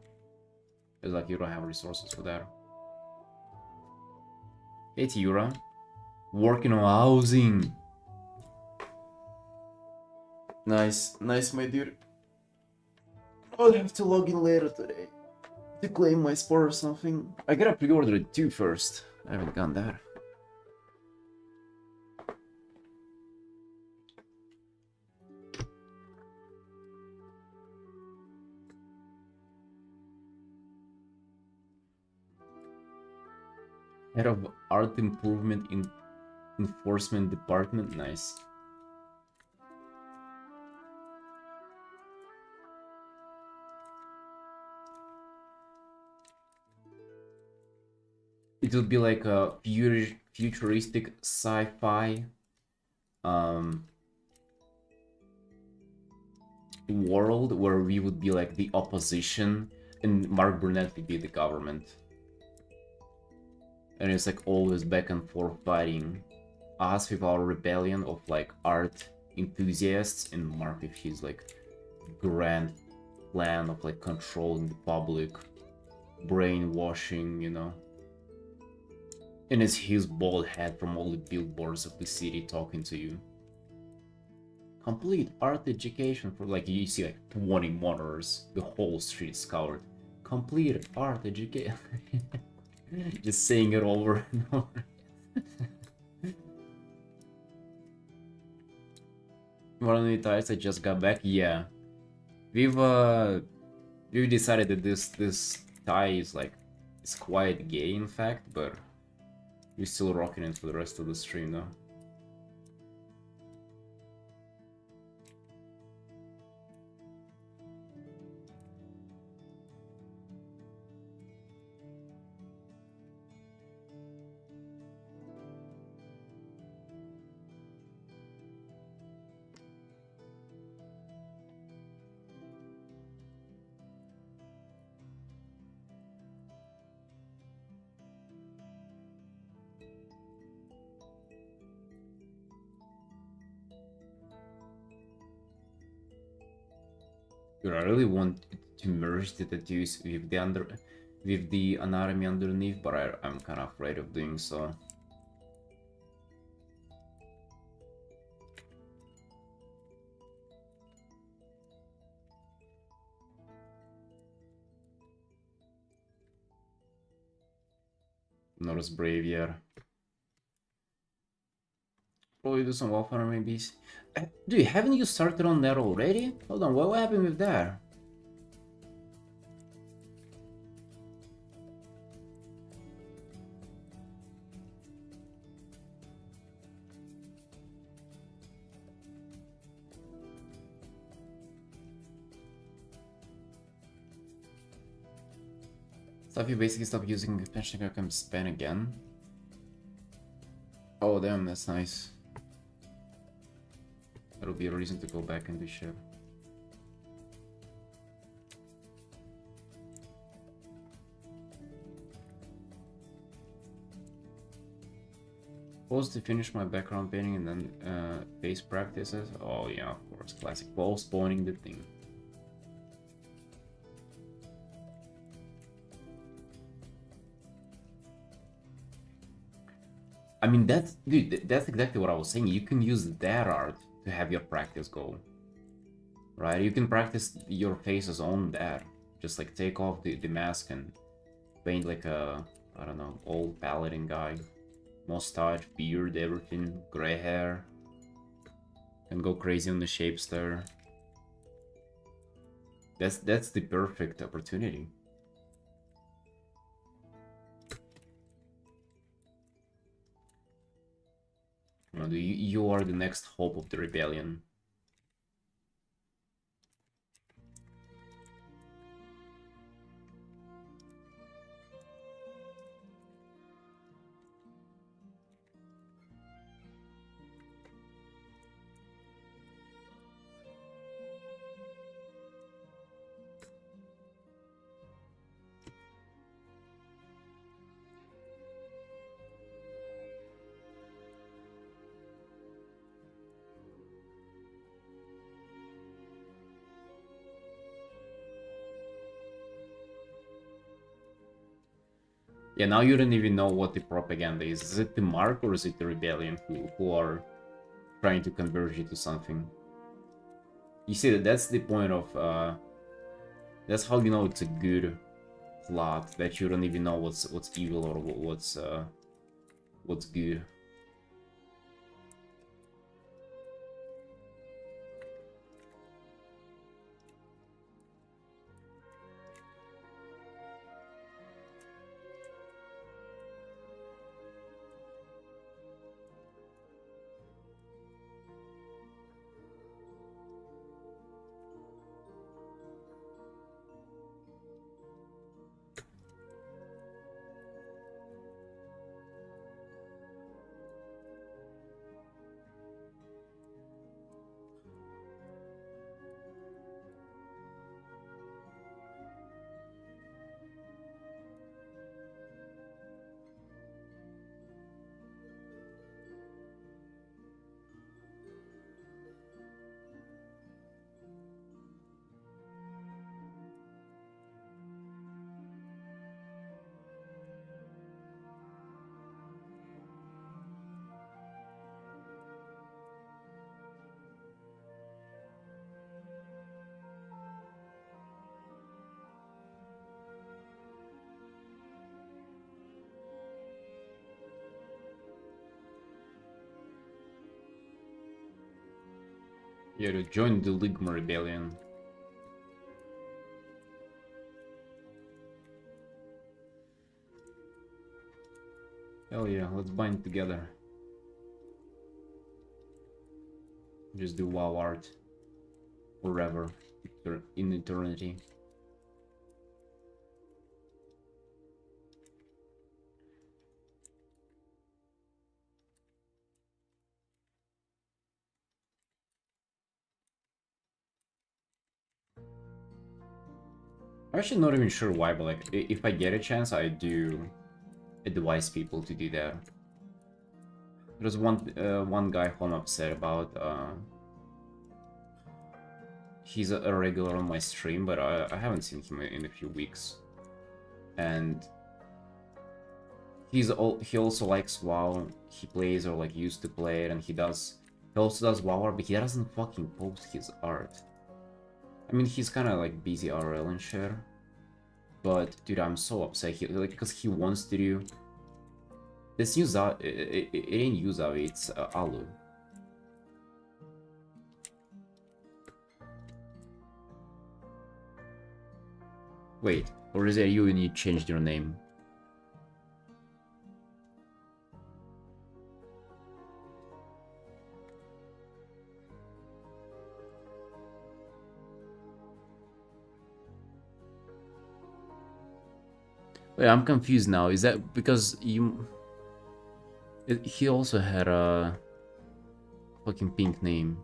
It's like you don't have resources for that. Hey Tiura. Working on housing. Nice, nice, my dude. I'll have to log in later today to claim my sport or something. I gotta pre-order it too first. I haven't done that. Head of Art Improvement in Enforcement Department, nice. It would be like a futuristic sci-fi world where we would be like the opposition and Mark Burnett would be the government. And it's like always back and forth fighting. Us with our rebellion of like art enthusiasts, and Mark with his like grand plan of like controlling the public, brainwashing, you know. And it's his bald head from all the billboards of the city talking to you. Complete art education for, like, you see like 20 monitors, the whole street's covered. Complete art education. Just saying it over and over. One of the times I just got back, yeah. We've decided that this tie is like, it's quite gay in fact, but we're still rocking it for the rest of the stream though. Dude, I really want to merge the tattoos with the anatomy underneath, but I'm kind of afraid of doing so. Not as brave yet. probably do some Wildfire maybe. Dude, haven't you started on that already? Hold on, what happened with that? Stuff you basically stop using the pension can spend again. Oh damn, that's nice. That'll be a reason to go back into ship. Pause to finish my background painting and then face practices. Oh yeah, of course, classic postponing the thing. I mean, dude, that's exactly what I was saying. You can use that art to have your practice go. Right? You can practice your faces on that. Just like take off the mask and paint like a, I don't know, old paladin guy. Mustache, beard, everything, gray hair. And go crazy on the shapes there. That's the perfect opportunity. You are the next hope of the rebellion. Yeah, now you don't even know what the propaganda is. Is it the Mark or is it the rebellion who are trying to converge you to something? You see, that's the point of that's how you know it's a good plot, that you don't even know what's evil or what's good. Yeah, to join the Ligma rebellion. Hell yeah, let's bind together. Just do WoW art forever, in eternity. I'm actually not even sure why, but like, if I get a chance, I do advise people to do that. There's one guy who I'm upset about. He's a regular on my stream, but I haven't seen him in a few weeks. And he also likes WoW. He plays or like used to play it, and he also does WoW art, but he doesn't fucking post his art. I mean, he's kind of like busy RL and shit. But dude, I'm so upset. Because he wants to do this new it ain't Yuzawa, it's Alu. Wait, or is it you and you changed your name? Wait, I'm confused now. Is that because you... He also had a fucking pink name.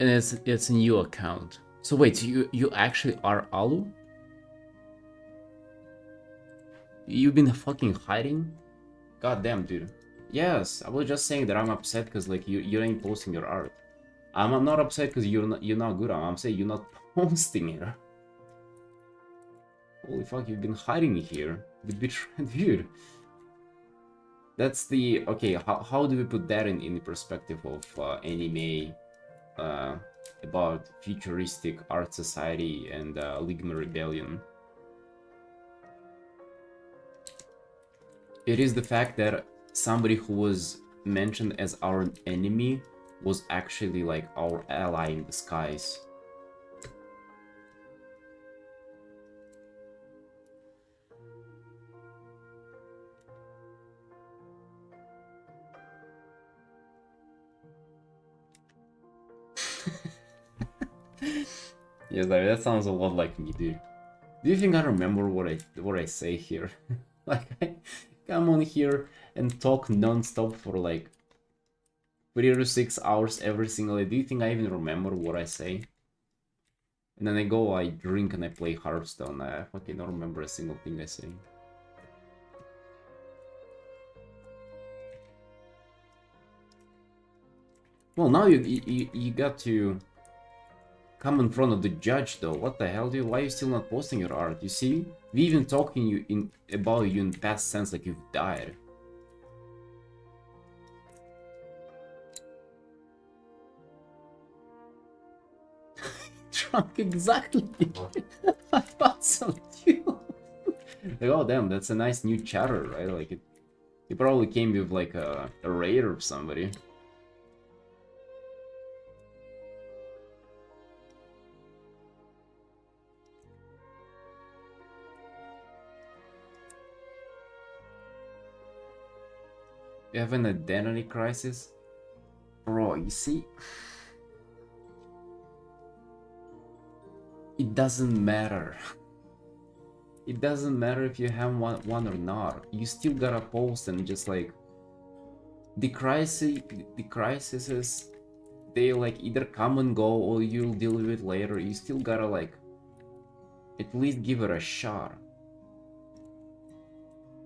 And it's a new account. So wait, so you actually are Alu? You've been fucking hiding? God damn, dude. Yes, I was just saying that I'm upset because like you ain't posting your art. I'm not upset because you're not good. I'm saying you're not posting it. Holy fuck, you've been hiding here. The betrayed dude. That's the okay. How do we put that in the perspective of anime about futuristic art society and Ligma Rebellion? It is the fact that somebody who was mentioned as our enemy was actually like our ally in disguise. Yes, that sounds a lot like me, dude. Do you think I remember what I say here? Like I come on here and talk non-stop for like 3 to 6 hours every single day. Do you think I even remember what I say? And then I go, I drink and I play Hearthstone. I fucking don't remember a single thing I say. Well, now you got to come in front of the judge, though. What the hell, dude? Why are you still not posting your art? You see, we even talking about you in past tense like you've died. Drunk, exactly. I thought so too. Like, oh damn, that's a nice new chatter, right? Like it probably came with like a raid or somebody. You have an identity crisis? Bro, you see? It doesn't matter. It doesn't matter if you have one or not. You still gotta post and just like... The crises, they like either come and go or you'll deal with it later. You still gotta like... At least give it a shot.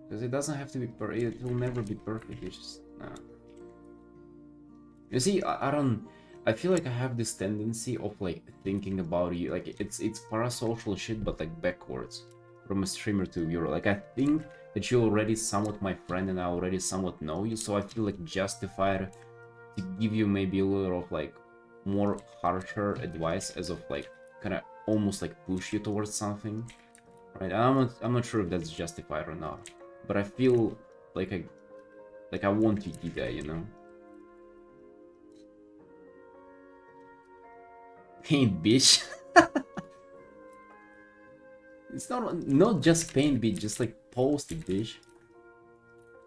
Because it doesn't have to be it will never be perfect. It's just... Nah. You see, I don't... I feel like I have this tendency of like thinking about you, like it's parasocial shit, but like backwards, from a streamer to a viewer. Like I think that you're already somewhat my friend and I already somewhat know you, so I feel like justified to give you maybe a little of like more harsher advice, as of like kind of almost like push you towards something, right? I'm not sure if that's justified or not, but I feel like I want to do that, you know. Paint, bitch. It's not just paint, bitch. Just like post it, bitch.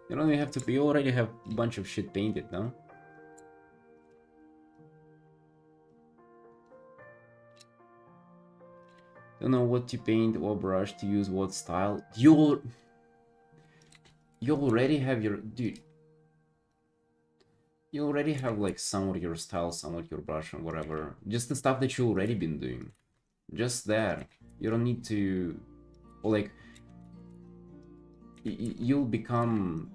You don't even have to. You already have a bunch of shit painted, no? Don't know what to paint, what brush to use, what style. You already have your dude. You already have like somewhat your style, somewhat your brush, and whatever. Just the stuff that you already been doing. Just that. You don't need to, or like, you'll become,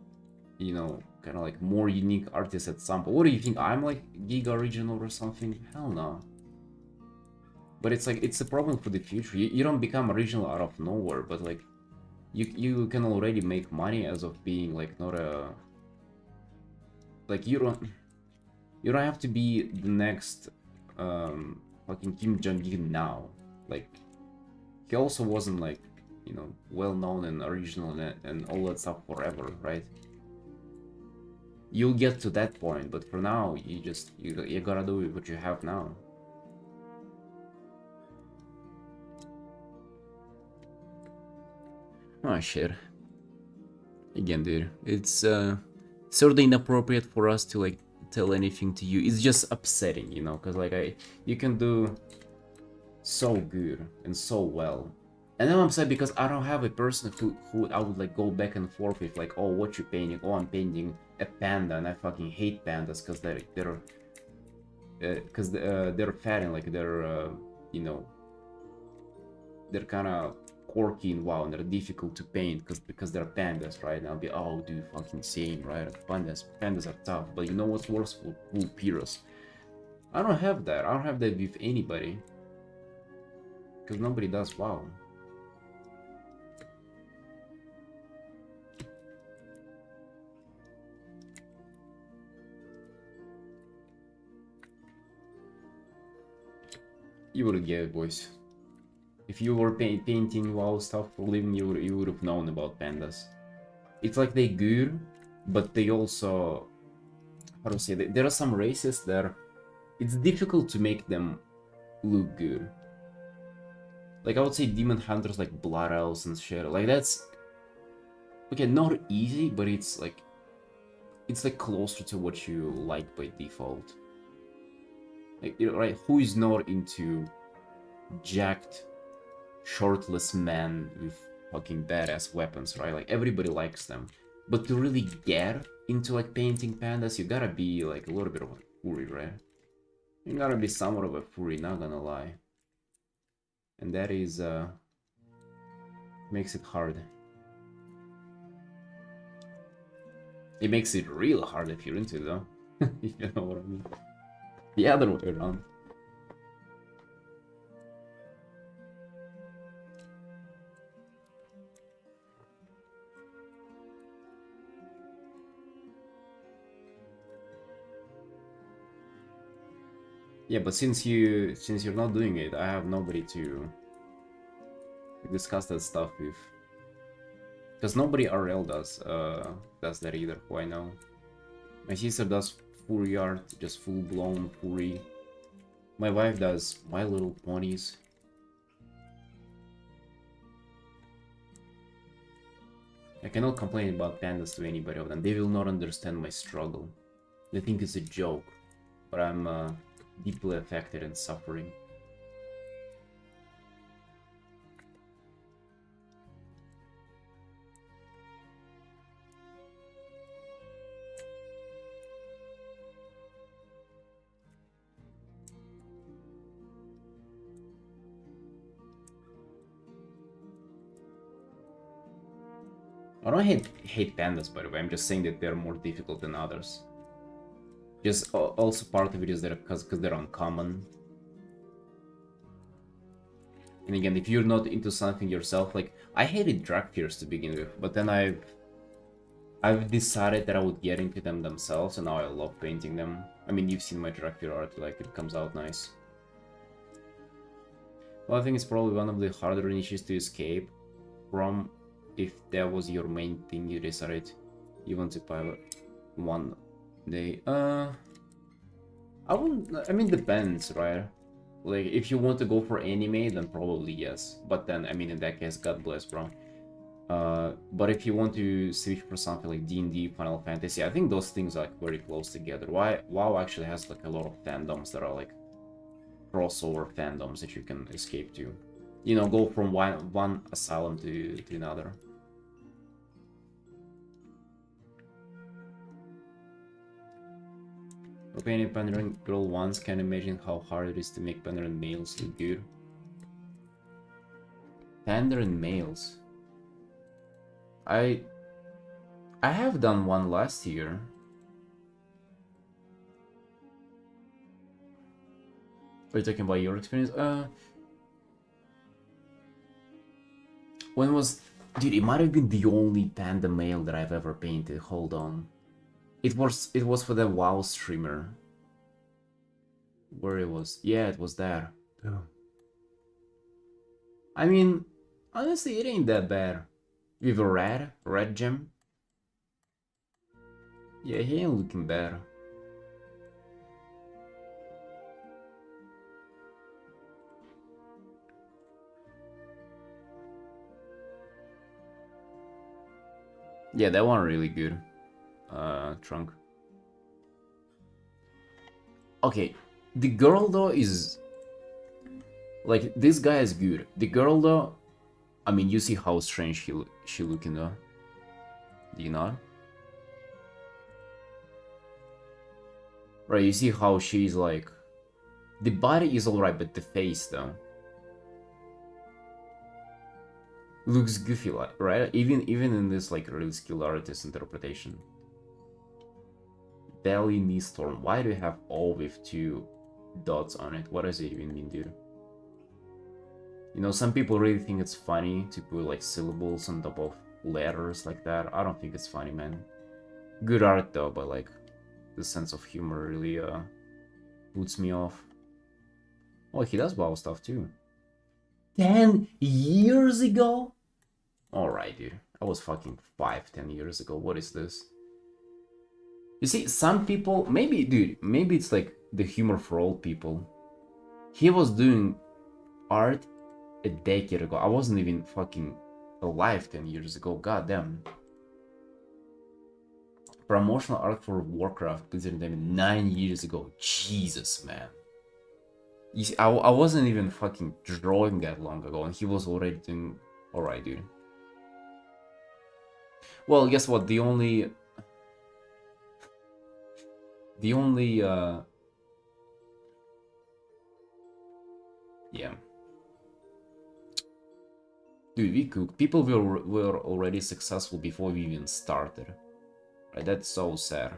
you know, kind of like more unique artist at some point. What do you think? I'm like Giga original or something? Hell no. But it's like, it's a problem for the future. You don't become original out of nowhere, but like, you can already make money as of being like not a, like you don't have to be the next fucking Kim Jong-un now. Like, he also wasn't like, you know, well known and original and all that stuff forever, right? You'll get to that point, but for now, you gotta do what you have now. Oh shit. Again, dude, it's sort of inappropriate for us to like tell anything to you. It's just upsetting, you know, because like you can do so good and so well. And then I'm sad because I don't have a person who I would like go back and forth with, like, oh, what you painting? Oh, I'm painting a panda, and I fucking hate pandas because they're fat and like they're you know, they're kind of quirky and wow, and they're difficult to paint because they're pandas, right? And I'll be, oh, dude, fucking same, right? Pandas are tough, but you know what's worse? Wool Piros. I don't have that. I don't have that with anybody because nobody does wow. You would get it, boys. If you were painting WoW stuff for a living, you would have known about pandas. It's like they good, but they also, how to say, there are some races that it's difficult to make them look good. Like I would say demon hunters like blood elves and shit. Like that's okay, not easy, but it's like closer to what you like by default. Like, you know, right? Who is not into jacked, shirtless men with fucking badass weapons, right? Like everybody likes them. But to really get into like painting pandas, you gotta be like a little bit of a furry, right? You gotta be somewhat of a furry, not gonna lie. And that is makes it hard. It makes it real hard if you're into it though. If you know what I mean. The other way around. Yeah, but since you're not doing it, I have nobody to discuss that stuff with. Because nobody RL does that either, who I know. My sister does furry art, just full-blown furry. My wife does My Little Ponies. I cannot complain about pandas to anybody of them. They will not understand my struggle. They think it's a joke, but I'm deeply affected and suffering. I don't hate pandas, by the way. I'm just saying that they're more difficult than others. Just also part of it is that because they're uncommon. And again, if you're not into something yourself, like I hated Dragfears to begin with, but then I've decided that I would get into them themselves, and now I love painting them. I mean, you've seen my Dragfear art, like it comes out nice. Well, I think it's probably one of the harder niches to escape from. If that was your main thing, you decided you want to pilot one day. I wouldn't. I mean, depends, right? Like, if you want to go for anime, then probably yes. But then, I mean, in that case, God bless, bro. But if you want to switch for something like D&D, Final Fantasy, I think those things are like very close together. WoW actually has like a lot of fandoms that are like crossover fandoms that you can escape to. You know, go from one asylum to another. For painting Pandaren girl once, can imagine how hard it is to make Pandaren males look good. Pandaren males. I have done one last year. Are you talking about your experience? When was... Dude, it might have been the only panda male that I've ever painted. Hold on. It was for the WoW streamer. Where it was? Yeah, it was there. Oh. I mean, honestly, it ain't that bad. With a red gem. Yeah, he ain't looking bad. Yeah, that one really good. Trunk. Okay, the girl though is like this guy is good. The girl though, I mean, you see how strange she looking though. Do you not? Right, you see how she's like the body is alright, but the face though looks goofy, like right? Even in this like really skilled artist interpretation. Belly knee storm. Why do you have all with two dots on it? What does it even mean, dude? You know, some people really think it's funny to put like syllables on top of letters like that. I don't think it's funny, man. Good art though, but like the sense of humor really puts me off. Oh, he does wow stuff too. 10 years ago? Alright, dude. I was fucking 5, 10 years ago. What is this? You see, some people, maybe, dude, maybe it's like the humor for old people. He was doing art a decade ago. I wasn't even fucking alive 10 years ago. God damn. Promotional art for Warcraft Blizzard Entertainment 9 years ago. Jesus, man. You see, I wasn't even fucking drawing that long ago, and he was already doing. Alright, dude. Well, guess what? The only, yeah. Dude, we cooked. People were already successful before we even started. Right? That's so sad.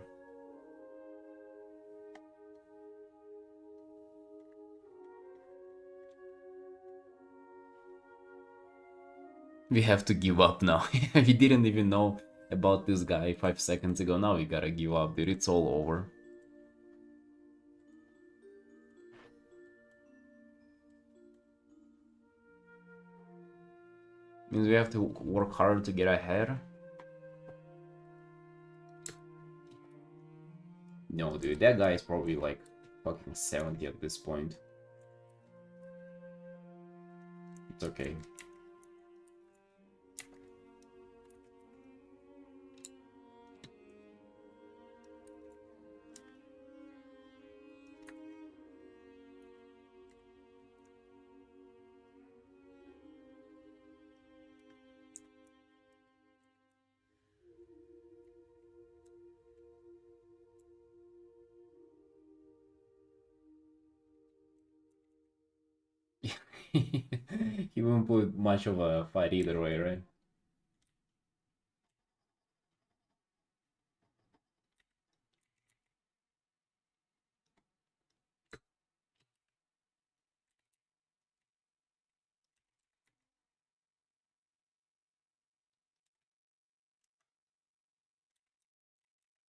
We have to give up now. We didn't even know about this guy 5 seconds ago. Now we gotta give up, dude. It's all over. Means we have to work harder to get ahead. No, dude, that guy is probably like fucking 70 at this point. It's okay. He won't put much of a fight either way, right?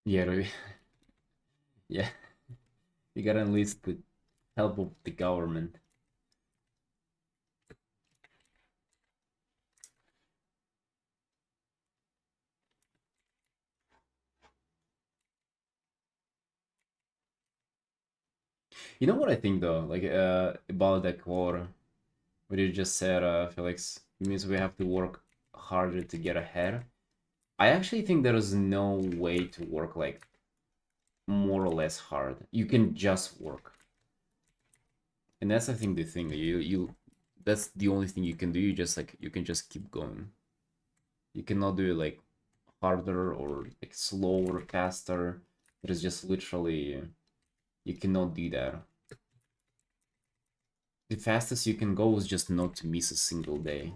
Yeah, really. Yeah, you gotta enlist the help of the government. You know what I think though, like about that quote, what you just said, Felix. It means we have to work harder to get ahead. I actually think there is no way to work like more or less hard. You can just work, and that's I think the thing. That's the only thing you can do. You can just keep going. You cannot do it like harder or like slower, faster. It is just literally you cannot do that. The fastest you can go is just not to miss a single day.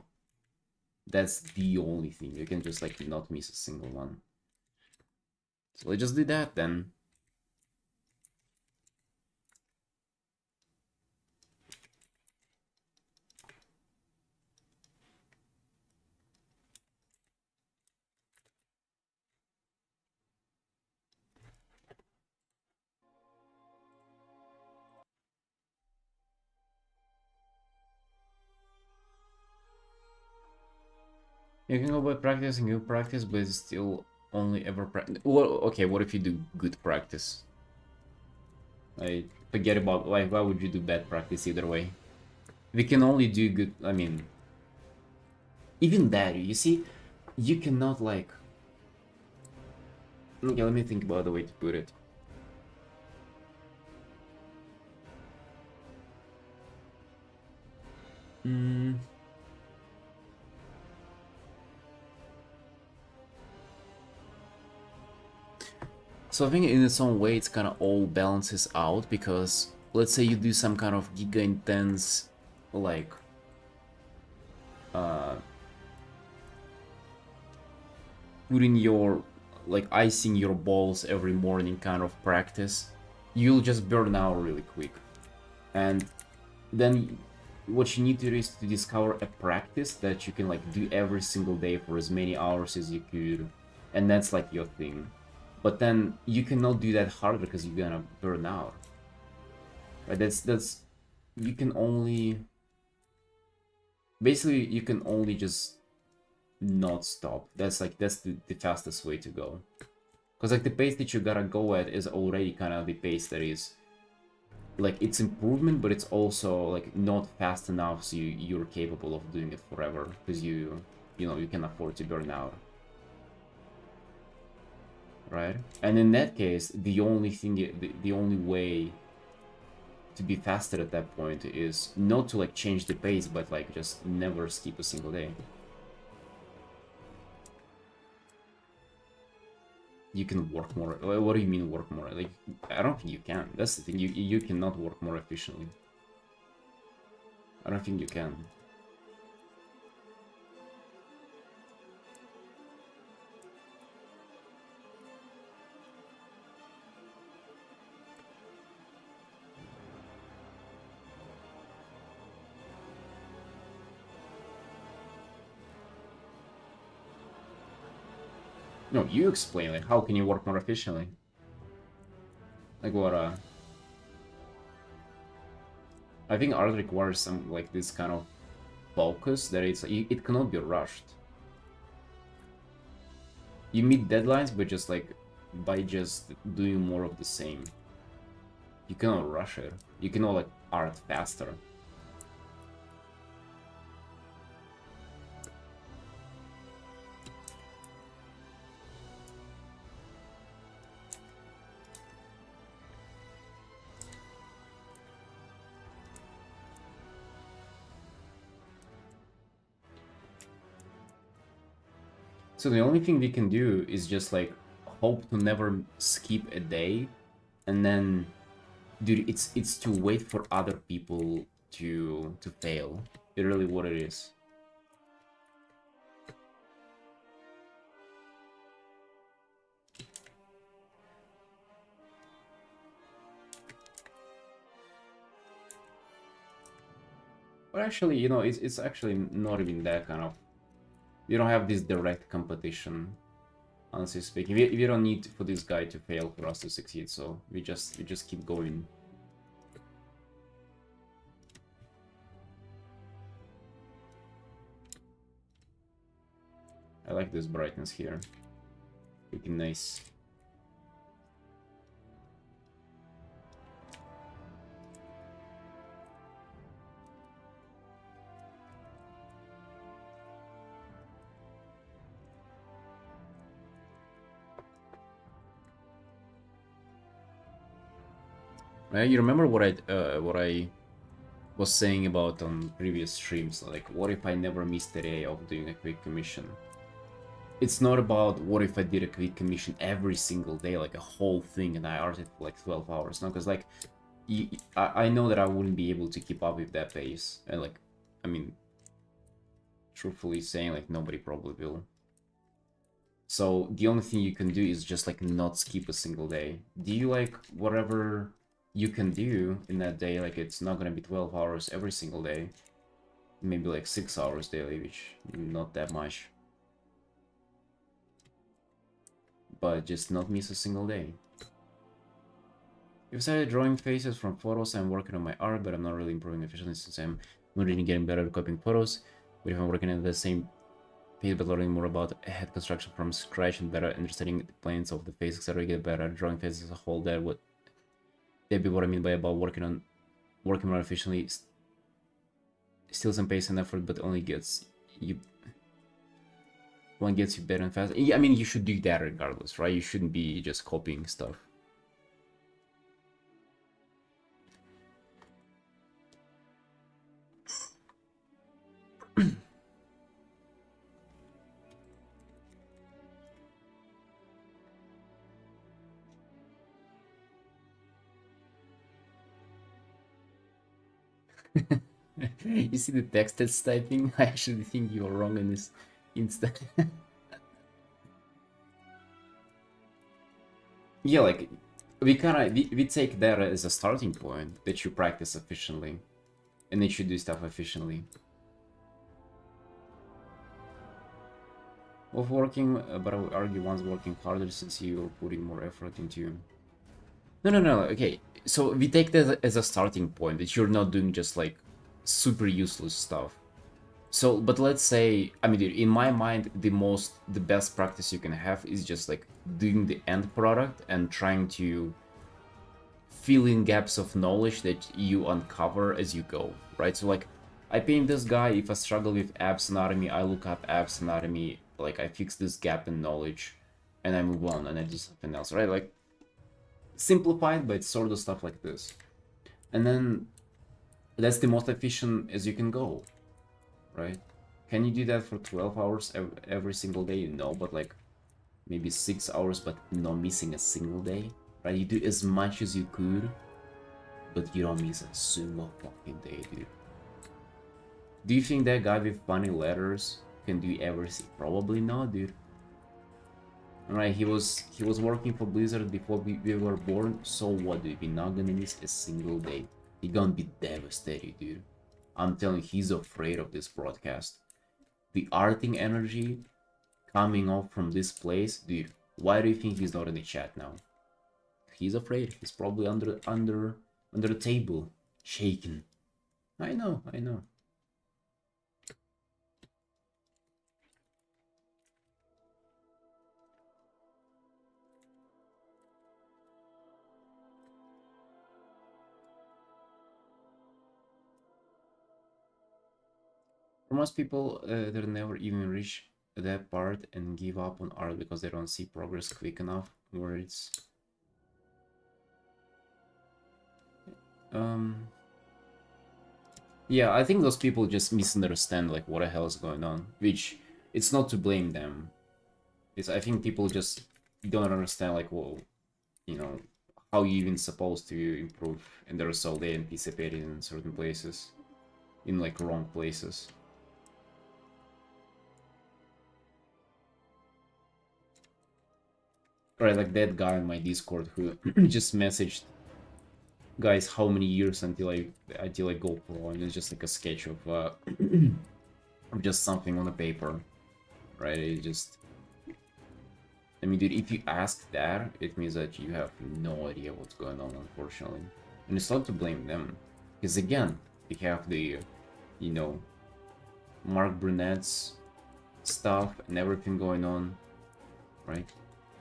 That's the only thing. You can just like not miss a single one. So let's just do that then. You can go by practice and good practice, but it's still only ever practice. Well, okay, what if you do good practice? Like, forget about, like, why would you do bad practice either way? We can only do good, I mean, even that, you see, you cannot, like, okay, let me think about the way to put it. So I think in its own way, it's kind of all balances out, because let's say you do some kind of giga intense, like, putting your, like, icing your balls every morning kind of practice, you'll just burn out really quick. And then what you need to do is to discover a practice that you can, like, do every single day for as many hours as you could, and that's like your thing. But then you cannot do that harder because you're gonna burn out. Right? That's you can only, basically you can only just not stop. That's the fastest way to go. Because, like, the pace that you gotta go at is already kind of the pace that is, like, it's improvement, but it's also, like, not fast enough so you're capable of doing it forever, because you know, you can afford to burn out. Right? And in that case, the only thing, the only way to be faster at that point is not to, like, change the pace, but, like, just never skip a single day. You can work more. What do you mean work more? Like, I don't think you can. That's the thing. You cannot work more efficiently. I don't think you can. No, you explain, like, how can you work more efficiently? Like, what, I think art requires some, like, this kind of focus that it cannot be rushed. You meet deadlines, but just, like, by just doing more of the same. You cannot rush it. You cannot, like, art faster. So the only thing we can do is just, like, hope to never skip a day, and then, dude, it's to wait for other people to fail. It's really what it is. But actually, you know, it's actually not even that kind of. You don't have this direct competition, honestly speaking. We don't need for this guy to fail for us to succeed, so we just keep going. I like this brightness here. Looking nice. You remember what I was saying about on previous streams? Like, what if I never missed a day of doing a quick commission? It's not about what if I did a quick commission every single day, like a whole thing, and I arted for like 12 hours. No, because, like, I know that I wouldn't be able to keep up with that pace, and, like, I mean, truthfully saying, like, nobody probably will. So the only thing you can do is just, like, not skip a single day. Do you, like, whatever you can do in that day, like, it's not gonna be 12 hours every single day. Maybe like 6 hours daily, which not that much. But just not miss a single day. If I started drawing faces from photos, I'm working on my art, but I'm not really improving efficiency since I'm not really getting better at copying photos. But if I'm working at the same paid by learning more about head construction from scratch and better understanding the planes of the face, etc. Get better at drawing faces as a whole. That'd be what I mean by about working more efficiently. Still some pace and effort, but only gets you better and faster. Yeah, I mean, you should do that regardless, right? You shouldn't be just copying stuff. You see the text that's typing? I actually think you're wrong in this instant. Yeah, like we take that as a starting point that you practice efficiently, and that you do stuff efficiently. Of working, but I would argue one's working harder since you're putting more effort into. No. Okay, so we take that as a starting point that you're not doing just like super useless stuff. So, but let's say, I mean, in my mind, the best practice you can have is just like doing the end product and trying to fill in gaps of knowledge that you uncover as you go, right? So like, I paint this guy, if I struggle with abs anatomy, I look up abs anatomy, like I fix this gap in knowledge, and I move on and I do something else, right? Like, simplified, but it's sort of stuff like this. And then, that's the most efficient as you can go, right? Can you do that for 12 hours every single day? No, but like maybe 6 hours, but not missing a single day, right? You do as much as you could, but you don't miss a single fucking day, dude. Do you think that guy with funny letters can do everything? Probably not, dude. Alright, he was working for Blizzard before we were born, so what, dude? We're not gonna miss a single day. He's gonna be devastated, dude. I'm telling you, he's afraid of this broadcast. The Artin energy coming off from this place, dude. Why do you think he's not in the chat now? He's afraid. He's probably under the table, shaking. I know. For most people, they never even reach that part and give up on art because they don't see progress quick enough. Where it's yeah, I think those people just misunderstand like what the hell is going on, which it's not to blame them. It's I think people just don't understand like, well, you know, how you even supposed to improve in the result they anticipated in certain places, in like wrong places. Right, like that guy on my Discord who just messaged, guys, how many years until I go pro, and it's just like a sketch of of just something on a paper, right? It just, I mean, dude, if you ask that, it means that you have no idea what's going on, unfortunately. And it's not to blame them, because again, we have the, you know, Mark Burnett's stuff and everything going on, right?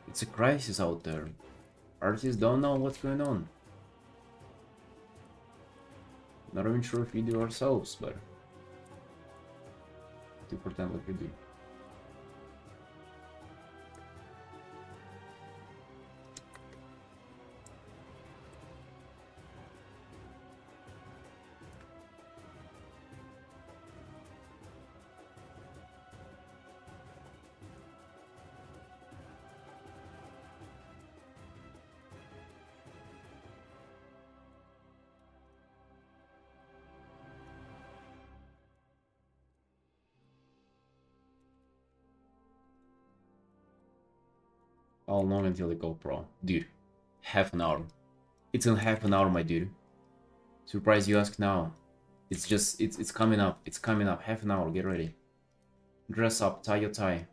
It's a crisis out there. Artists don't know what's going on. Not even sure if we do ourselves, but to pretend like we do. How long until the GoPro? Dude, half an hour. It's in half an hour, my dude. Surprised you ask now. It's just, it's coming up. It's coming up. Half an hour, get ready. Dress up, tie your tie.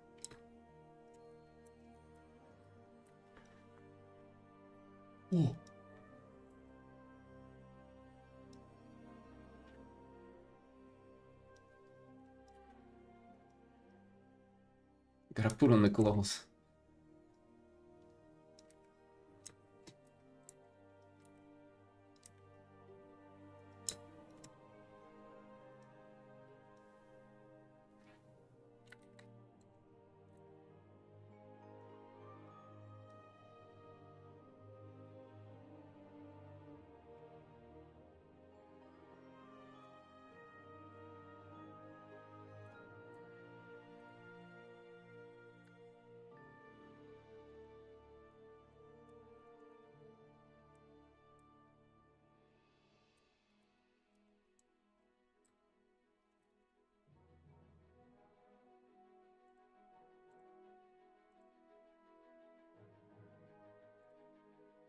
Oh. Gotta put on the clothes.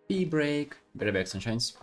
Pee break. Better back, sunshines.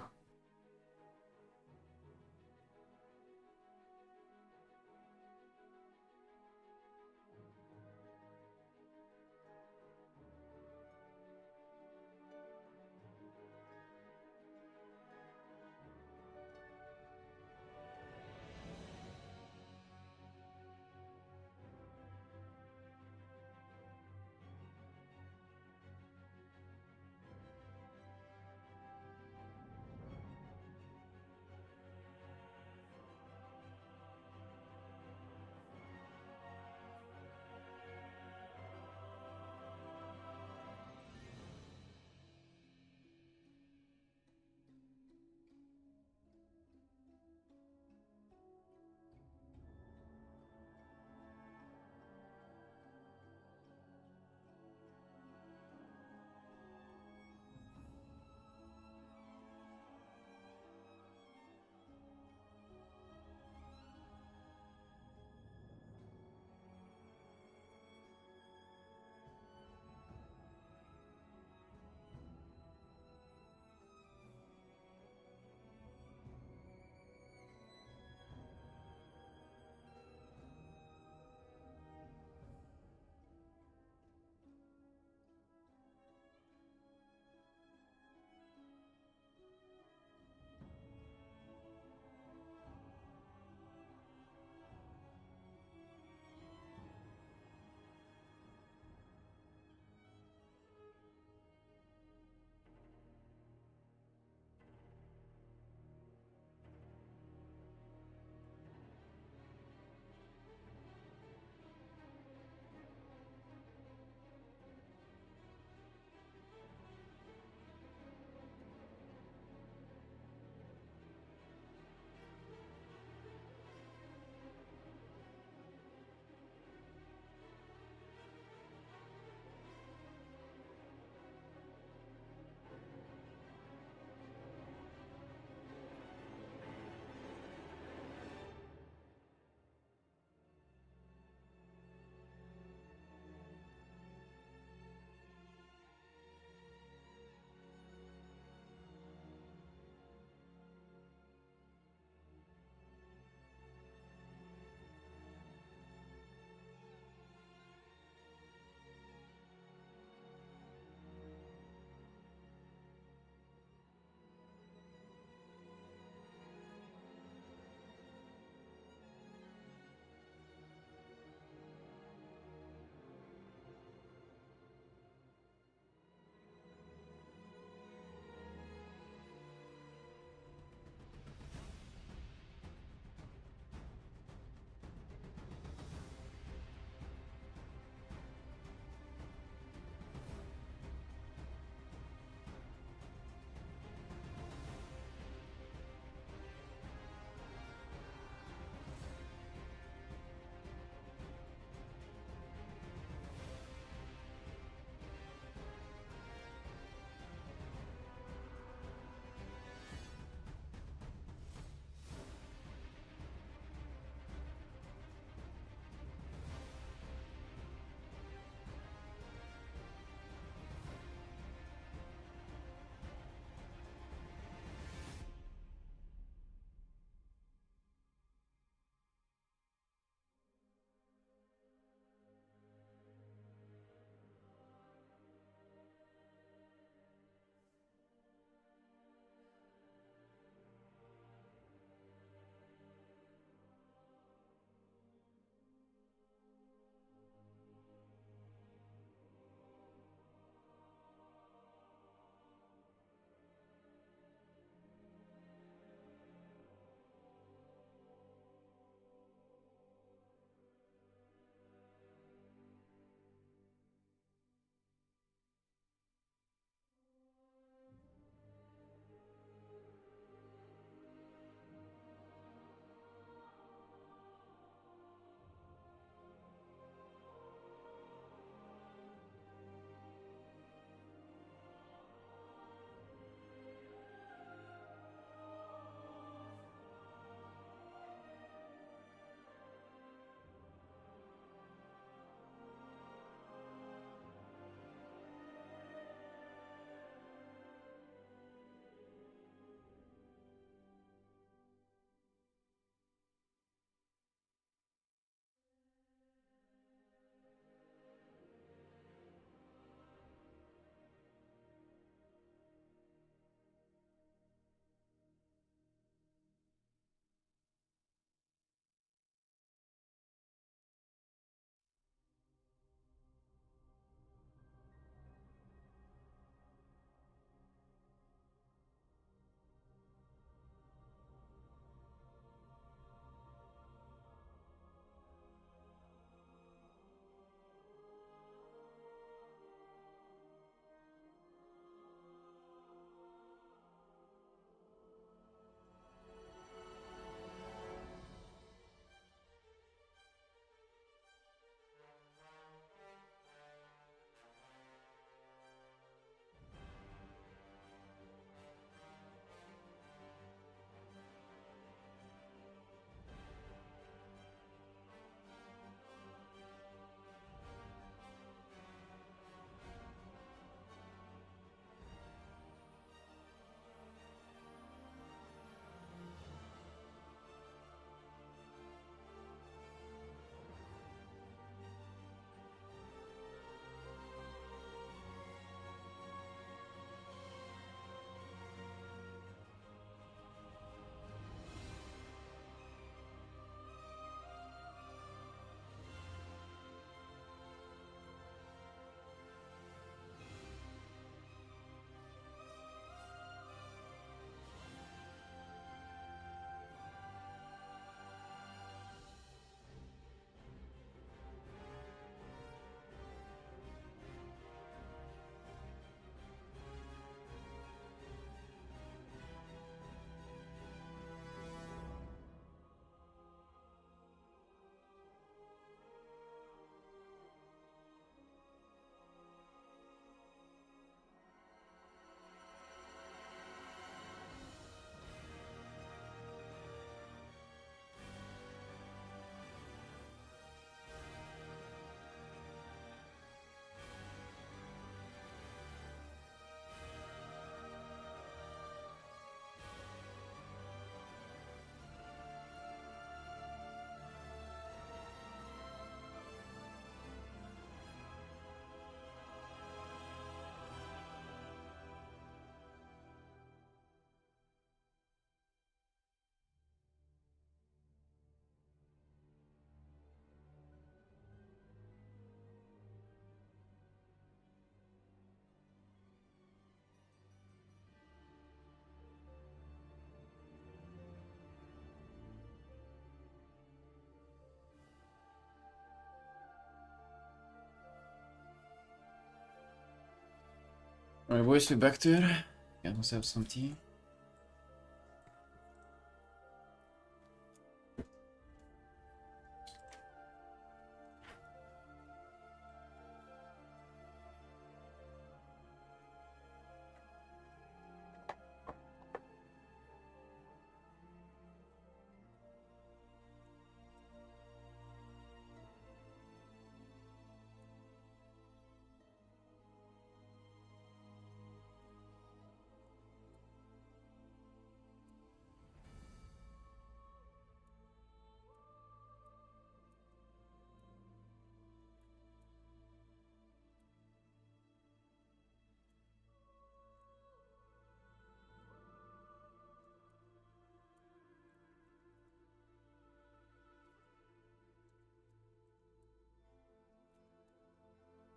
Alright boys, we back to it. Got myself some tea.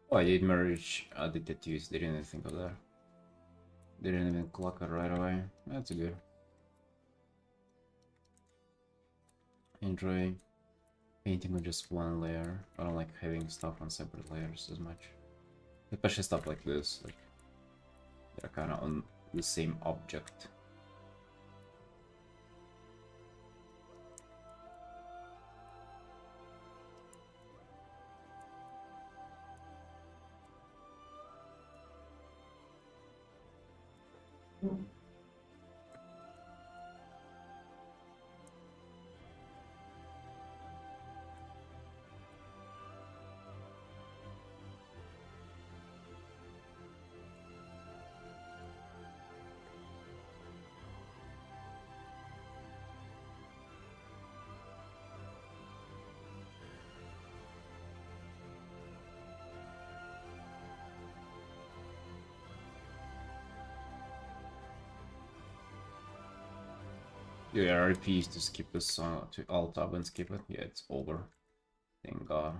Oh, I did merge the tattoos, didn't even think of that. Didn't even clock it right away. That's good. Enjoy painting with just one layer. I don't like having stuff on separate layers as much. Especially stuff like this, like they're kind of on the same object. Yeah, RP used to skip this to alt tab and skip it. Yeah, it's over. Thank God.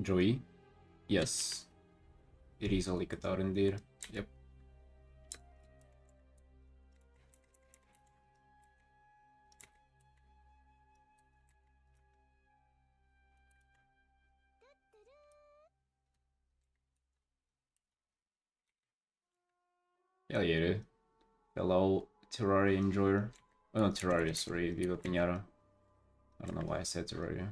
Joey? Yes. It is a Lickitung indeed. Yep. Hell yeah, dude. Hello, Terraria enjoyer. Oh, not Terraria, sorry, Viva Pinata. I don't know why I said Terraria.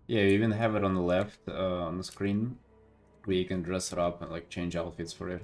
Yeah, you even have it on the left on the screen where you can dress it up and like change outfits for it.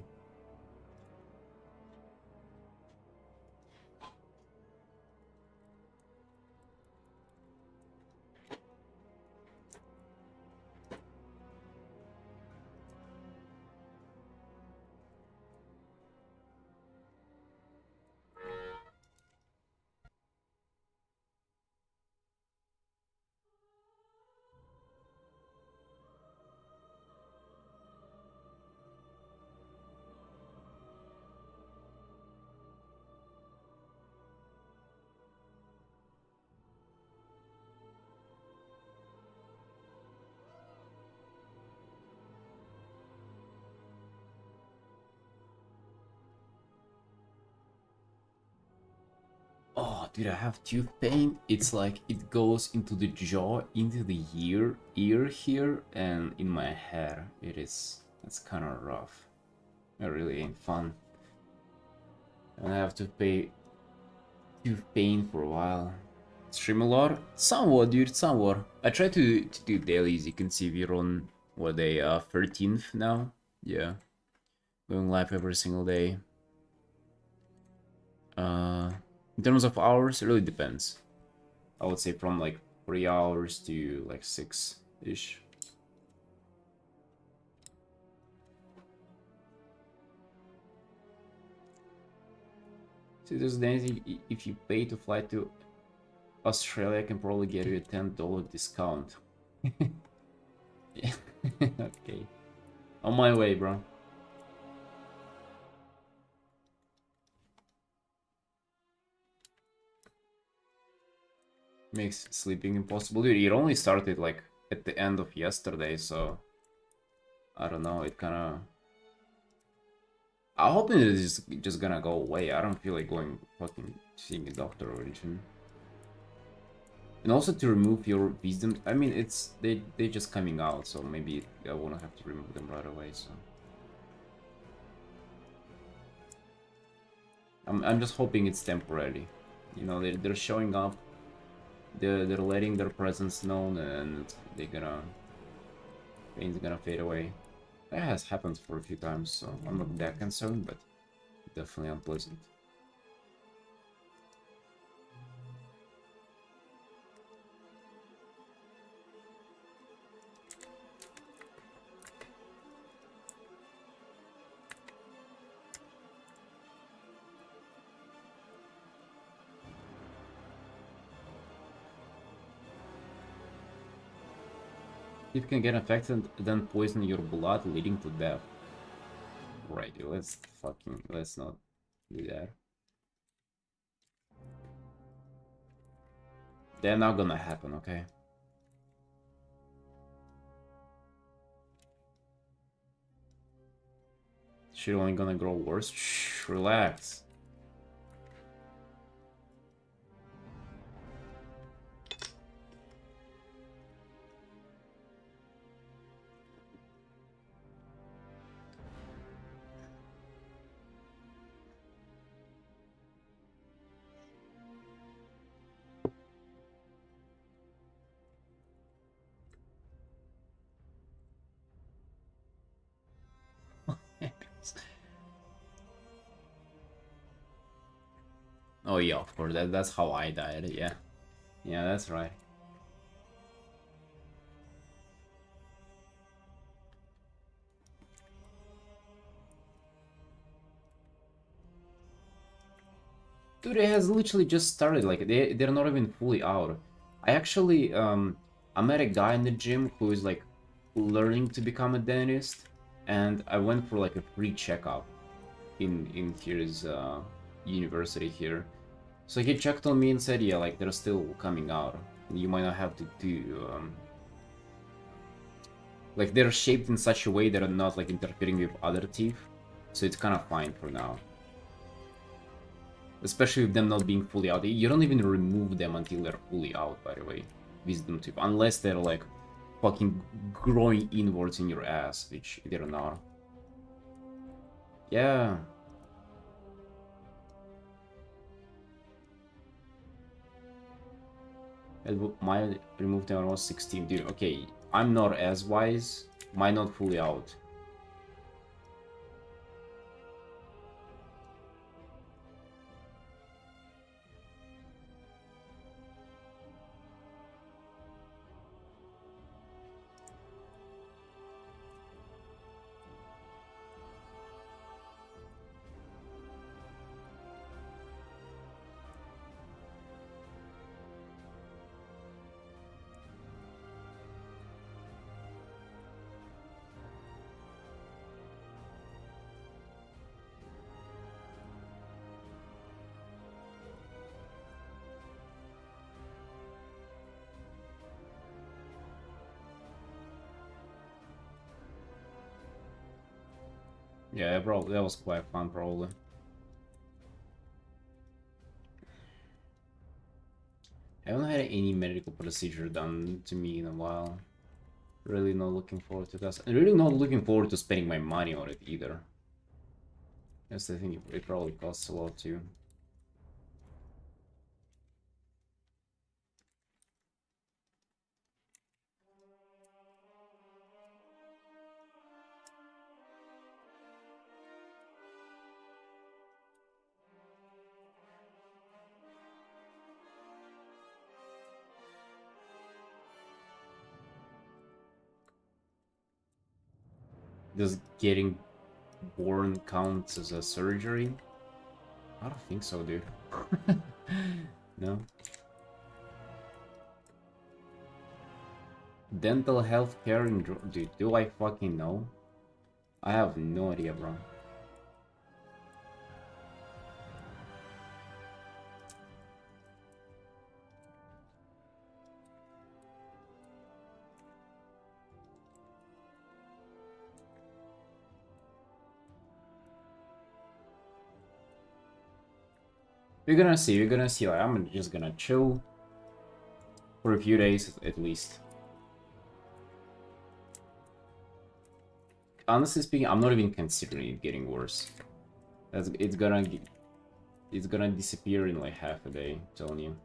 Oh, dude, I have tooth pain. It's like it goes into the jaw, into the ear here, and in my hair. It's kind of rough. It really ain't fun. And I have to pay tooth pain for a while. Stream a lot? Somewhat, dude, somewhat. I try to do dailies. You can see we're on, what day, 13th now? Yeah. Going live every single day. In terms of hours, it really depends. I would say from like 3 hours to like 6-ish. See, there's anything, if you pay to fly to Australia, I can probably get you a $10 discount. Yeah. Okay. On my way, bro. Makes sleeping impossible. Dude, it only started like at the end of yesterday, so I don't know, it kinda... I'm hoping it's just gonna go away. I don't feel like going fucking seeing a doctor or anything. And also to remove your wisdom, I mean, it's they just coming out, so maybe I won't have to remove them right away. So I'm just hoping it's temporary. You know, they're showing up, they're letting their presence known, and pain's gonna fade away. That has happened for a few times, so I'm not that concerned, but definitely unpleasant. It can get infected, then poison your blood, leading to death. Right, let's not do that. They're not gonna happen, okay? Shit only gonna grow worse. Shh, relax. Oh yeah, of course. That's how I died. Yeah, yeah, that's right. Dude, it has literally just started. Like they're not even fully out. I actually I met a guy in the gym who is like learning to become a dentist, and I went for like a free checkup in his university here. So he checked on me and said, yeah, like they're still coming out. You might not have to do like they're shaped in such a way that are not like interfering with other teeth, so it's kind of fine for now. Especially with them not being fully out. You don't even remove them until they're fully out, by the way. Wisdom tooth. Unless they're like fucking growing inwards in your ass, which they're not. Yeah. Mine removed them when I was 16. Dude, okay. I'm not as wise. Mine not fully out. Yeah, probably that was quite fun, probably. I haven't had any medical procedure done to me in a while. Really not looking forward to that. And really not looking forward to spending my money on it either. That's the thing, it probably costs a lot too. Does getting born counts as a surgery? I don't think so, dude. No. Dental health care in... Dude, do I fucking know? I have no idea, bro. We're gonna see, we're gonna see. Like, I'm just gonna chill for a few days at least. Honestly speaking, I'm not even considering it getting worse. It's gonna disappear in like half a day, I'm telling you.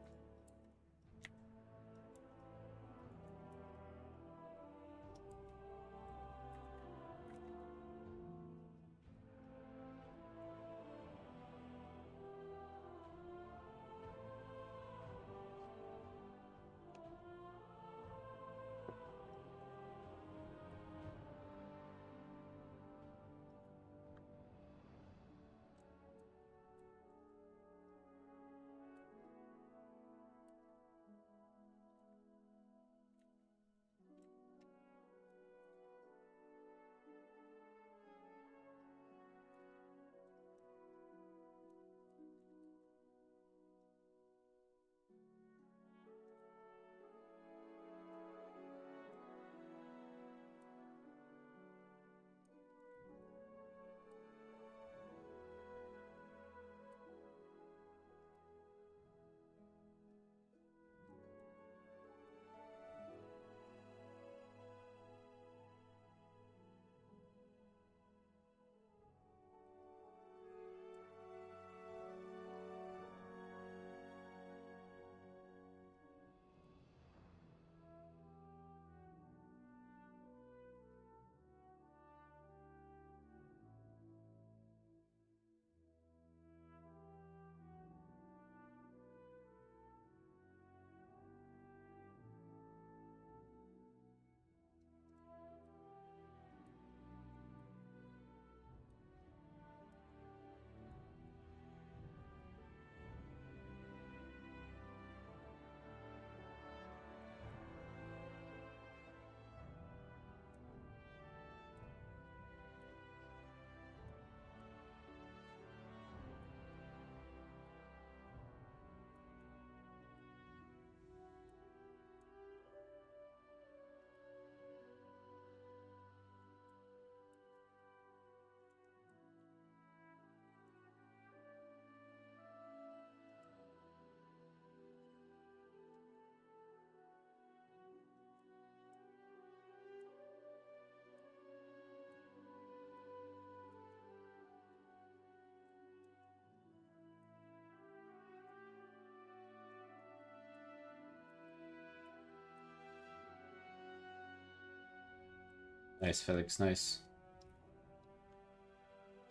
Nice, Felix, nice.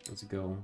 Let's go.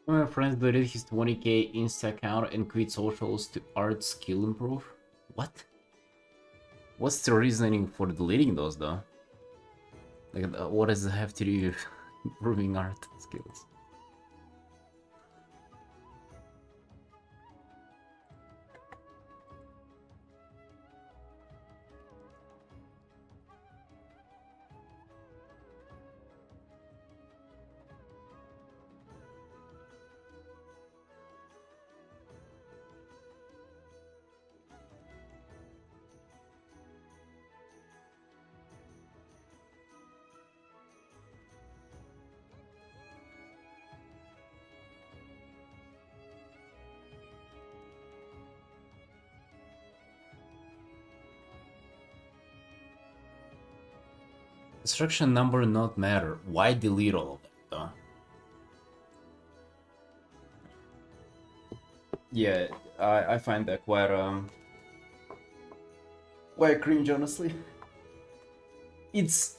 One of my friends deleted his 20k Insta account and quit socials to art skill improve. What? What's the reasoning for deleting those though? Like, what does it have to do with improving art skills? Instruction number not matter. Why delete all of them though? Yeah, I find that quite cringe, honestly. It's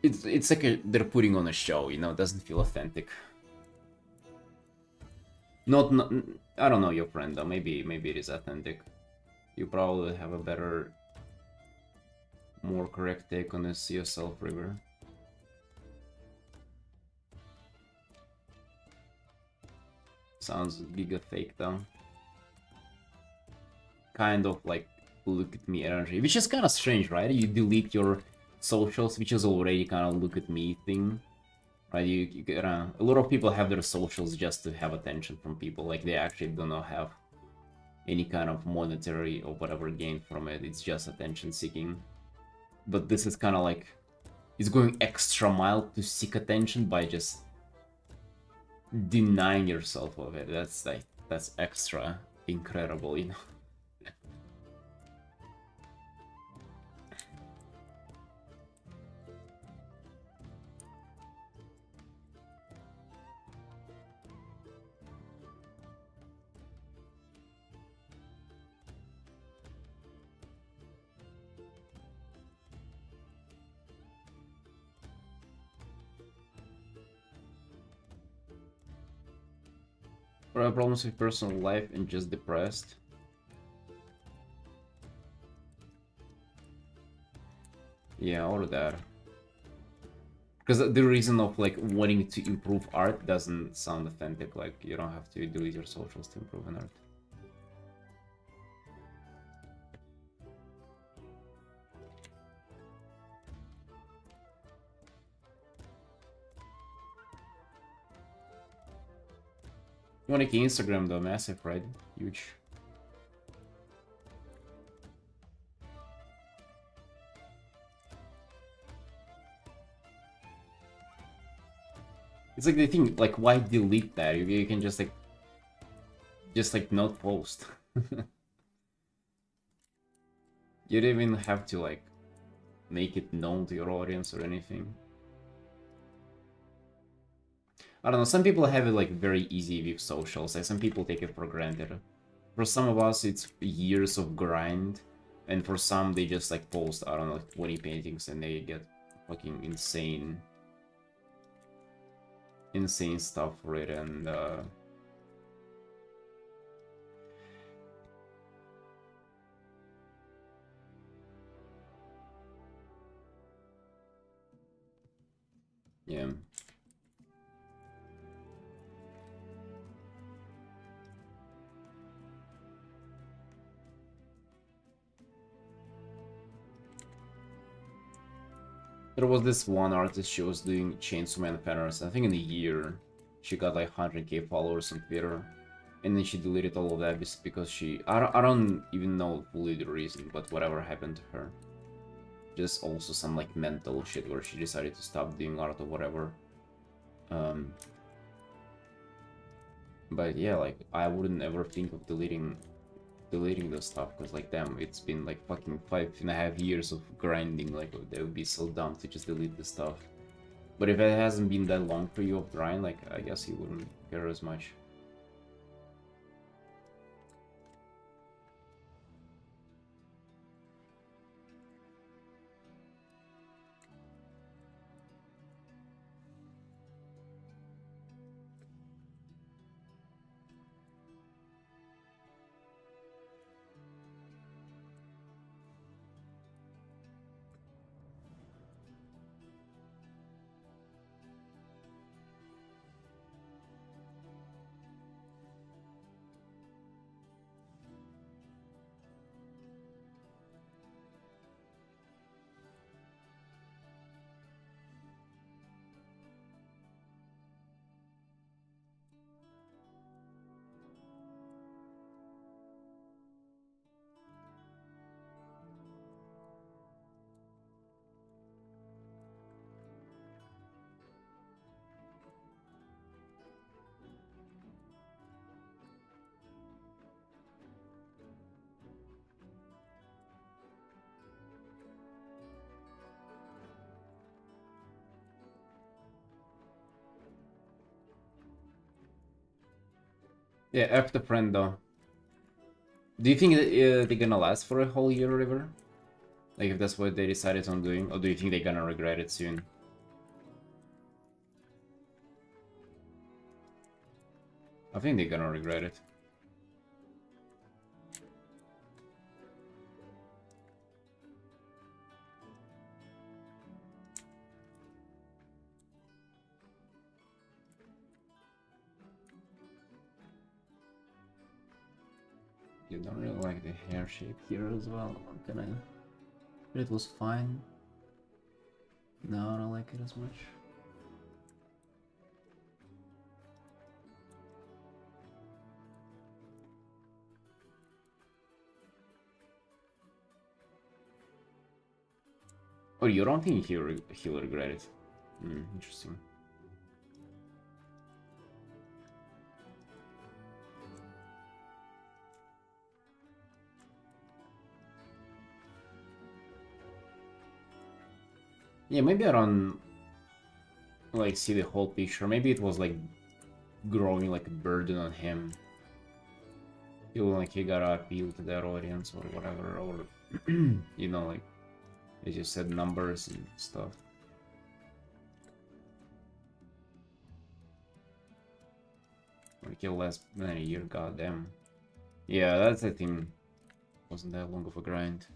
it's like they're putting on a show, you know. It doesn't feel authentic. Not I don't know your friend though. Maybe it is authentic. You probably have a better, more correct take on this yourself, River. Sounds giga fake though. Kind of like look at me energy, which is kind of strange, right? You delete your socials, which is already kind of look at me thing, right? You a lot of people have their socials just to have attention from people, like they actually do not have any kind of monetary or whatever gain from it. It's just attention seeking. But this is kind of like it's going extra mile to seek attention by just denying yourself of it. That's like that's extra incredible, you know. Or have problems with personal life and just depressed. Yeah, or that. Because the reason of like wanting to improve art doesn't sound authentic. Like you don't have to delete your socials to improve an art. You want to get Instagram though, massive, right? Huge. It's like they think like why delete that? You can just like not post. You don't even have to like make it known to your audience or anything. I don't know, some people have it like very easy with socials, like some people take it for granted. For some of us it's years of grind, and for some they just like post, I don't know, like 20 paintings and they get fucking insane stuff for it. And yeah. There was this one artist, she was doing Chainsaw Man fanarts. I think in a year she got like 100k followers on Twitter, and then she deleted all of that because I don't even know fully the reason, but whatever happened to her. Just also some like mental shit where she decided to stop doing art or whatever. But yeah, like I wouldn't ever think of deleting the stuff, because like damn, it's been like fucking 5.5 years of grinding. Like that would be so dumb to just delete the stuff. But if it hasn't been that long for you of grind, like I guess you wouldn't care as much. Yeah, up the friend though. Do you think they're gonna last for a whole year, River? Like if that's what they decided on doing, or do you think they're gonna regret it soon? I think they're gonna regret it. You don't really like the hair shape here as well, can I? But it was fine. No, I don't like it as much. Oh, you don't think he'll regret it? Interesting. Yeah, maybe I don't like see the whole picture. Maybe it was like growing like a burden on him. Feeling like he gotta appeal to that audience or whatever, or you know, like as you said, numbers and stuff. Like less than a year, goddamn. Yeah, that's the thing. Wasn't that long of a grind.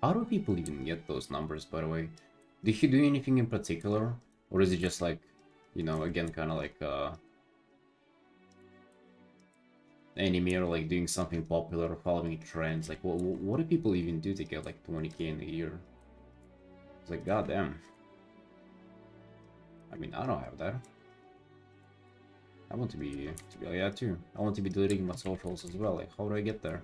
How do people even get those numbers, by the way? Did he do anything in particular? Or is it just like, you know, again, kind of like anime or like doing something popular or following trends? Like, what do people even do to get like 20K in a year? It's like, goddamn. I mean, I don't have that. I want to be like that too. I want to be deleting my socials as well. Like, how do I get there?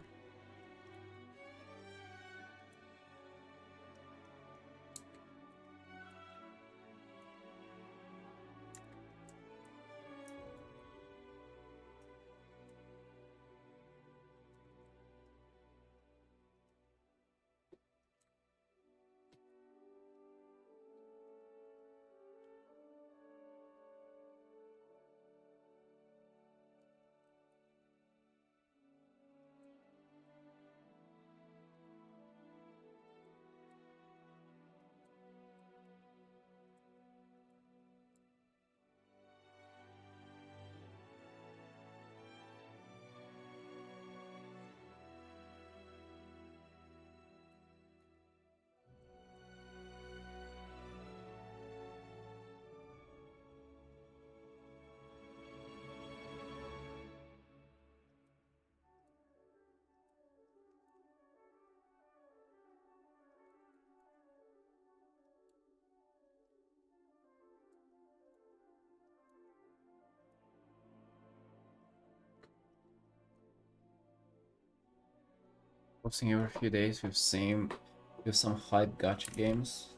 Posting every few days with some hype gacha games.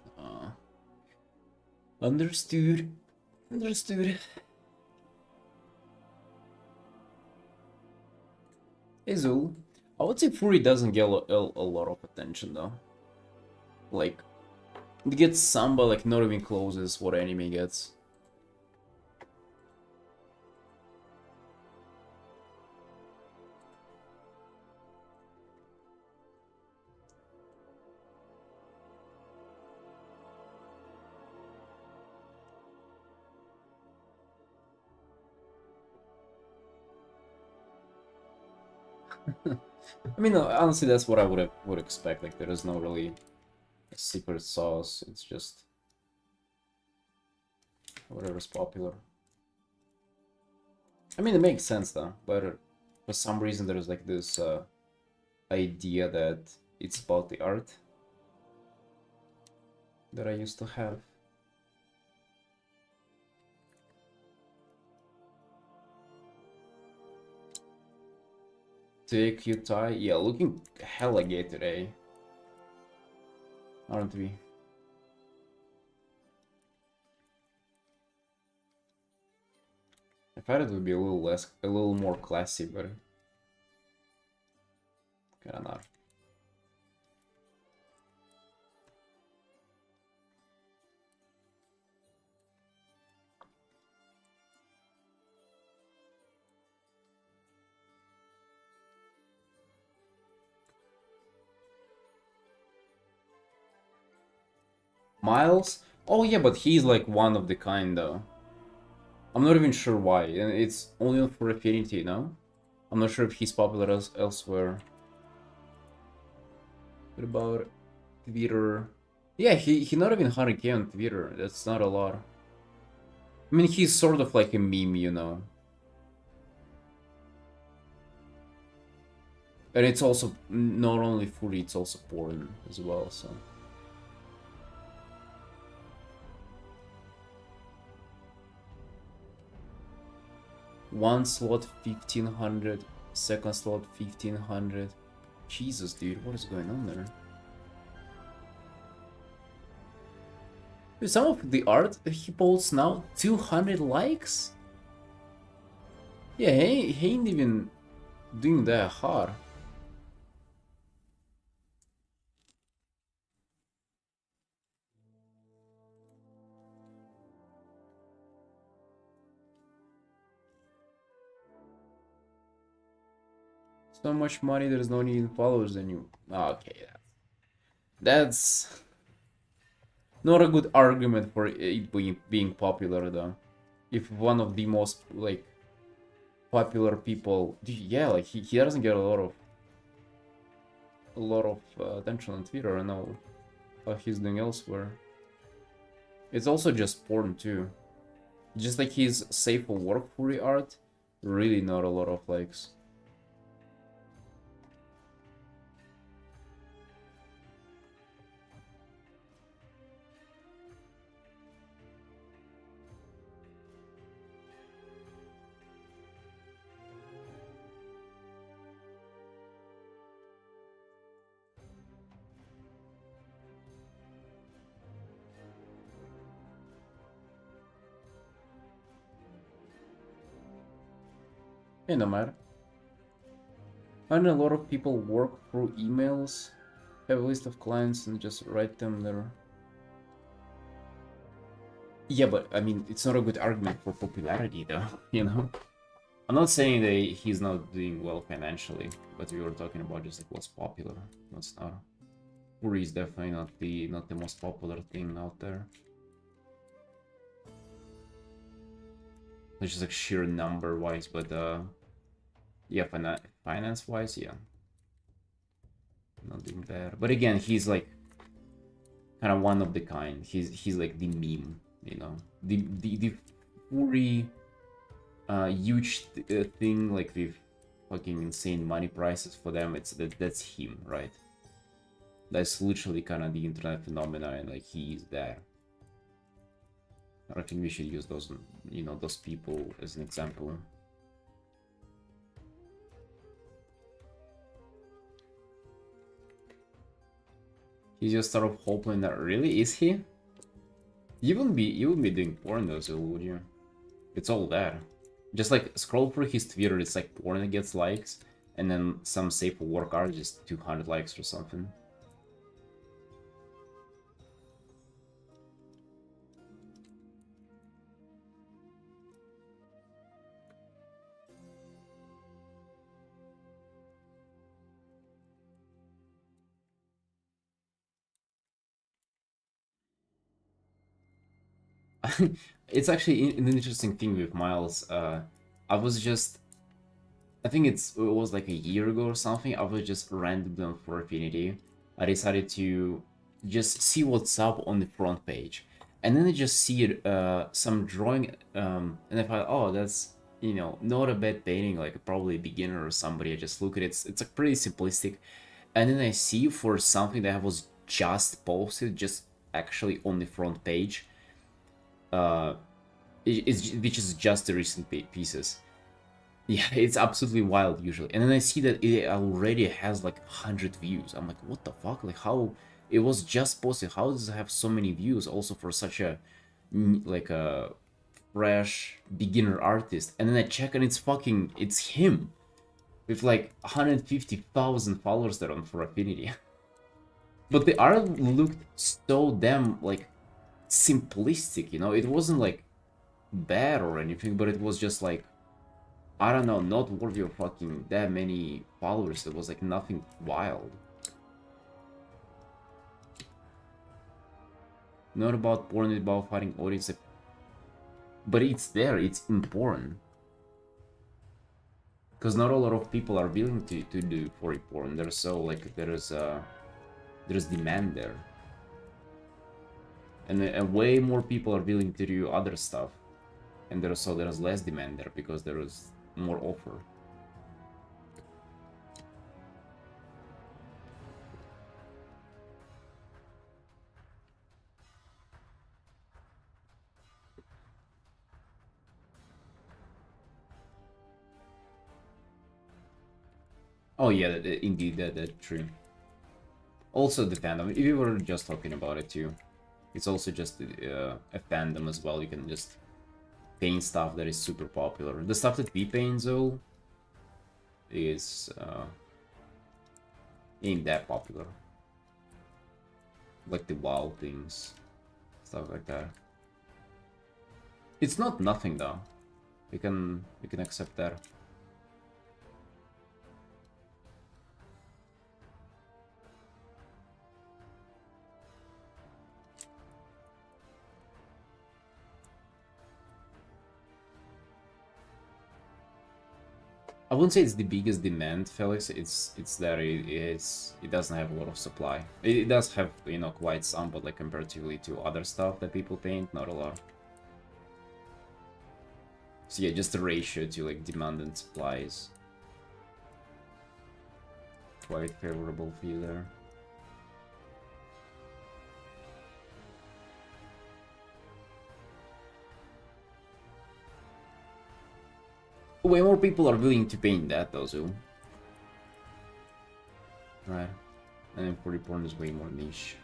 Understood. Understood. Azul. I would say Fury doesn't get a lot of attention though. Like, it gets some, but like not even close as what anime gets. I mean, honestly, that's what I would expect. Like, there is no really secret sauce. It's just whatever's popular. I mean, it makes sense though, but for some reason there's like this idea that it's about the art that I used to have. Take you tie, yeah, looking hella gay today, aren't we? I thought it would be a little more classy, but kinda not. Miles? Oh yeah, but he's like one of the kind though. I'm not even sure why, and it's only for Affinity, no? I'm not sure if he's popular elsewhere. What about Twitter? Yeah, he not even 100k on Twitter. That's not a lot. I mean, he's sort of like a meme, you know. And it's also not only food, it's also porn as well, so. One slot 1500, second slot 1500. Jesus, dude, what is going on there? Dude, some of the art he posts now, 200 likes? Yeah, he ain't even doing that hard. So much money, there's no need in followers than you. Okay, that's not a good argument for it being popular though. If one of the most like popular people, yeah, like he doesn't get a lot of attention on Twitter. I know how he's doing elsewhere. It's also just porn too. Just like his safe for work Fury art, really not a lot of likes. Hey, no matter. I know a lot of people work through emails, have a list of clients and just write them there. Yeah, but I mean, it's not a good argument for popularity though, you know? I'm not saying that he's not doing well financially, but we were talking about just like what's popular, what's not. Uri is definitely not the most popular thing out there. It's just like sheer number wise, but yeah, finance wise, yeah, not doing bad. But again, he's like kind of one of the kind. He's like the meme, you know, the Uri huge thing like with fucking insane money prices for them. That's him, right? That's literally kind of the internet phenomenon, and like he's there. I reckon we should use those, you know, those people as an example. He's just sort of hoping that really is he? You wouldn't be doing porn though, so would you? It's all there. Just like scroll through his Twitter, it's like porn that gets likes, and then some safe for work are just 200 likes or something. It's actually an interesting thing with Miles. I was just, I think it was like a year ago or something. I was just randomly on for Affinity. I decided to just see what's up on the front page, and then I just see it, some drawing, and I thought, oh, that's not a bad painting, like probably a beginner or somebody. I just look at it. It's like pretty simplistic, and then I see for something that was just posted, just actually on the front page. Uh, which is just the recent pieces. Yeah, it's absolutely wild usually. And then I see that it already has like 100 views. I'm like, what the fuck? Like how it was just posted. How does it have so many views also for such a like a fresh beginner artist? And then I check and it's him with like 150,000 followers there on for Affinity. But the art looked so damn like simplistic, It wasn't like bad or anything, but it was just like, I don't know, not worthy of fucking that many followers. It was like nothing wild. Not about porn, it's about fighting audience. But it's there, it's important. Because not a lot of people are willing to do furry porn. There's so like there's demand there. And way more people are willing to do other stuff. And there's less demand there because there is more offer. Oh yeah, indeed, that's true. Also the fandom, if you were just talking about it too, it's also just a fandom as well. You can just paint stuff that is super popular. The stuff that we paint though is ain't that popular. Like the wild things, stuff like that. It's not nothing though. We can accept that. I wouldn't say it's the biggest demand, Felix. It's that it doesn't have a lot of supply. It does have quite some, but like comparatively to other stuff that people paint, not a lot. So yeah, just the ratio to like demand and supply is quite favorable for you there. Way more people are willing to paint that though, so. Right. And then 40 porn is way more niche.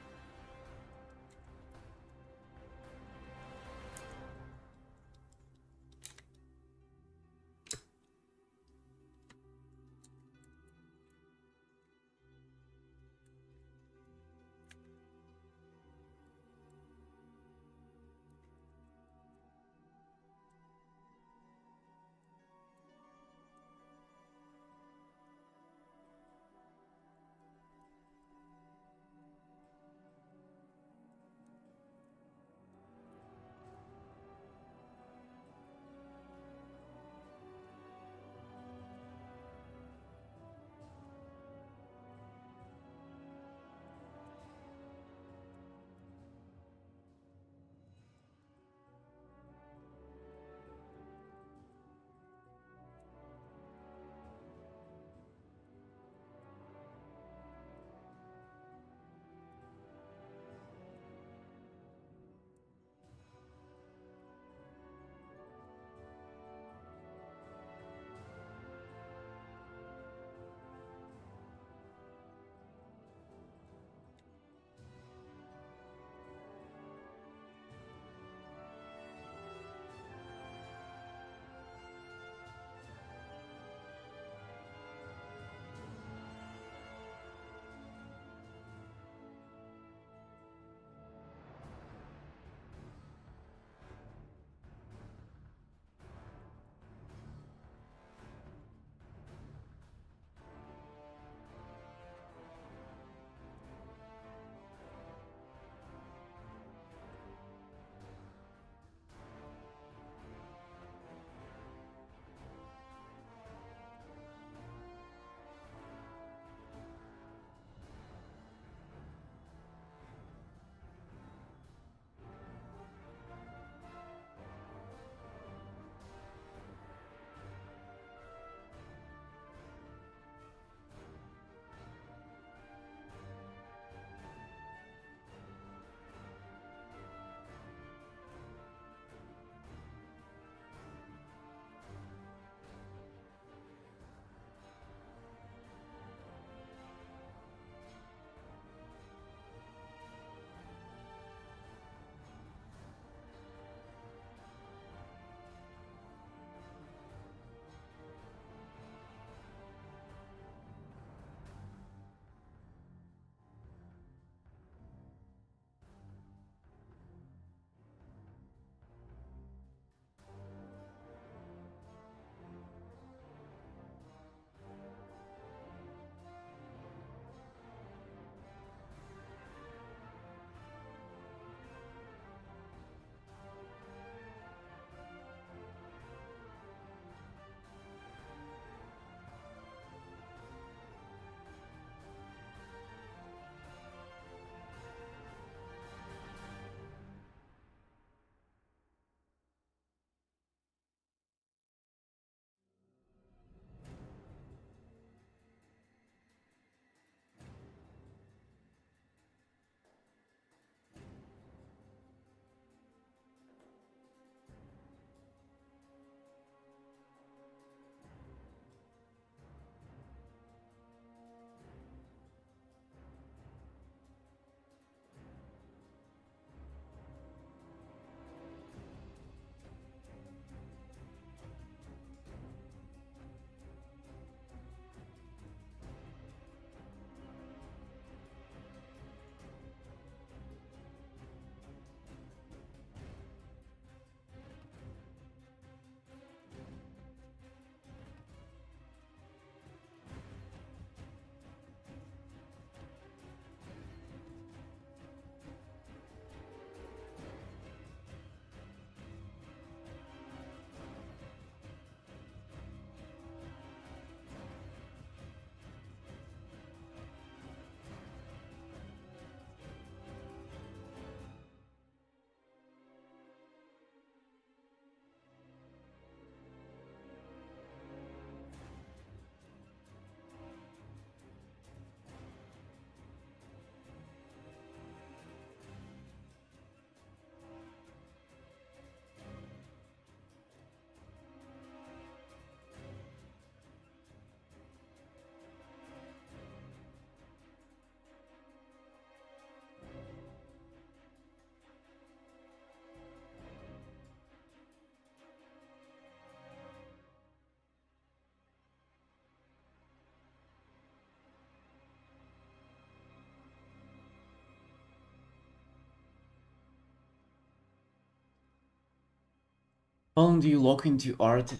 How long do you look into art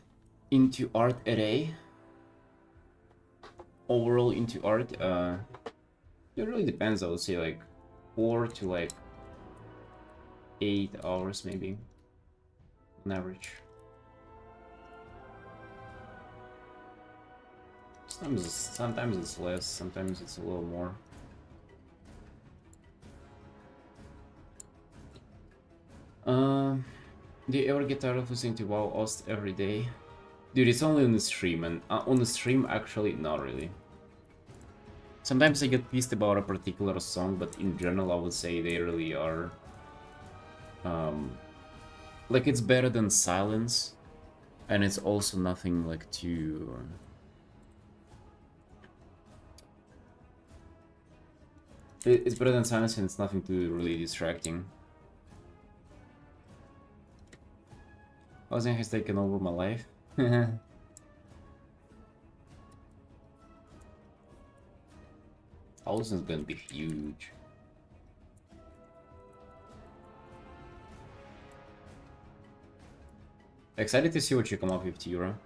a day? Overall into art? It really depends. I would say like 4 to like 8 hours maybe on average. Sometimes it's less, sometimes it's a little more. Do you ever get tired of listening to WoW Ost every day? Dude, it's only on the stream, and on the stream, actually, not really. Sometimes I get pissed about a particular song, but in general, I would say they really are. Like, it's better than silence, and it's also nothing like too. It's better than silence, and it's nothing too really distracting. Housing has taken over my life. Housing's gonna be huge. Excited to see what you come up with, Tira.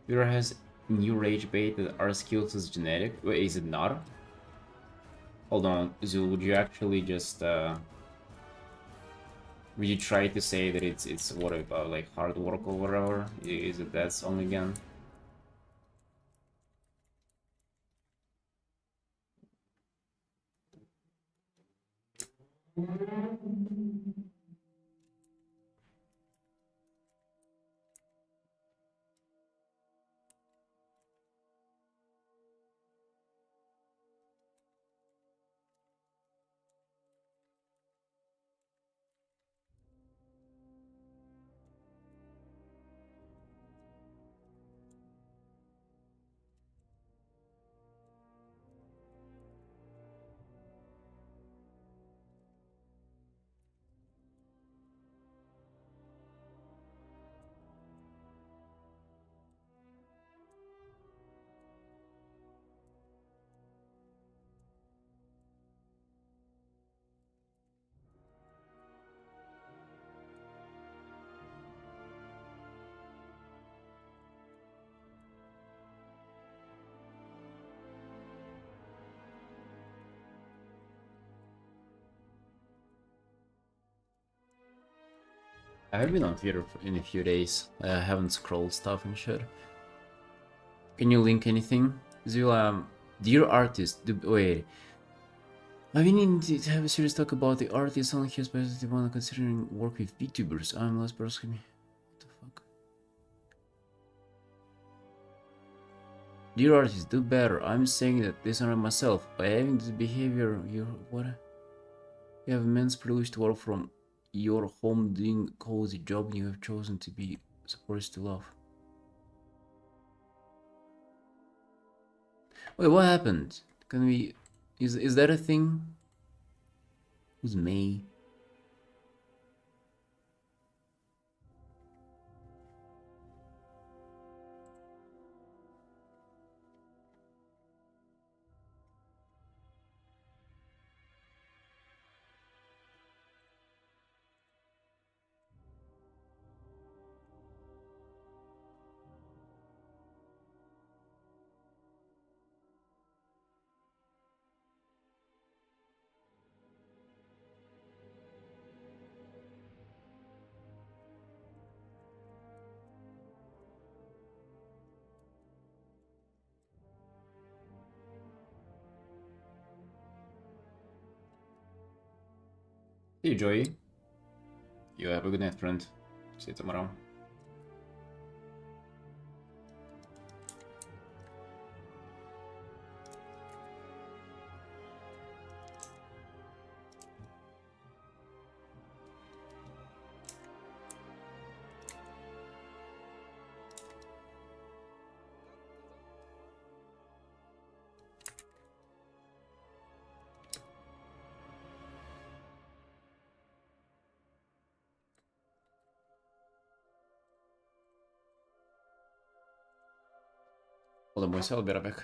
Tira has new rage bait that our skills is genetic. Wait, is it not? Hold on, Zul, would you actually just would you try to say that it's what about like hard work or whatever? Is it that song again? I have been on Twitter in a few days. I haven't scrolled stuff and shit. Can you link anything? Zul, dear artist, wait. I've been in to have a serious talk about the artist on his positive one considering work with VTubers. I'm less personally. What the fuck? Dear artist, do better. I'm saying that this on myself. By having this behavior, you what? You have immense privilege to work from your home doing cozy job you have chosen to be supposed to love. Wait, what happened? Can we... Is that a thing? Who's May? Hey, Joey. You have a good night, friend. See you tomorrow. Hold on, boys. I'll be right back.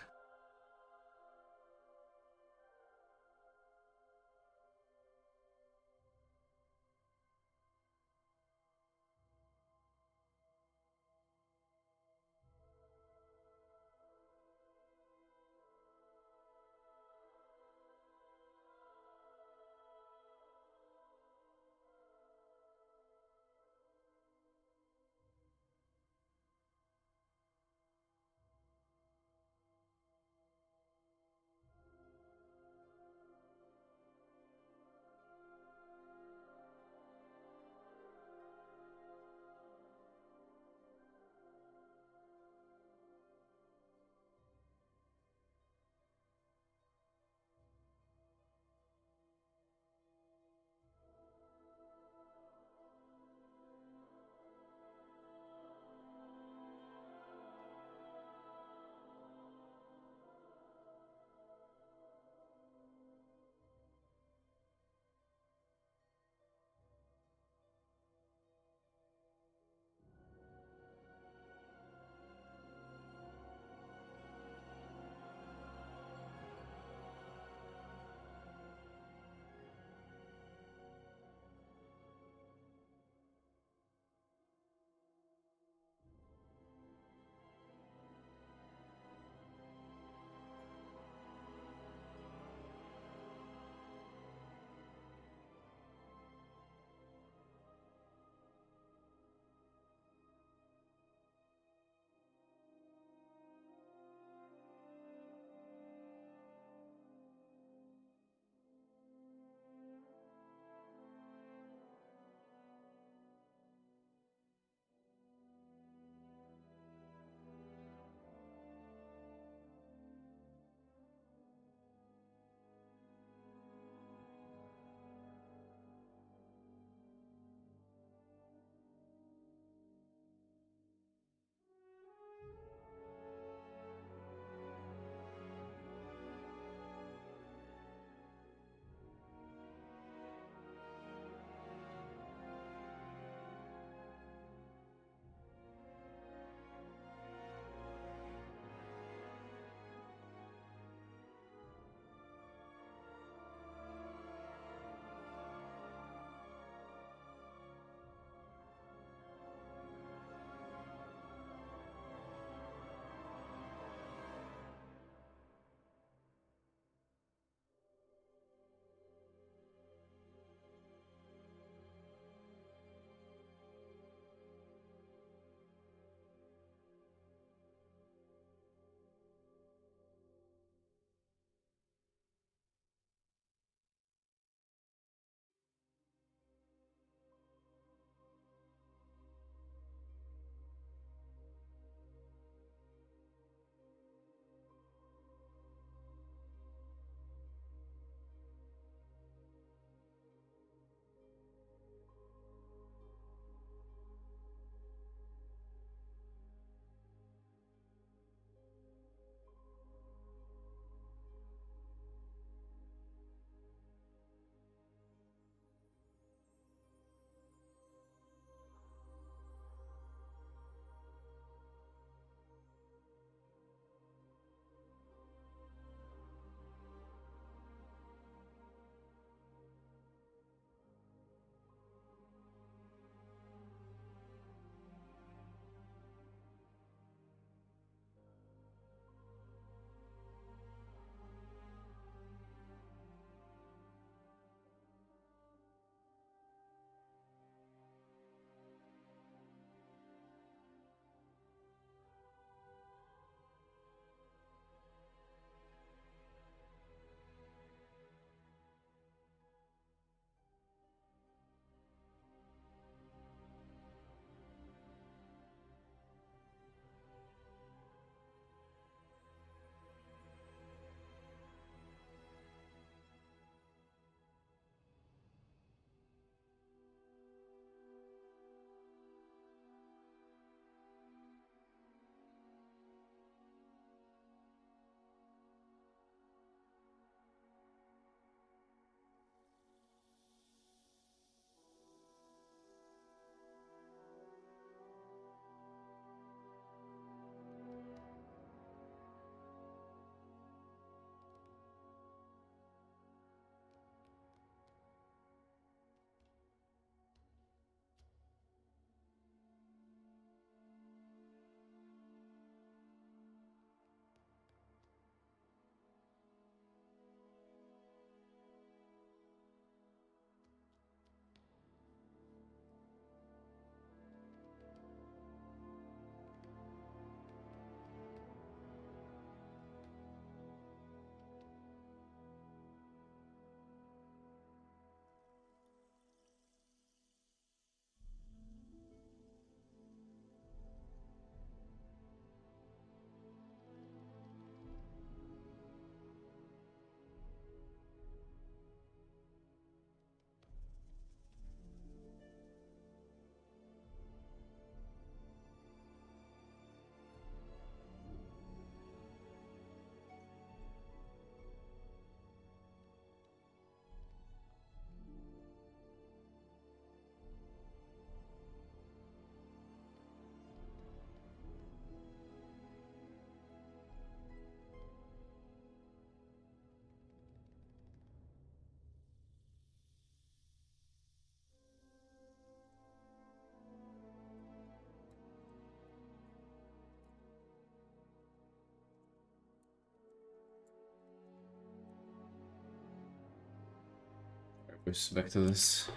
Goes back to this.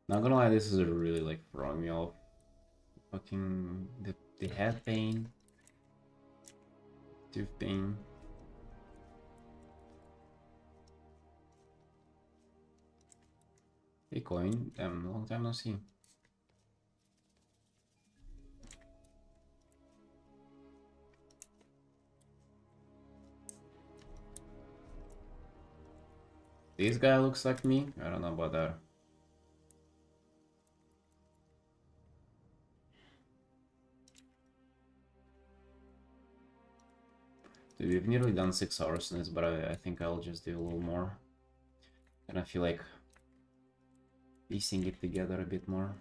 Not gonna lie, this is really like throwing me off. Fucking the head pain, tooth pain. Hey coin, long time no see. This guy looks like me. I don't know about that. Dude, we've nearly done 6 hours in this, but I think I'll just do a little more. And I feel like piecing it together a bit more.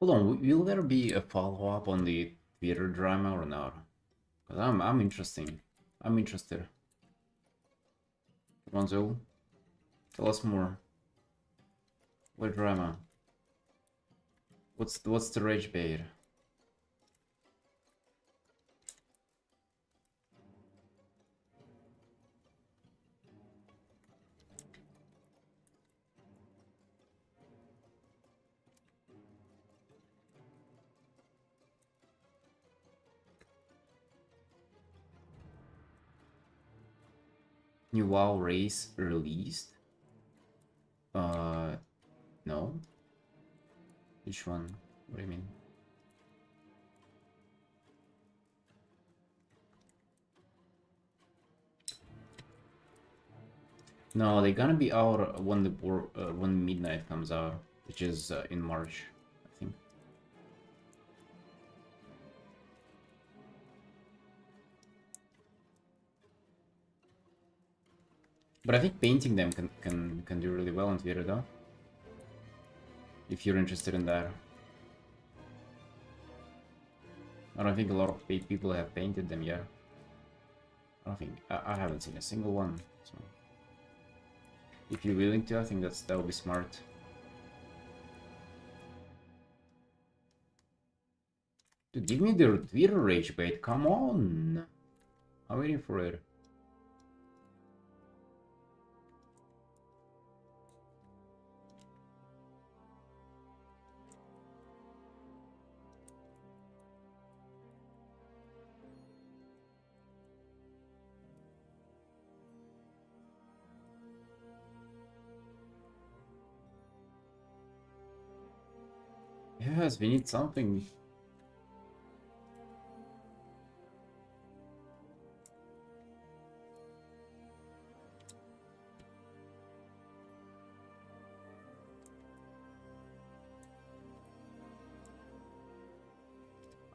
Hold on, will there be a follow-up on the Twitter drama or not? Cause I'm interesting. I'm interested. Come on, Zoe. Tell us more. What drama? What's the rage bait? New WoW race released? No. Which one? What do you mean? No, they're gonna be out when when Midnight comes out, which is in March, I think. But I think painting them can do really well on Twitter though. If you're interested in that. I don't think a lot of people have painted them yet. I don't think I haven't seen a single one. So if you're willing to, I think that would be smart. Dude, give me the Twitter rage bait. Come on. I'm waiting for it. Yes, we need something.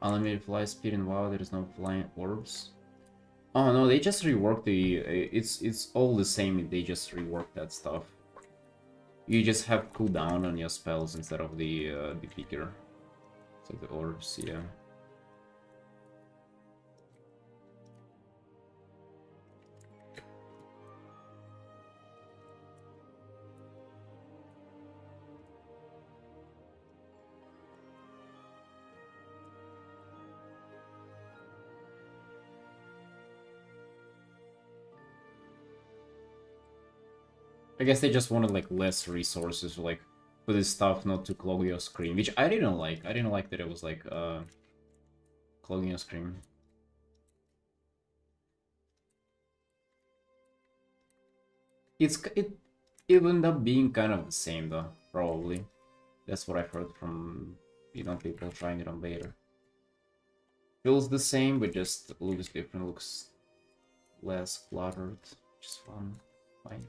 Unlimited fly speed in WoW, there is no flying orbs. Oh no, they just reworked the... It's all the same, they just reworked that stuff. You just have cooldown on your spells instead of the bigger. So the orbs, yeah. I guess they just wanted like less resources, like for this stuff not to clog your screen, which I didn't like. I didn't like that it was like clogging your screen. It ended up being kind of the same though, probably. That's what I've heard from people trying it on beta. Feels the same, but just looks different, looks less cluttered, which is fun. Fine.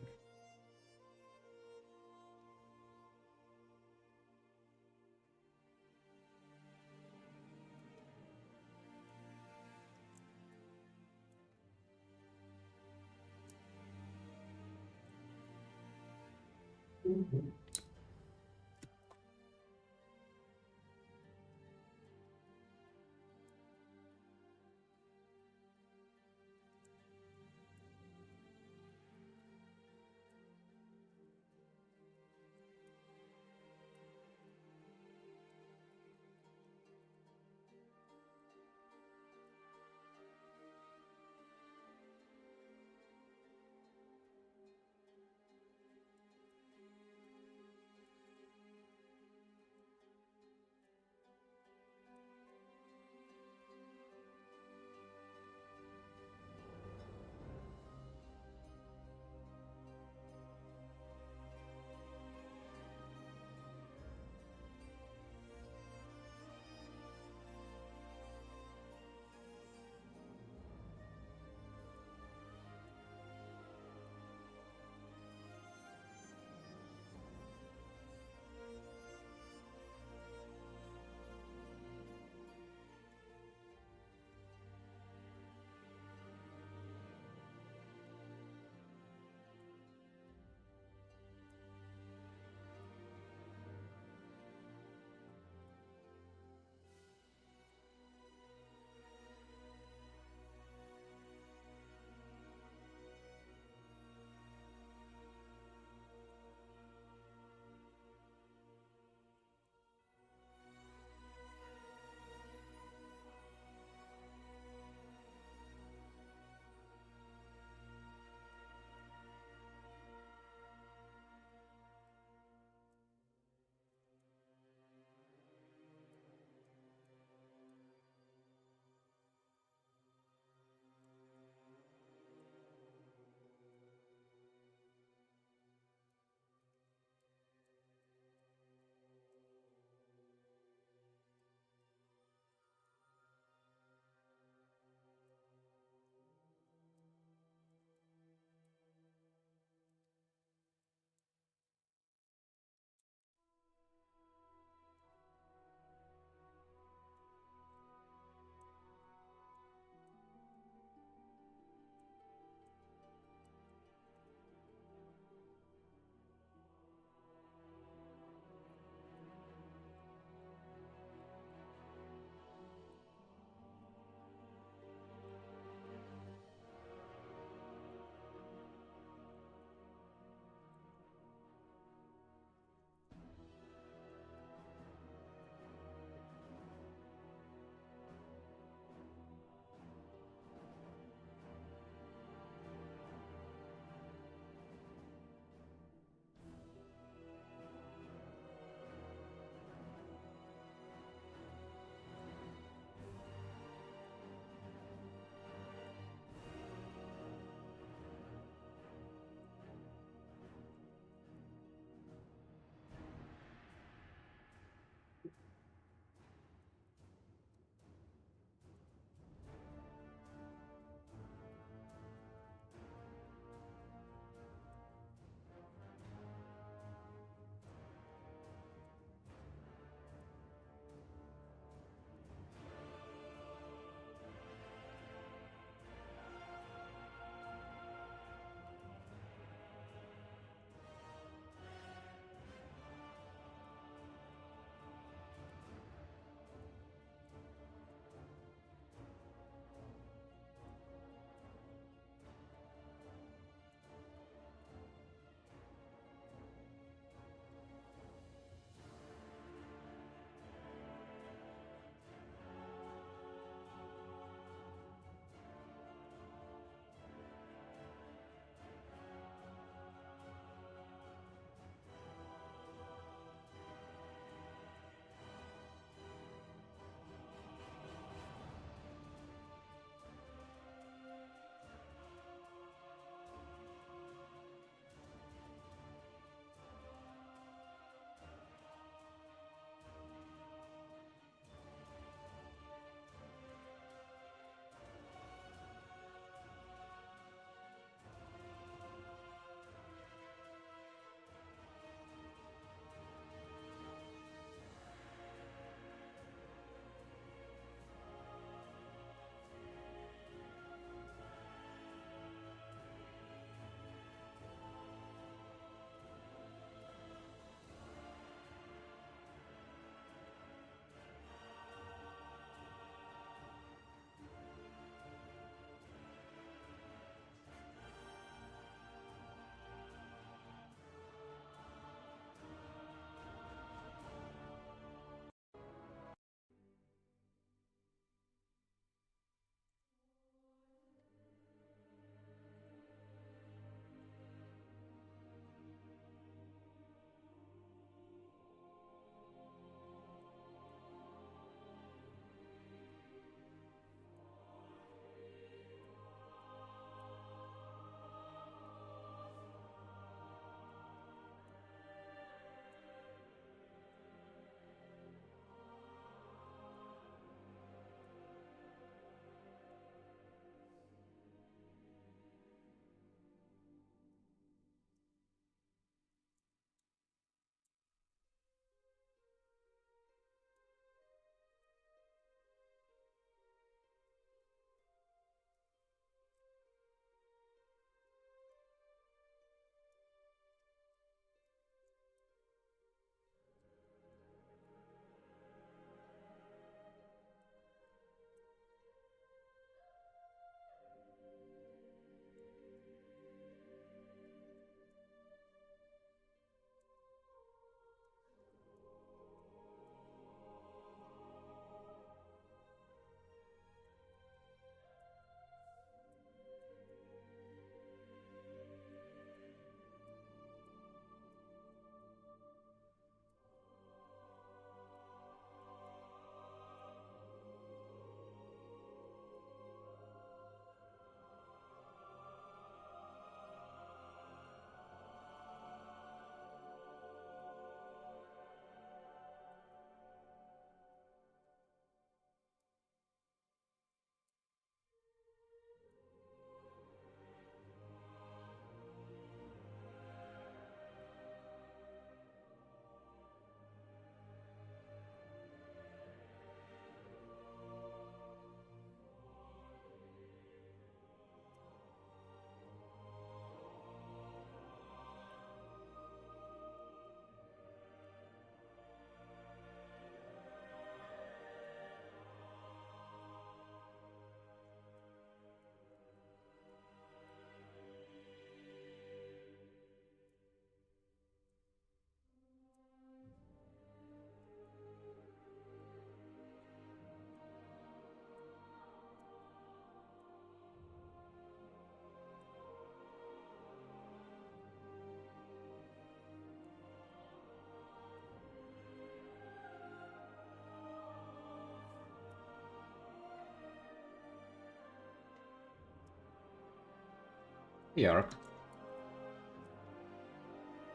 Hey, Ark.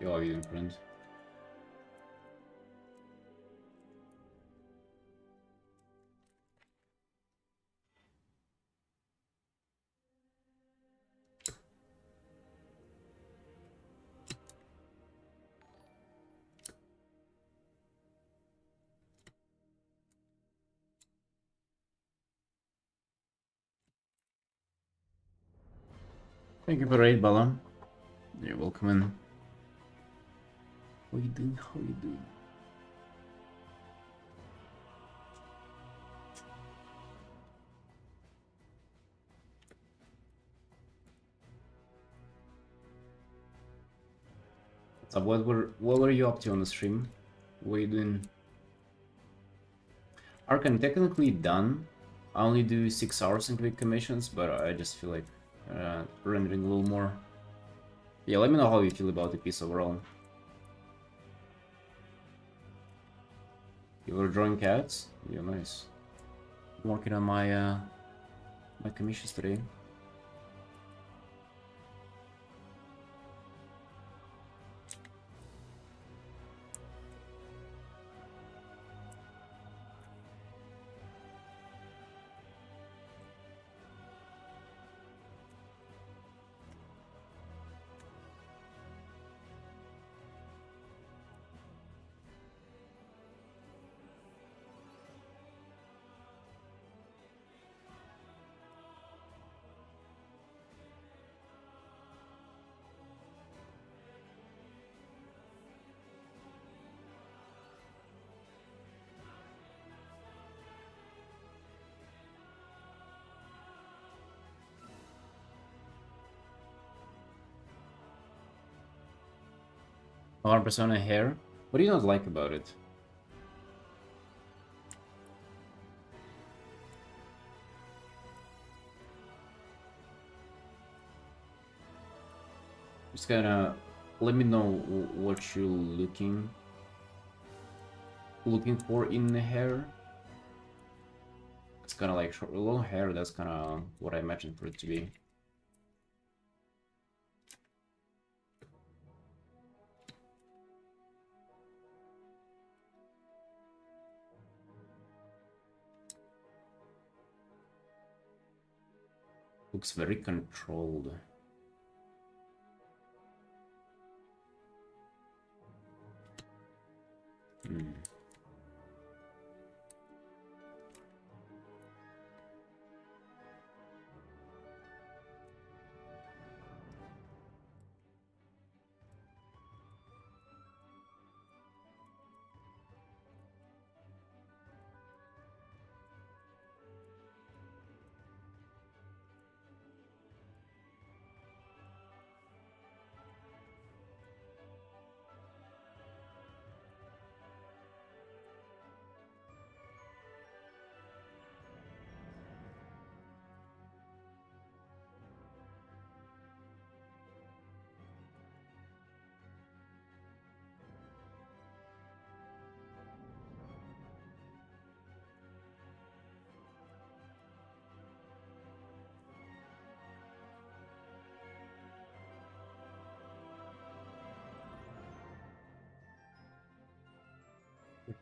Yo, how are you doing, friend? Thank you for the raid, Bala. You're welcome in. How you doing? How you doing? What's up? What were you up to on the stream? What are you doing? Ark, I'm technically done. I only do 6 hours in quick commissions, but I just feel like rendering a little more. Yeah, let me know how you feel about the piece overall. You were drawing cats? Yeah, nice. I'm working on my my commissions today. Our persona hair. What do you not like about it? Just kinda let me know what you're looking for in the hair. It's kind of like short, long hair. That's kind of what I imagined for it to be. Looks very controlled. Hmm.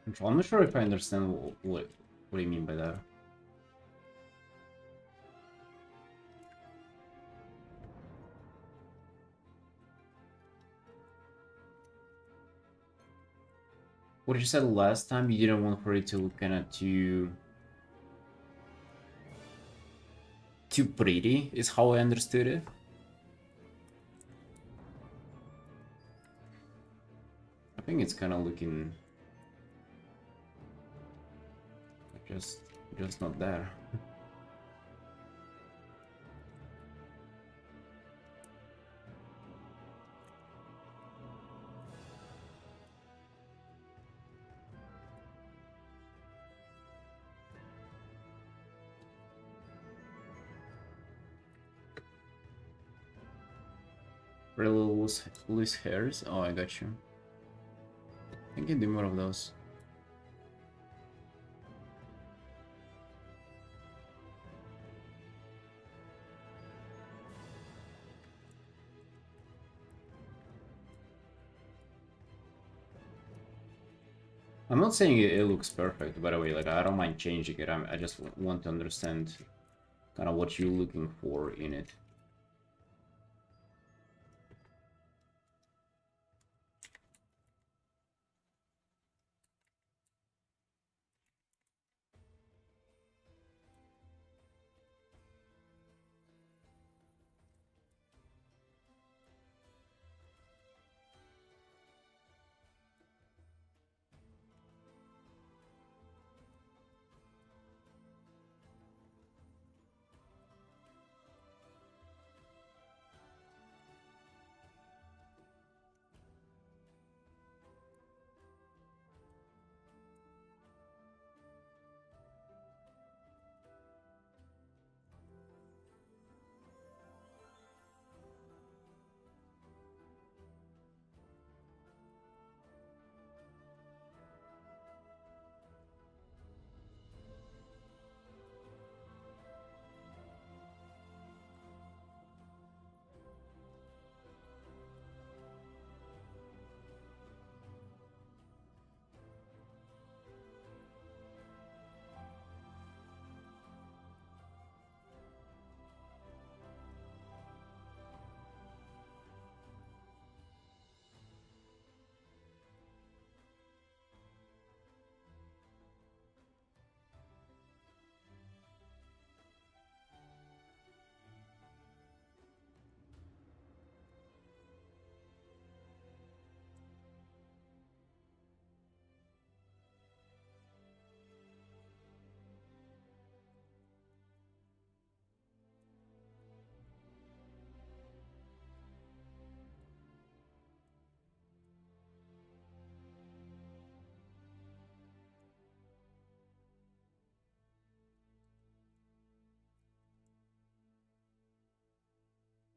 Control. I'm not sure if I understand what do you mean by that. What you said last time, you didn't want for it to look kind of too pretty, is how I understood it. I think it's kind of looking just not there. Really loose hairs. Oh, I got you. I can do more of those. I'm not saying it looks perfect, by the way, like, I don't mind changing it, I just want to understand kind of what you're looking for in it.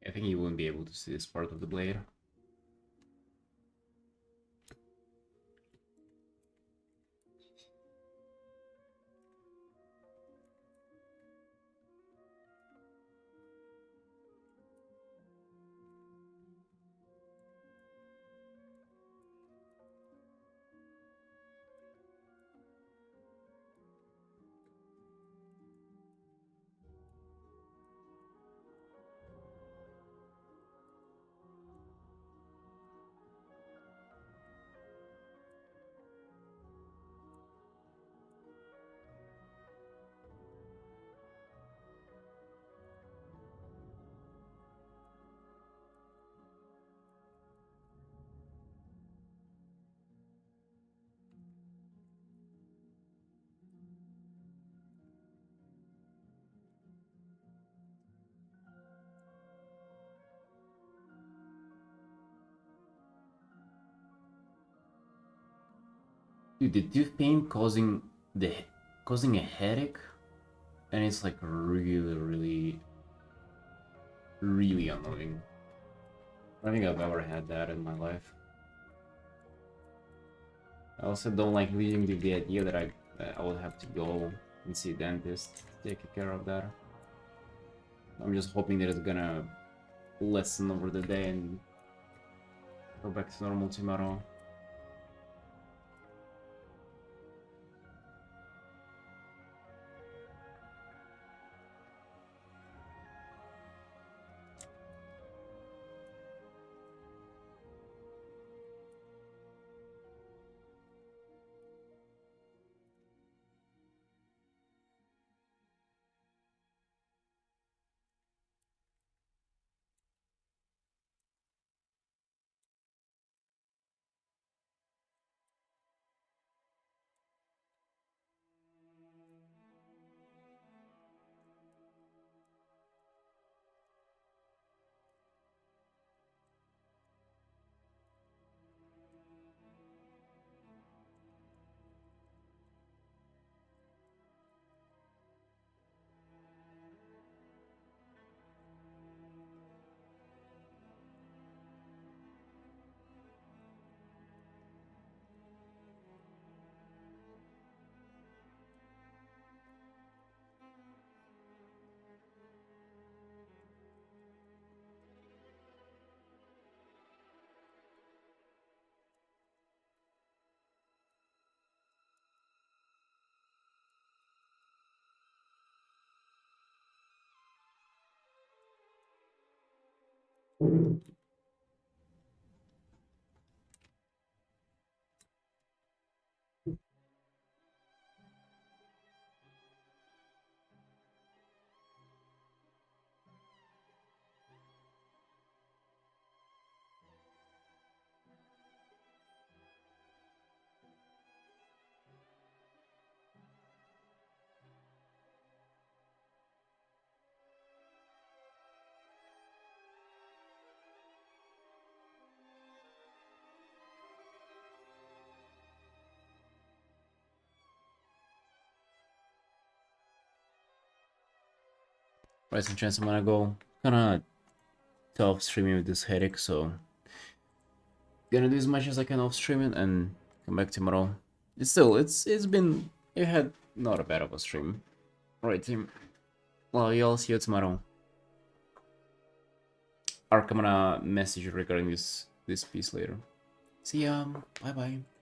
I think you wouldn't be able to see this part of the blade. Dude, the tooth pain causing a headache, and it's like really annoying. I don't think I've ever had that in my life. I also don't like leading to the idea that I will have to go and see a dentist to take care of that. I'm just hoping that it's gonna lessen over the day and go back to normal tomorrow. Right, some chance I'm gonna go kinda tough streaming with this headache, so gonna do as much as I can off streaming and come back tomorrow. It had not a bad of a stream. Alright team. Well, y'all see you tomorrow. Ark, I'm gonna message you regarding this piece later. See ya. Bye bye.